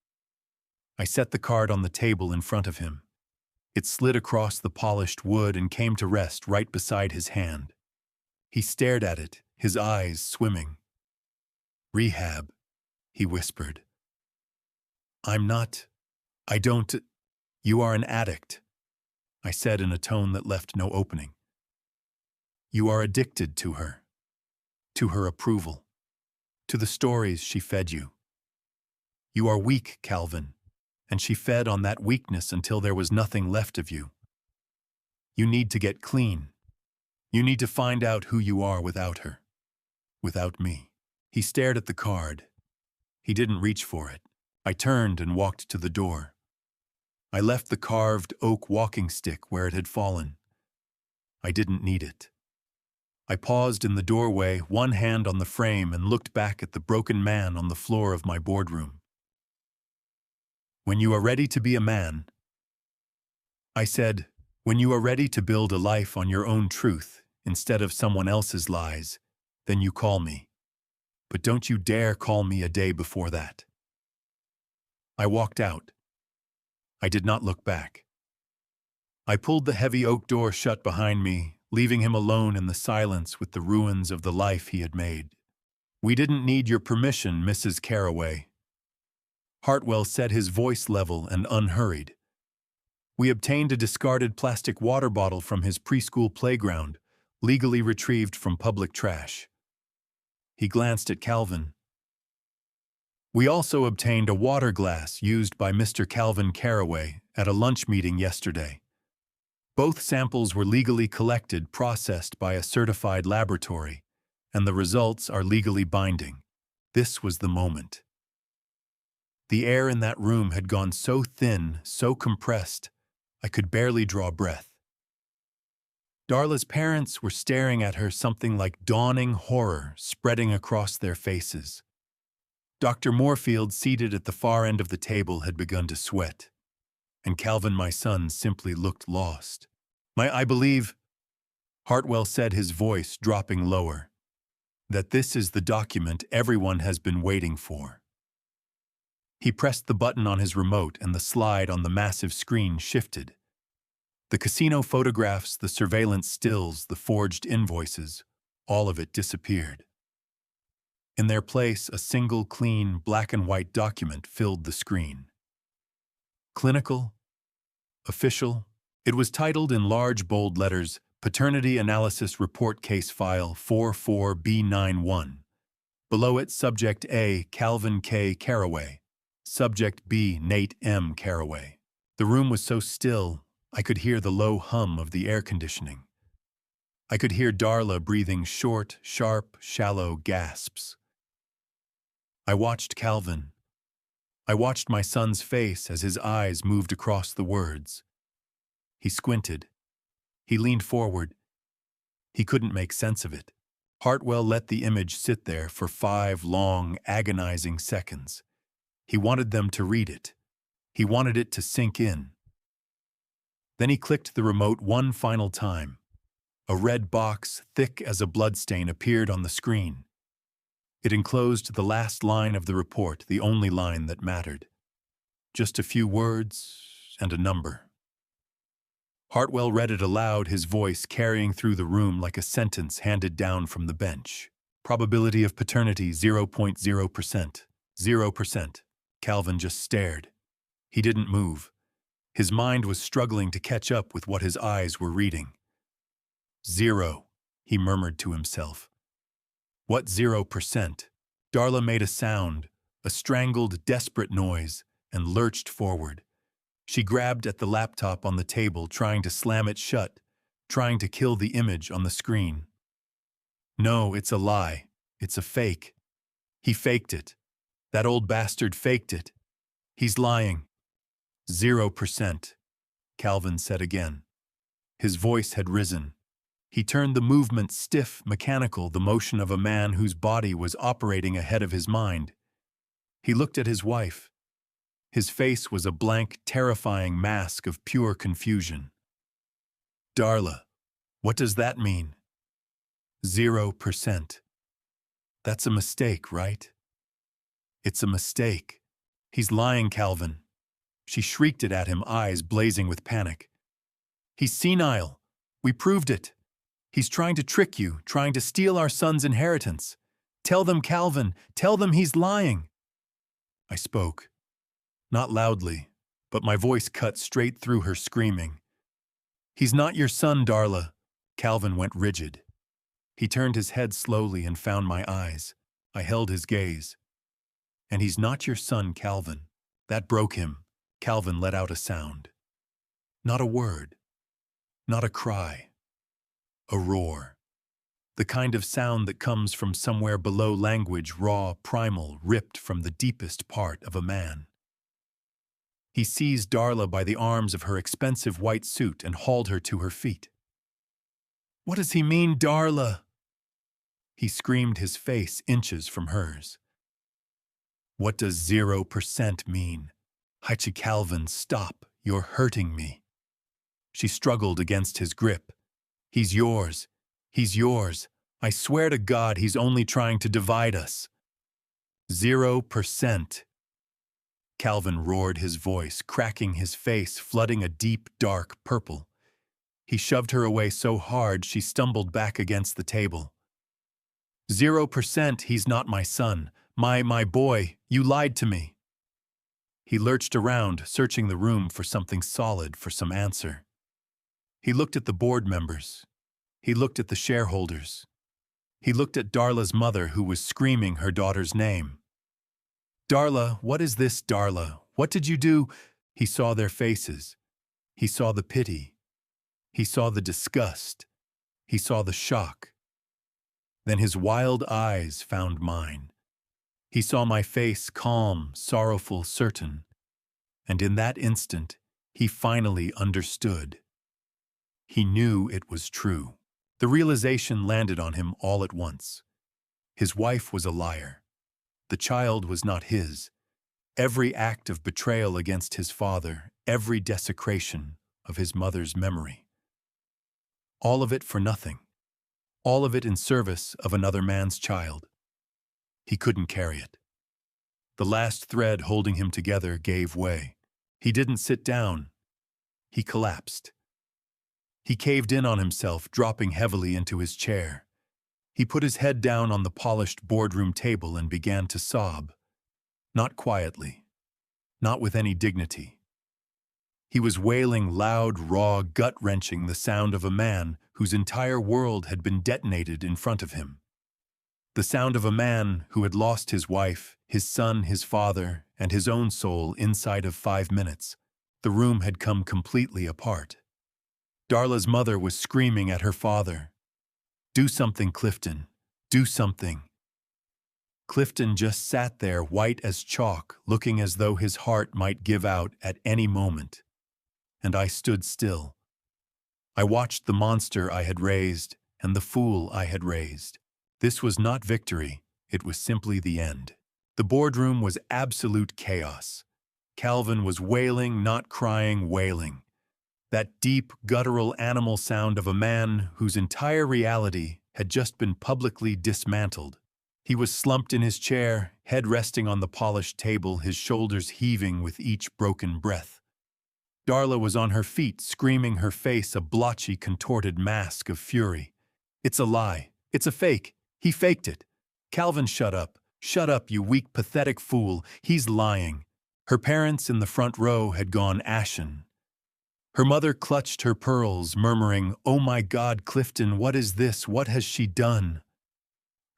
I set the card on the table in front of him. It slid across the polished wood and came to rest right beside his hand. He stared at it, his eyes swimming. Rehab, he whispered. You are an addict, I said in a tone that left no opening. You are addicted to her approval, to the stories she fed you. You are weak, Calvin, and she fed on that weakness until there was nothing left of you. You need to get clean. You need to find out who you are without her, without me. He stared at the card. He didn't reach for it. I turned and walked to the door. I left the carved oak walking stick where it had fallen. I didn't need it. I paused in the doorway, one hand on the frame, and looked back at the broken man on the floor of my boardroom. When you are ready to be a man, I said, when you are ready to build a life on your own truth instead of someone else's lies, then you call me. But don't you dare call me a day before that. I walked out. I did not look back. I pulled the heavy oak door shut behind me, leaving him alone in the silence with the ruins of the life he had made. We didn't need your permission, Mrs. Carraway. Hartwell said, his voice level and unhurried. We obtained a discarded plastic water bottle from his preschool playground, legally retrieved from public trash. He glanced at Calvin. We also obtained a water glass used by Mr. Calvin Carraway at a lunch meeting yesterday. Both samples were legally collected, processed by a certified laboratory, and the results are legally binding. This was the moment. The air in that room had gone so thin, so compressed, I could barely draw breath. Darla's parents were staring at her, something like dawning horror spreading across their faces. Dr. Moorfield, seated at the far end of the table, had begun to sweat, and Calvin, my son, simply looked lost. I believe, Hartwell said, his voice dropping lower, that this is the document everyone has been waiting for. He pressed the button on his remote and the slide on the massive screen shifted. The casino photographs, the surveillance stills, the forged invoices, all of it disappeared. In their place, a single clean black and white document filled the screen. Clinical, official, it was titled in large bold letters, Paternity Analysis Report Case File 44B91. Below it, Subject A, Calvin K. Carraway. Subject B, Nate M. Carraway. The room was so still, I could hear the low hum of the air conditioning. I could hear Darla breathing short, sharp, shallow gasps. I watched Calvin. I watched my son's face as his eyes moved across the words. He squinted. He leaned forward. He couldn't make sense of it. Hartwell let the image sit there for 5 long, agonizing seconds. He wanted them to read it. He wanted it to sink in. Then he clicked the remote one final time. A red box, thick as a bloodstain, appeared on the screen. It enclosed the last line of the report, the only line that mattered. Just a few words and a number. Hartwell read it aloud, his voice carrying through the room like a sentence handed down from the bench. Probability of paternity 0.0%. 0%. Calvin just stared. He didn't move. His mind was struggling to catch up with what his eyes were reading. 0, he murmured to himself. What 0%? Darla made a sound, a strangled, desperate noise, and lurched forward. She grabbed at the laptop on the table, trying to slam it shut, trying to kill the image on the screen. No, it's a lie. It's a fake. He faked it. That old bastard faked it. He's lying. 0%, Calvin said again. His voice had risen. He turned the movement stiff, mechanical, the motion of a man whose body was operating ahead of his mind. He looked at his wife. His face was a blank, terrifying mask of pure confusion. Darla, what does that mean? 0%. That's a mistake, right? It's a mistake. He's lying, Calvin. She shrieked it at him, eyes blazing with panic. He's senile. We proved it. He's trying to trick you, trying to steal our son's inheritance. Tell them, Calvin. Tell them he's lying. I spoke. Not loudly, but my voice cut straight through her screaming. He's not your son, Darla. Calvin went rigid. He turned his head slowly and found my eyes. I held his gaze. And he's not your son, Calvin. That broke him. Calvin let out a sound. Not a word. Not a cry. A roar. The kind of sound that comes from somewhere below language, raw, primal, ripped from the deepest part of a man. He seized Darla by the arms of her expensive white suit and hauled her to her feet. What does he mean, Darla? He screamed, his face inches from hers. What does 0% mean? Haichi, Calvin, stop. You're hurting me. She struggled against his grip. He's yours. He's yours. I swear to God, he's only trying to divide us. 0%. Calvin roared, his voice cracking, his face flooding a deep, dark purple. He shoved her away so hard she stumbled back against the table. 0%, he's not my son. My boy, you lied to me. He lurched around, searching the room for something solid, for some answer. He looked at the board members. He looked at the shareholders. He looked at Darla's mother, who was screaming her daughter's name. Darla, what is this, Darla? What did you do? He saw their faces. He saw the pity. He saw the disgust. He saw the shock. Then his wild eyes found mine. He saw my face, calm, sorrowful, certain. And in that instant, he finally understood. He knew it was true. The realization landed on him all at once. His wife was a liar. The child was not his. Every act of betrayal against his father, every desecration of his mother's memory. All of it for nothing. All of it in service of another man's child. He couldn't carry it. The last thread holding him together gave way. He didn't sit down. He collapsed. He caved in on himself, dropping heavily into his chair. He put his head down on the polished boardroom table and began to sob. Not quietly. Not with any dignity. He was wailing loud, raw, gut-wrenching, the sound of a man whose entire world had been detonated in front of him. The sound of a man who had lost his wife, his son, his father, and his own soul inside of 5 minutes. The room had come completely apart. Darla's mother was screaming at her father. "Do something, Clifton. Do something." Clifton just sat there, white as chalk, looking as though his heart might give out at any moment. And I stood still. I watched the monster I had raised and the fool I had raised. This was not victory, it was simply the end. The boardroom was absolute chaos. Calvin was wailing, not crying, wailing. That deep, guttural animal sound of a man whose entire reality had just been publicly dismantled. He was slumped in his chair, head resting on the polished table, his shoulders heaving with each broken breath. Darla was on her feet, screaming, her face a blotchy, contorted mask of fury. "It's a lie. It's a fake. He faked it. Calvin, shut up. Shut up, you weak, pathetic fool. He's lying." Her parents in the front row had gone ashen. Her mother clutched her pearls, murmuring, "Oh my God, Clifton, what is this? What has she done?"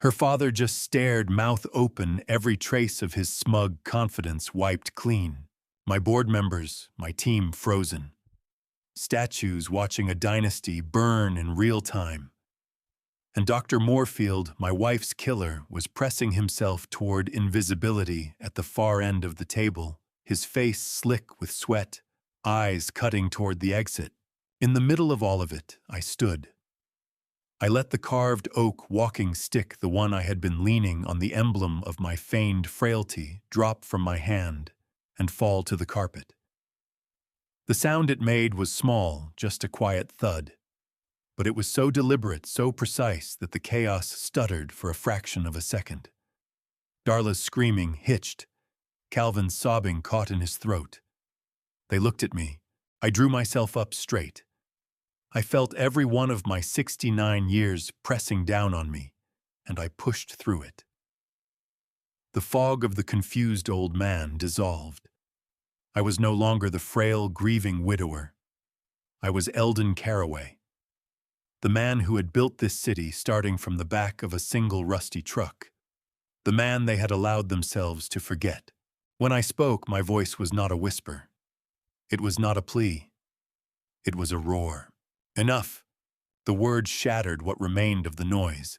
Her father just stared, mouth open, every trace of his smug confidence wiped clean. My board members, my team frozen. Statues watching a dynasty burn in real time. And Dr. Moorfield, my wife's killer, was pressing himself toward invisibility at the far end of the table, his face slick with sweat, eyes cutting toward the exit. In the middle of all of it, I stood. I let the carved oak walking stick, the one I had been leaning on, the emblem of my feigned frailty, drop from my hand and fall to the carpet. The sound it made was small, just a quiet thud. But it was so deliberate, so precise, that the chaos stuttered for a fraction of a second. Darla's screaming hitched. Calvin's sobbing caught in his throat. They looked at me. I drew myself up straight. I felt every one of my 69 years pressing down on me, and I pushed through it. The fog of the confused old man dissolved. I was no longer the frail, grieving widower. I was Eldon Carraway, the man who had built this city starting from the back of a single rusty truck, the man they had allowed themselves to forget. When I spoke, my voice was not a whisper. It was not a plea. It was a roar. Enough. The words shattered what remained of the noise.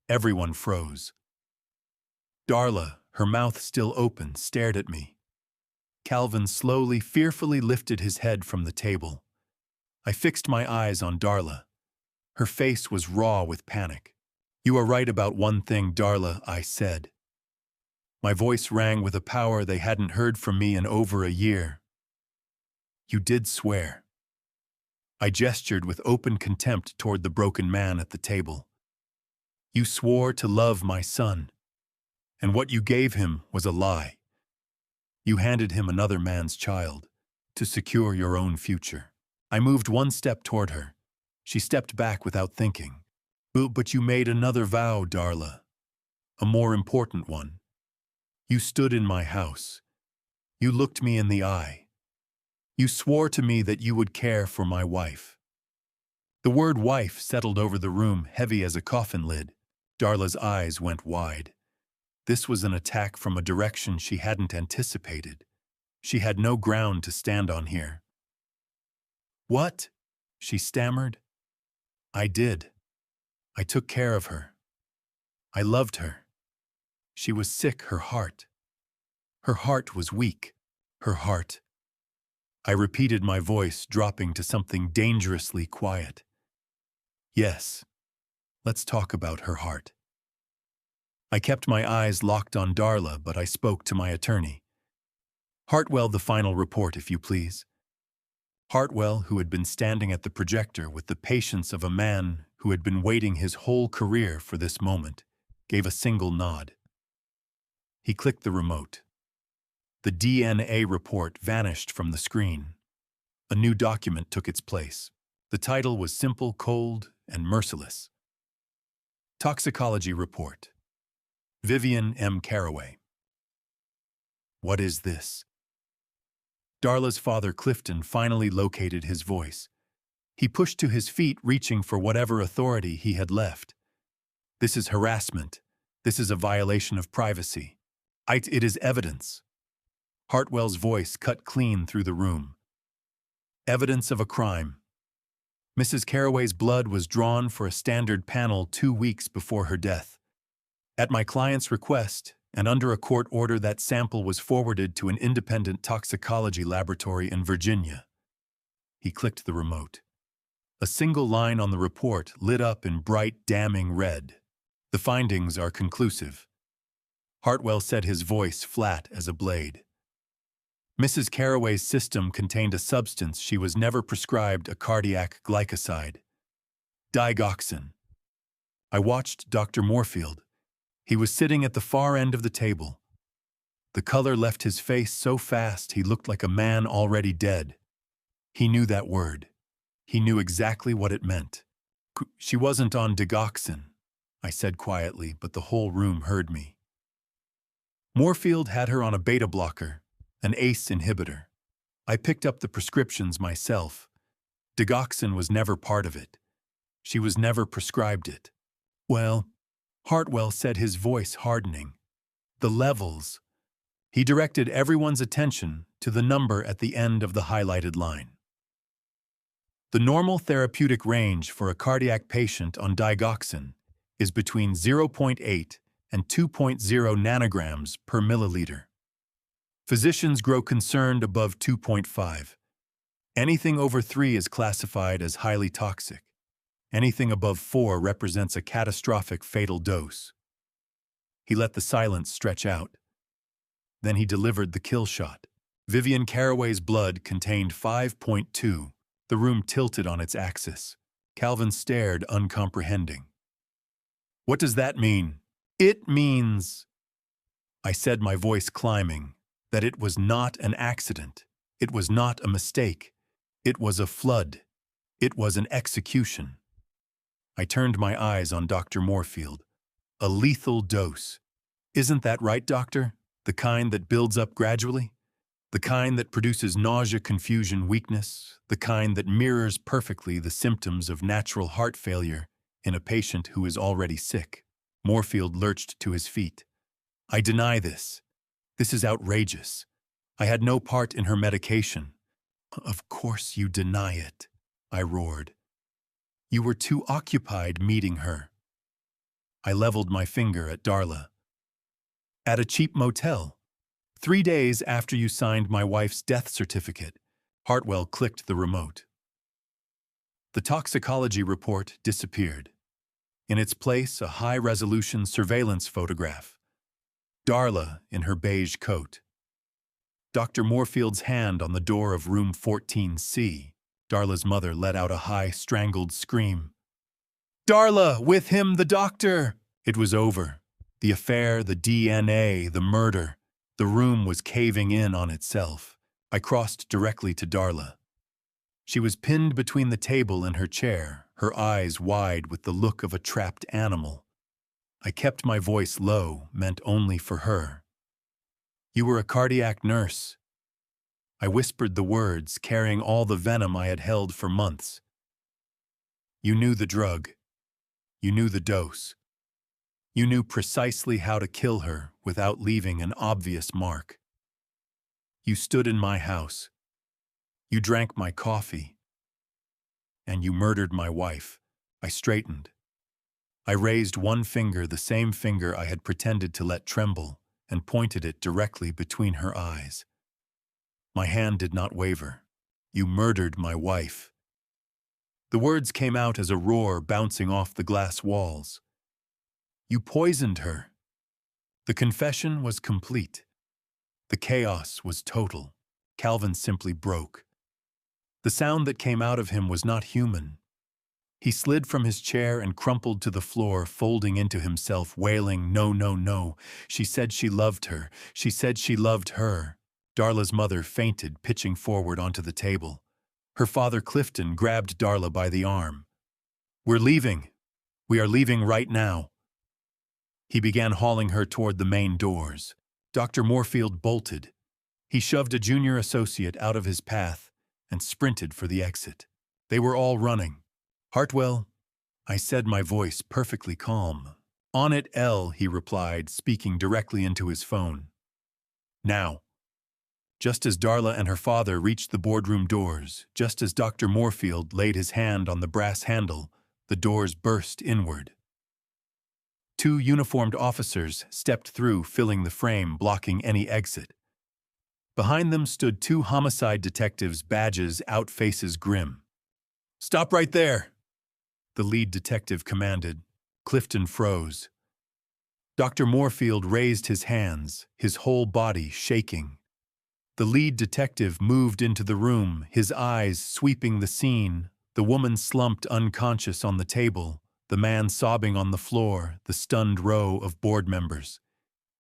Everyone froze. Darla, her mouth still open, stared at me. Calvin slowly, fearfully lifted his head from the table. I fixed my eyes on Darla. Her face was raw with panic. "You are right about one thing, Darla," I said. My voice rang with a power they hadn't heard from me in over a year. "You did swear." I gestured with open contempt toward the broken man at the table. "You swore to love my son, and what you gave him was a lie. You handed him another man's child to secure your own future." I moved one step toward her. She stepped back without thinking. But you made another vow, Darla. A more important one. You stood in my house. You looked me in the eye. You swore to me that you would care for my wife." The word wife settled over the room, heavy as a coffin lid. Darla's eyes went wide. This was an attack from a direction she hadn't anticipated. She had no ground to stand on here. "What?" she stammered. "I did. I took care of her. I loved her. She was sick, her heart. Her heart was weak. Her heart." I repeated, my voice dropping to something dangerously quiet. "Yes, let's talk about her heart." I kept my eyes locked on Darla, but I spoke to my attorney. Hartwell, the final report, if you please. Hartwell, who had been standing at the projector with the patience of a man who had been waiting his whole career for this moment, gave a single nod. He clicked the remote. The DNA report vanished from the screen. A new document took its place. The title was simple, cold, and merciless. Toxicology Report. Vivian M. Caraway. What is this? Darla's father, Clifton, finally located his voice. He pushed to his feet, reaching for whatever authority he had left. This is harassment. This is a violation of privacy. It is evidence. Hartwell's voice cut clean through the room. Evidence of a crime. Mrs. Caraway's blood was drawn for a standard panel 2 weeks before her death. At my client's request, and under a court order, that sample was forwarded to an independent toxicology laboratory in Virginia. He clicked the remote. A single line on the report lit up in bright, damning red. The findings are conclusive. Hartwell said, his voice flat as a blade. Mrs. Caraway's system contained a substance she was never prescribed, a cardiac glycoside. Digoxin. I watched Dr. Moorfield. He was sitting at the far end of the table. The color left his face so fast he looked like a man already dead. He knew that word. He knew exactly what it meant. She wasn't on digoxin, I said quietly, but the whole room heard me. Moorfield had her on a beta blocker, an ACE inhibitor. I picked up the prescriptions myself. Digoxin was never part of it. She was never prescribed it. Well, Hartwell said, his voice hardening. The levels. He directed everyone's attention to the number at the end of the highlighted line. The normal therapeutic range for a cardiac patient on digoxin is between 0.8 and 2.0 nanograms per milliliter. Physicians grow concerned above 2.5. Anything over 3 is classified as highly toxic. Anything above 4 represents a catastrophic fatal dose. He let the silence stretch out. Then he delivered the kill shot. Vivian Caraway's blood contained 5.2. The room tilted on its axis. Calvin stared, uncomprehending. What does that mean? It means, I said, my voice climbing, that it was not an accident. It was not a mistake. It was a flood. It was an execution. I turned my eyes on Dr. Moorfield. A lethal dose. Isn't that right, doctor? The kind that builds up gradually? The kind that produces nausea, confusion, weakness? The kind that mirrors perfectly the symptoms of natural heart failure in a patient who is already sick? Moorfield lurched to his feet. I deny this. This is outrageous. I had no part in her medication. Of course you deny it, I roared. You were too occupied meeting her. I leveled my finger at Darla. At a cheap motel. 3 days after you signed my wife's death certificate. Hartwell clicked the remote. The toxicology report disappeared. In its place, a high-resolution surveillance photograph. Darla in her beige coat. Dr. Moorfield's hand on the door of room 14C. Darla's mother let out a high, strangled scream. Darla, with him, the doctor! It was over. The affair, the DNA, the murder. The room was caving in on itself. I crossed directly to Darla. She was pinned between the table and her chair, her eyes wide with the look of a trapped animal. I kept my voice low, meant only for her. You were a cardiac nurse. I whispered the words, carrying all the venom I had held for months. You knew the drug. You knew the dose. You knew precisely how to kill her without leaving an obvious mark. You stood in my house. You drank my coffee. And you murdered my wife. I straightened. I raised one finger, the same finger I had pretended to let tremble, and pointed it directly between her eyes. My hand did not waver. You murdered my wife. The words came out as a roar bouncing off the glass walls. You poisoned her. The confession was complete. The chaos was total. Calvin simply broke. The sound that came out of him was not human. He slid from his chair and crumpled to the floor, folding into himself, wailing, "No, no, no. She said she loved her. She said she loved her." Darla's mother fainted, pitching forward onto the table. Her father, Clifton, grabbed Darla by the arm. "We're leaving. We are leaving right now." He began hauling her toward the main doors. Dr. Moorfield bolted. He shoved a junior associate out of his path and sprinted for the exit. They were all running. "Hartwell," I said, my voice perfectly calm. "On it, L," he replied, speaking directly into his phone. "Now." Just as Darla and her father reached the boardroom doors, just as Dr. Moorfield laid his hand on the brass handle, the doors burst inward. Two uniformed officers stepped through, filling the frame, blocking any exit. Behind them stood two homicide detectives, badges out, faces grim. "Stop right there," the lead detective commanded. Clifton froze. Dr. Moorfield raised his hands, his whole body shaking. The lead detective moved into the room, his eyes sweeping the scene, the woman slumped unconscious on the table, the man sobbing on the floor, the stunned row of board members.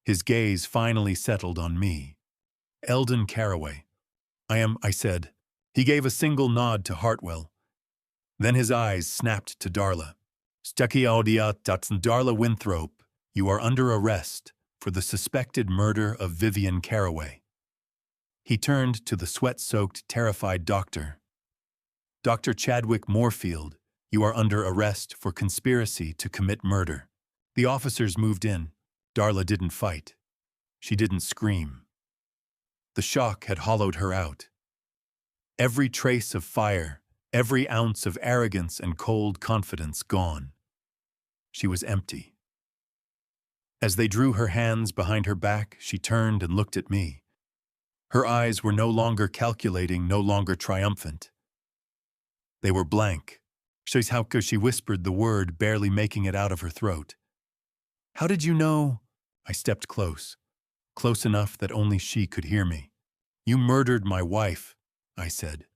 His gaze finally settled on me. "Eldon Carraway. I said. He gave a single nod to Hartwell. Then his eyes snapped to Darla. "Stucky Datsun Darla Winthrop, you are under arrest for the suspected murder of Vivian Carraway." He turned to the sweat-soaked, terrified doctor. "Dr. Chadwick Moorfield, you are under arrest for conspiracy to commit murder." The officers moved in. Darla didn't fight. She didn't scream. The shock had hollowed her out. Every trace of fire, every ounce of arrogance and cold confidence gone. She was empty. As they drew her hands behind her back, she turned and looked at me. Her eyes were no longer calculating, no longer triumphant. They were blank. She whispered the word, barely making it out of her throat. "How did you know?" I stepped close enough that only she could hear me. "You murdered my wife," I said.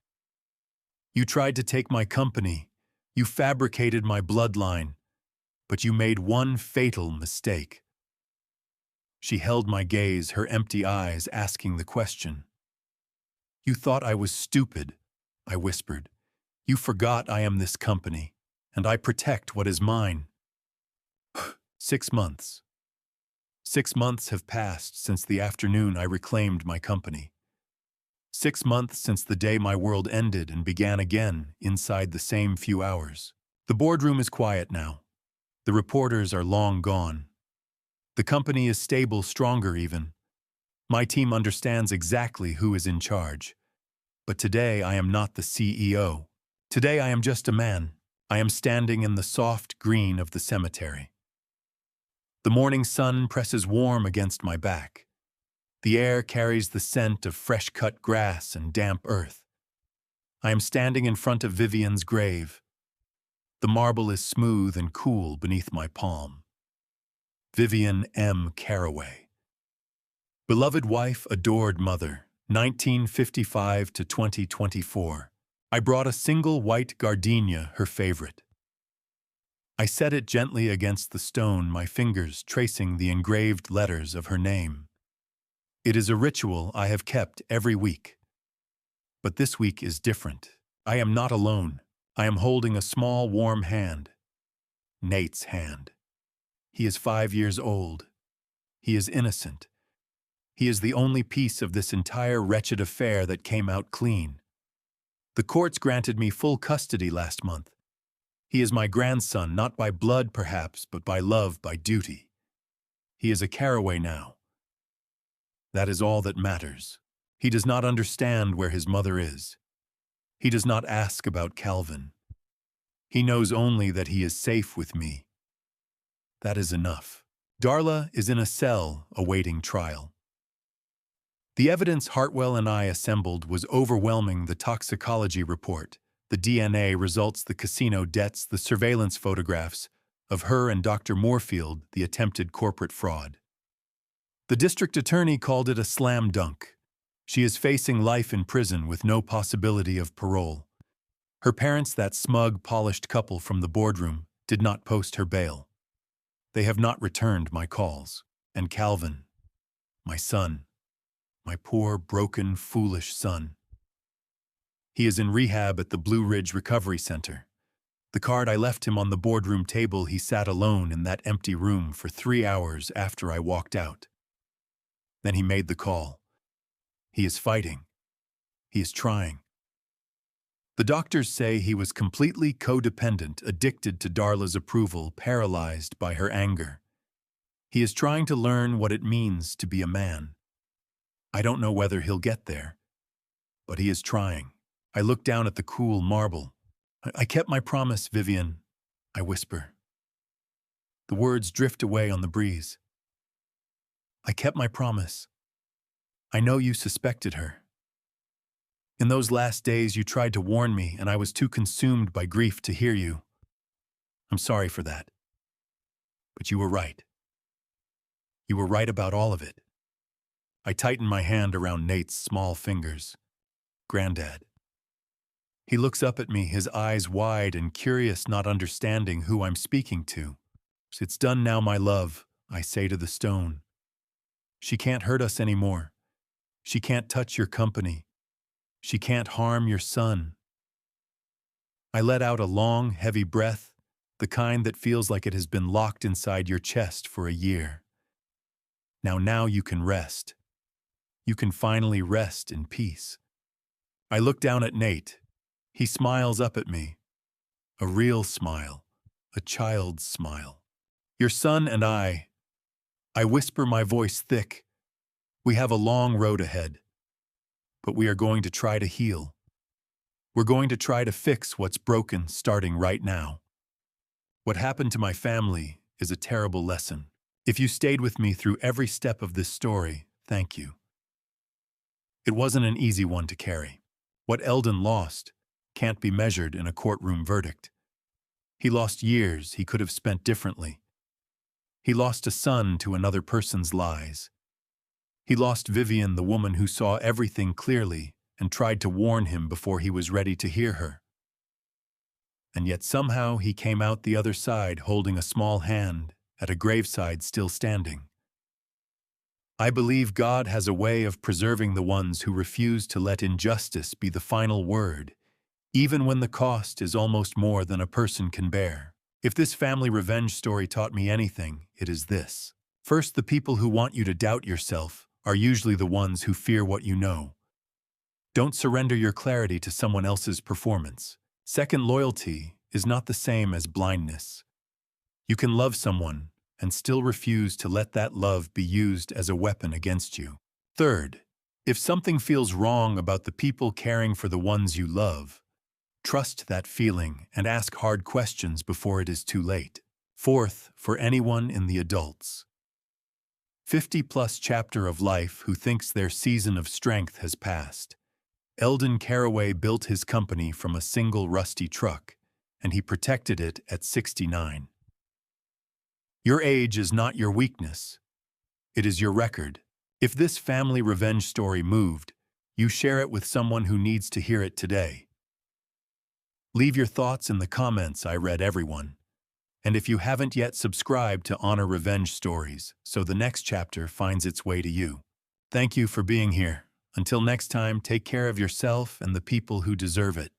"You tried to take my company. You fabricated my bloodline. But you made one fatal mistake." She held my gaze, her empty eyes asking the question. "You thought I was stupid," I whispered. "You forgot I am this company, and I protect what is mine." 6 months. 6 months have passed since the afternoon I reclaimed my company. 6 months since the day my world ended and began again inside the same few hours. The boardroom is quiet now. The reporters are long gone. The company is stable, stronger even. My team understands exactly who is in charge. But today I am not the CEO. Today I am just a man. I am standing in the soft green of the cemetery. The morning sun presses warm against my back. The air carries the scent of fresh-cut grass and damp earth. I am standing in front of Vivian's grave. The marble is smooth and cool beneath my palm. Vivian M. Carraway. Beloved wife, adored mother, 1955 to 2024. I brought a single white gardenia, her favorite. I set it gently against the stone, my fingers tracing the engraved letters of her name. It is a ritual I have kept every week. But this week is different. I am not alone. I am holding a small, warm hand. Nate's hand. He is 5 years old. He is innocent. He is the only piece of this entire wretched affair that came out clean. The courts granted me full custody last month. He is my grandson, not by blood perhaps, but by love, by duty. He is a Carraway now. That is all that matters. He does not understand where his mother is. He does not ask about Calvin. He knows only that he is safe with me. That is enough. Darla is in a cell awaiting trial. The evidence Hartwell and I assembled was overwhelming: the toxicology report, the DNA results, the casino debts, the surveillance photographs of her and Dr. Moorfield, the attempted corporate fraud. The district attorney called it a slam dunk. She is facing life in prison with no possibility of parole. Her parents, that smug, polished couple from the boardroom, did not post her bail. They have not returned my calls. And Calvin, my son, my poor, broken, foolish son. He is in rehab at the Blue Ridge Recovery Center. The card I left him on the boardroom table, he sat alone in that empty room for 3 hours after I walked out. Then he made the call. He is fighting. He is trying. The doctors say he was completely codependent, addicted to Darla's approval, paralyzed by her anger. He is trying to learn what it means to be a man. I don't know whether he'll get there, but he is trying. I look down at the cool marble. I kept my promise, Vivian, I whisper. The words drift away on the breeze. I kept my promise. I know you suspected her. In those last days, you tried to warn me, and I was too consumed by grief to hear you. I'm sorry for that. But you were right. You were right about all of it. I tightened my hand around Nate's small fingers. Granddad. He looks up at me, his eyes wide and curious, not understanding who I'm speaking to. It's done now, my love, I say to the stone. She can't hurt us anymore. She can't touch your company. She can't harm your son. I let out a long, heavy breath, the kind that feels like it has been locked inside your chest for a year. Now you can rest. You can finally rest in peace. I look down at Nate. He smiles up at me. A real smile. A child's smile. Your son and I whisper, my voice thick. We have a long road ahead. But we are going to try to heal. We're going to try to fix what's broken starting right now. What happened to my family is a terrible lesson. If you stayed with me through every step of this story, thank you. It wasn't an easy one to carry. What Eldon lost can't be measured in a courtroom verdict. He lost years he could have spent differently. He lost a son to another person's lies. He lost Vivian, the woman who saw everything clearly and tried to warn him before he was ready to hear her. And yet somehow he came out the other side holding a small hand at a graveside still standing. I believe God has a way of preserving the ones who refuse to let injustice be the final word, even when the cost is almost more than a person can bear. If this family revenge story taught me anything, it is this. First, the people who want you to doubt yourself are usually the ones who fear what you know. Don't surrender your clarity to someone else's performance. Second, loyalty is not the same as blindness. You can love someone and still refuse to let that love be used as a weapon against you. Third, if something feels wrong about the people caring for the ones you love, trust that feeling and ask hard questions before it is too late. Fourth, for anyone in the adults, 50-plus chapter of life who thinks their season of strength has passed, Eldon Caraway built his company from a single rusty truck, and he protected it at 69. Your age is not your weakness. It is your record. If this family revenge story moved, you share it with someone who needs to hear it today. Leave your thoughts in the comments. I read everyone. And if you haven't yet subscribed to Honor Revenge Stories, so the next chapter finds its way to you. Thank you for being here. Until next time, take care of yourself and the people who deserve it.